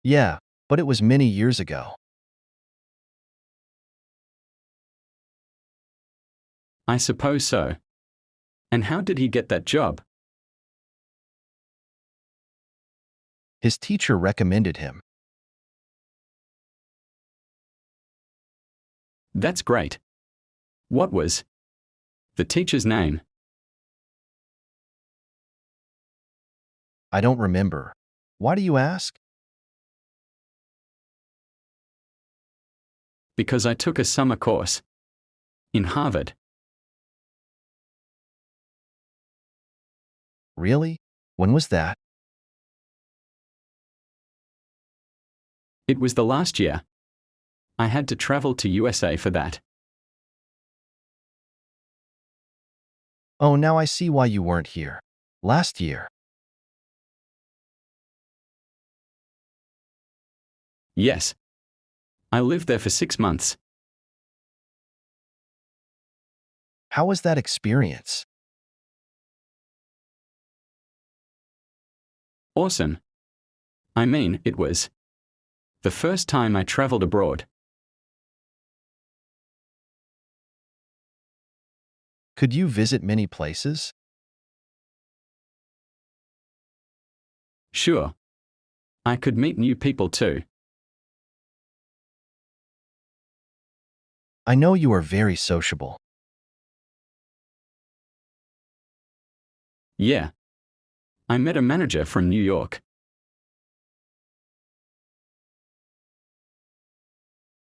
Yeah, but it was many years ago. I suppose so. And how did he get that job? His teacher recommended him. That's great. What was the teacher's name? I don't remember. Why do you ask? Because I took a summer course in Harvard. Really? When was that? It was the last year. I had to travel to USA for that. Oh, now I see why you weren't here last year. Yes. I lived there for 6 months. How was that experience? Awesome. I mean, it was the first time I traveled abroad. Could you visit many places? Sure. I could meet new people too. I know you are very sociable. Yeah. I met a manager from New York.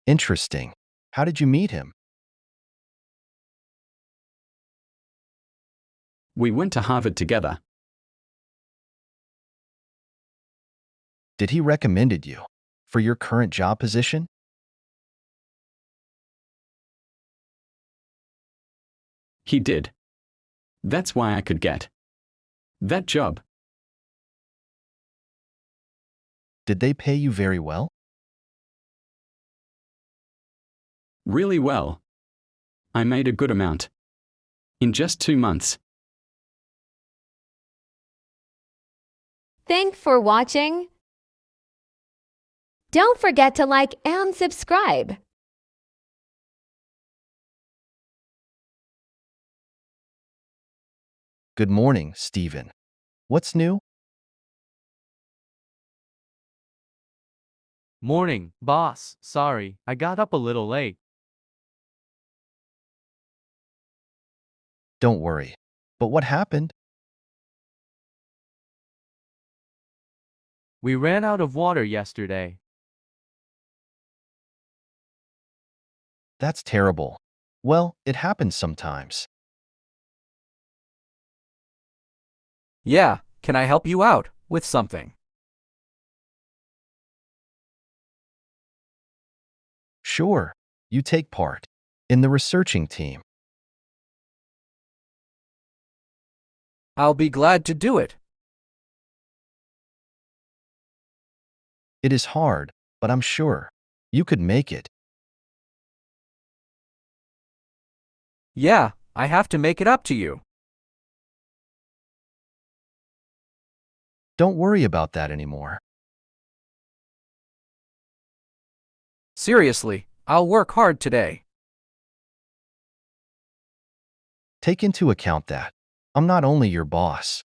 Interesting. How did you meet him? We went to Harvard together. Did he recommended you for your current job position? He did. That's why I could get that job. Did they pay you very well? Really well. I made a good amount. In just 2 months. Thanks for watching. Don't forget to like and subscribe. Good morning, Stephen. What's new? Morning, boss. Sorry, I got up a little late. Don't worry. But what happened? We ran out of water yesterday. That's terrible. Well, it happens sometimes. Yeah, can I help you out with something? Sure, you take part in the researching team. I'll be glad to do it. It is hard, but I'm sure you could make it. Yeah, I have to make it up to you. Don't worry about that anymore. Seriously, I'll work hard today. Take into account that I'm not only your boss.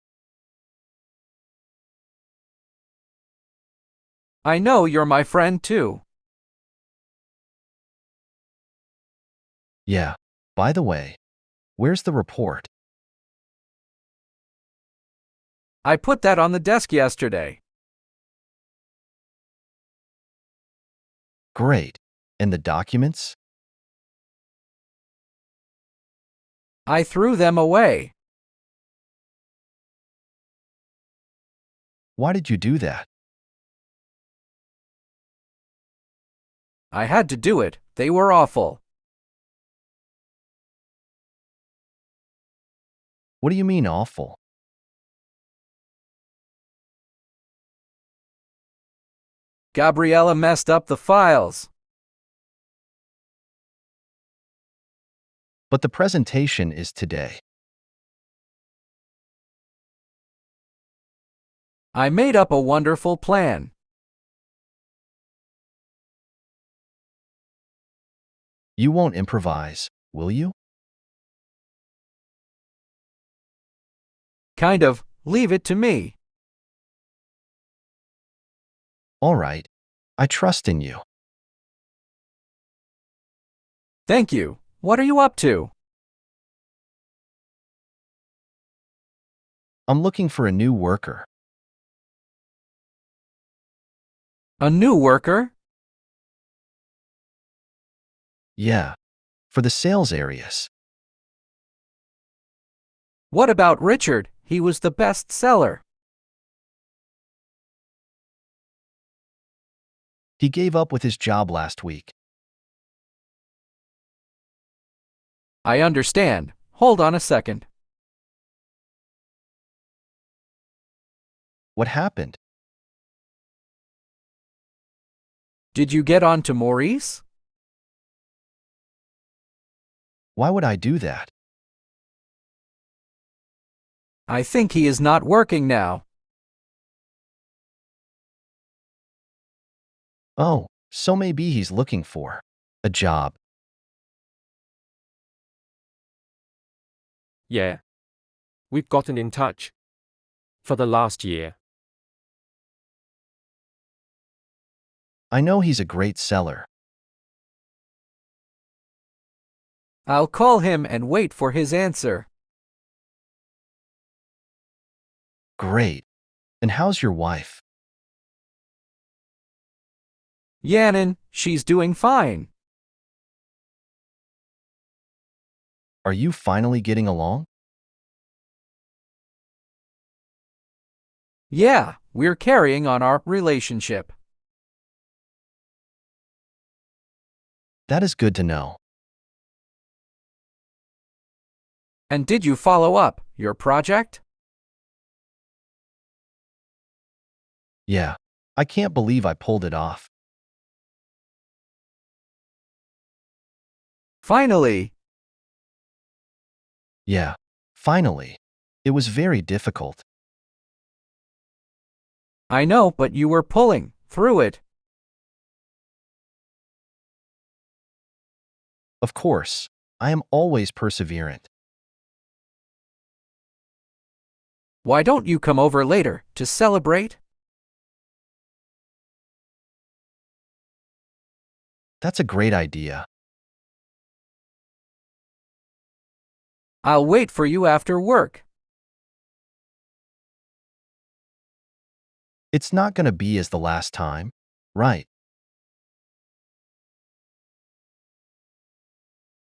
I know you're my friend too. Yeah. By the way, where's the report? I put that on the desk yesterday. Great. And the documents? I threw them away. Why did you do that? I had to do it. They were awful. What do you mean awful? Gabriella messed up the files. But the presentation is today. I made up a wonderful plan. You won't improvise, will you? Kind of, leave it to me. All right. I trust in you. Thank you. What are you up to? I'm looking for a new worker. A new worker? Yeah. For the sales areas. What about Richard? He was the best seller. He gave up with his job last week. I understand. Hold on a second. What happened? Did you get on to Maurice? Why would I do that? I think he is not working now. Oh, so maybe he's looking for a job. Yeah. We've gotten in touch. For the last year. I know he's a great seller. I'll call him and wait for his answer. Great. And how's your wife? Yannin, she's doing fine. Are you finally getting along? Yeah, we're carrying on our relationship. That is good to know. And did you follow up your project? Yeah. I can't believe I pulled it off. Finally. Yeah. Finally. It was very difficult. I know, but you were pulling through it. Of course. I am always perseverant. Why don't you come over later to celebrate? That's a great idea. I'll wait for you after work. It's not going to be as the last time, right?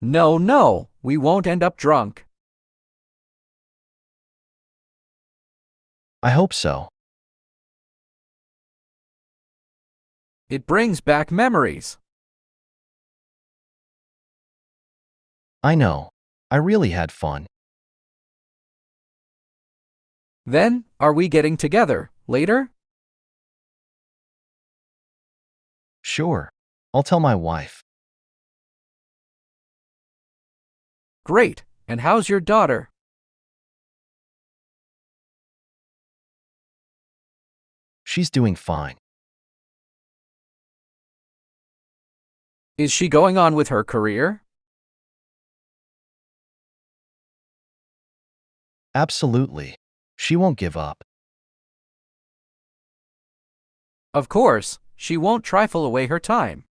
No, we won't end up drunk. I hope so. It brings back memories. I know. I really had fun. Then, are we getting together later? Sure. I'll tell my wife. Great. And how's your daughter? She's doing fine. Is she going on with her career? Absolutely. She won't give up. Of course, she won't trifle away her time.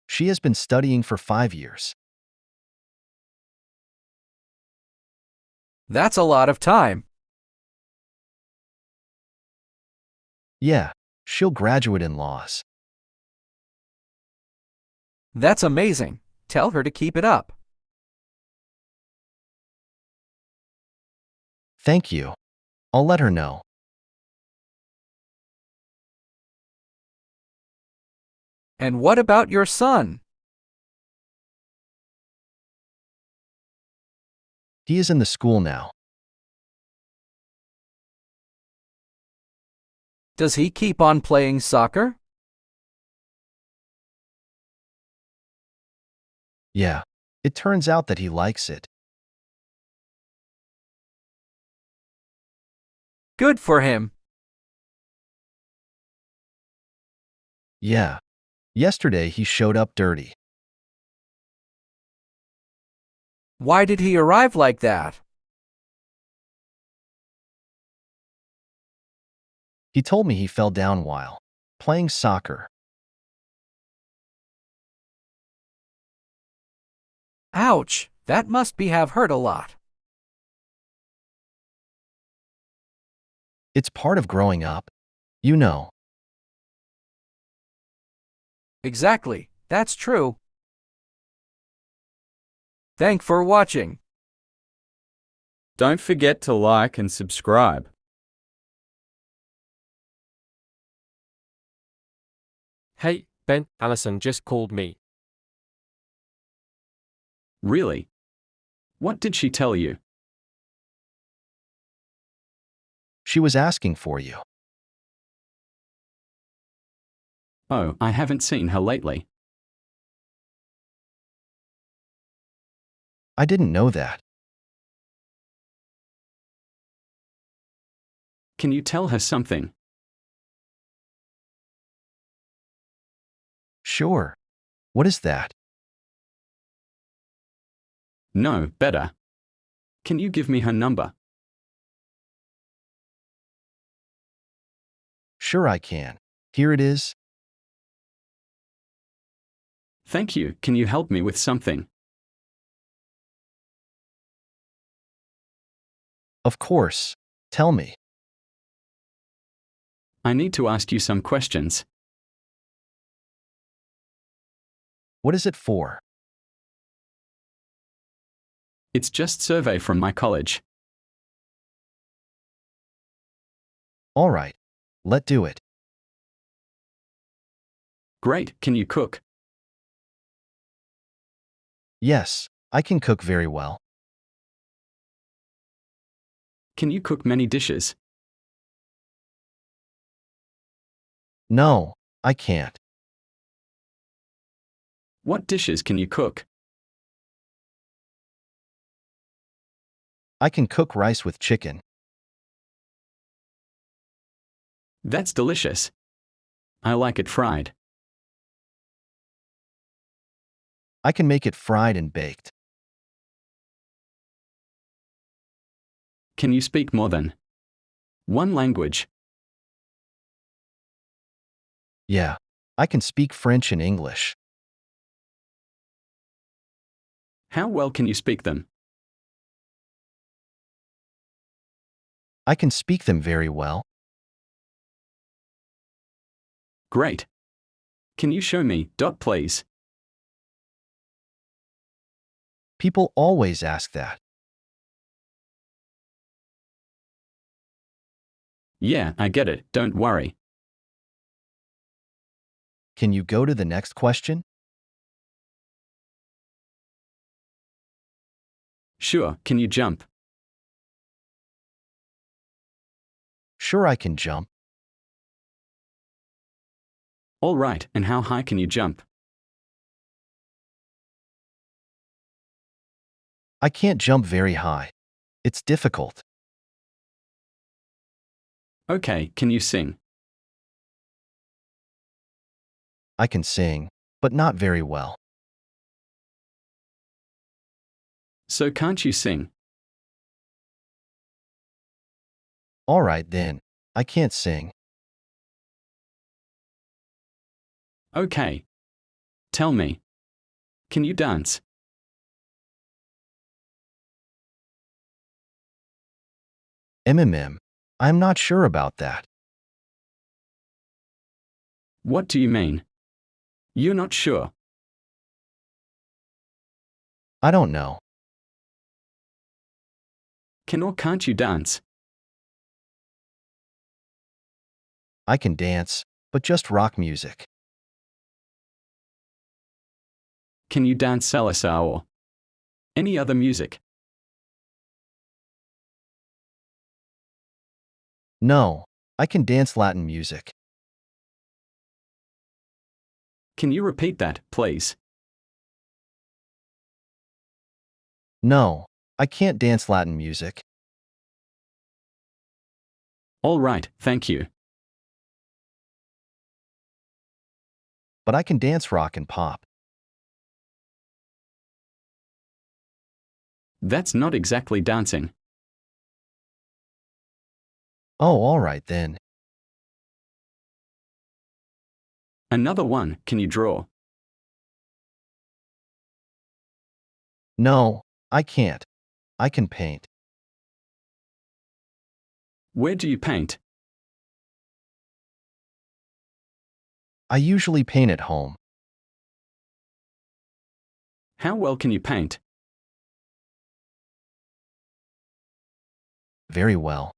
She has been studying for 5 years. That's a lot of time. Yeah, she'll graduate in laws. That's amazing. Tell her to keep it up. Thank you. I'll let her know. And what about your son? He is in the school now. Does he keep on playing soccer? Yeah. It turns out that he likes it. Good for him. Yeah. Yesterday he showed up dirty. Why did he arrive like that? He told me he fell down while playing soccer. Ouch, that must have hurt a lot. It's part of growing up. You know. Exactly, that's true. Thanks for watching. Don't forget to like and subscribe. Hey, Ben, Allison just called me. Really? What did she tell you? She was asking for you. Oh, I haven't seen her lately. I didn't know that. Can you tell her something? Sure. What is that? No, better. Can you give me her number? Sure I can. Here it is. Thank you. Can you help me with something? Of course. Tell me. I need to ask you some questions. What is it for? It's just survey from my college. All right. Let's do it. Great. Can you cook? Yes, I can cook very well. Can you cook many dishes? No, I can't. What dishes can you cook? I can cook rice with chicken. That's delicious. I like it fried. I can make it fried and baked. Can you speak more than one language? Yeah, I can speak French and English. How well can you speak them? I can speak them very well. Great. Can you show me, please? People always ask that. Yeah, I get it, don't worry. Can you go to the next question? Sure, can you jump? Sure, I can jump. All right, and how high can you jump? I can't jump very high. It's difficult. Okay, can you sing? I can sing, but not very well. So can't you sing? All right then, I can't sing. Okay. Tell me. Can you dance? I'm not sure about that. What do you mean? You're not sure. I don't know. Can or can't you dance? I can dance, but just rock music. Can you dance salsa or any other music? No, I can dance Latin music. Can you repeat that, please? No, I can't dance Latin music. All right, thank you. But I can dance rock and pop. That's not exactly dancing. Oh, all right then. Another one, can you draw? No, I can't. I can paint. Where do you paint? I usually paint at home. How well can you paint? Very well.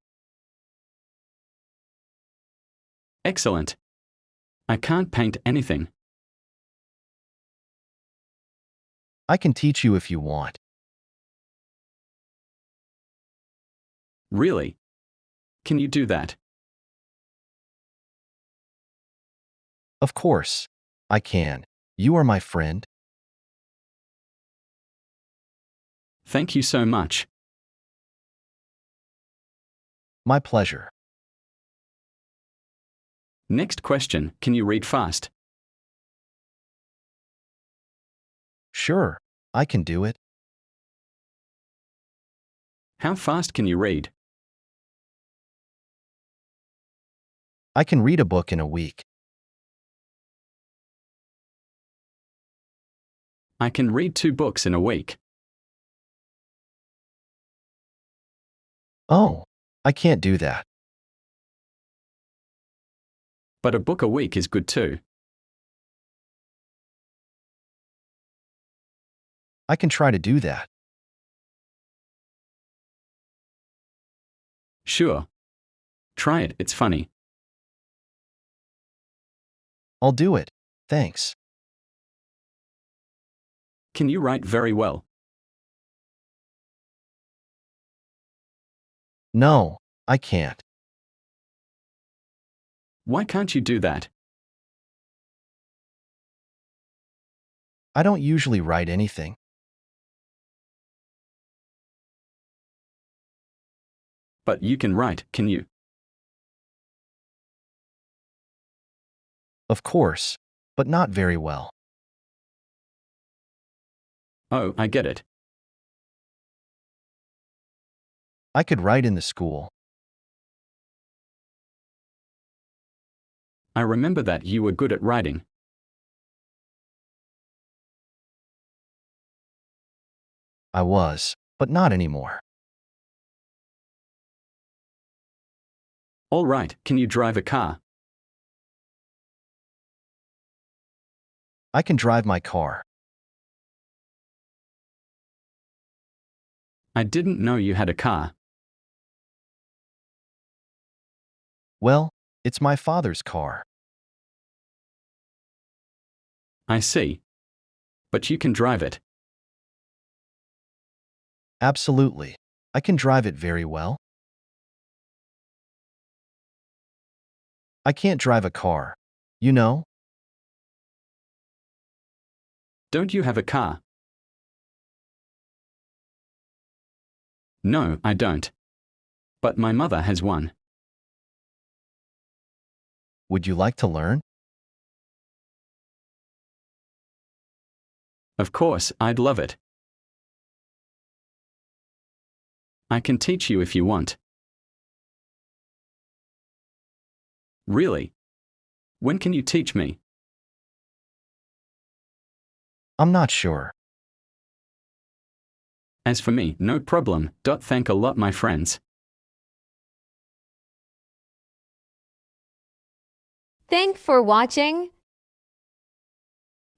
Excellent. I can't paint anything. I can teach you if you want. Really? Can you do that? Of course. I can. You are my friend. Thank you so much. My pleasure. Next question, can you read fast? Sure, I can do it. How fast can you read? I can read a book in a week. I can read 2 books in a week. Oh, I can't do that. But a book a week is good too. I can try to do that. Sure. Try it, it's funny. I'll do it. Thanks. Can you write very well? No, I can't. Why can't you do that? I don't usually write anything. But you can write, can you? Of course, but not very well. Oh, I get it. I could write in the school. I remember that you were good at writing. I was, but not anymore. All right, can you drive a car? I can drive my car. I didn't know you had a car. Well, it's my father's car. I see. But you can drive it. Absolutely. I can drive it very well. I can't drive a car. You know? Don't you have a car? No, I don't. But my mother has one. Would you like to learn? Of course, I'd love it. I can teach you if you want. Really? When can you teach me? I'm not sure. As for me, no problem. Thank a lot, my friends. Thanks for watching.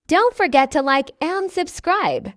Don't forget to like and subscribe.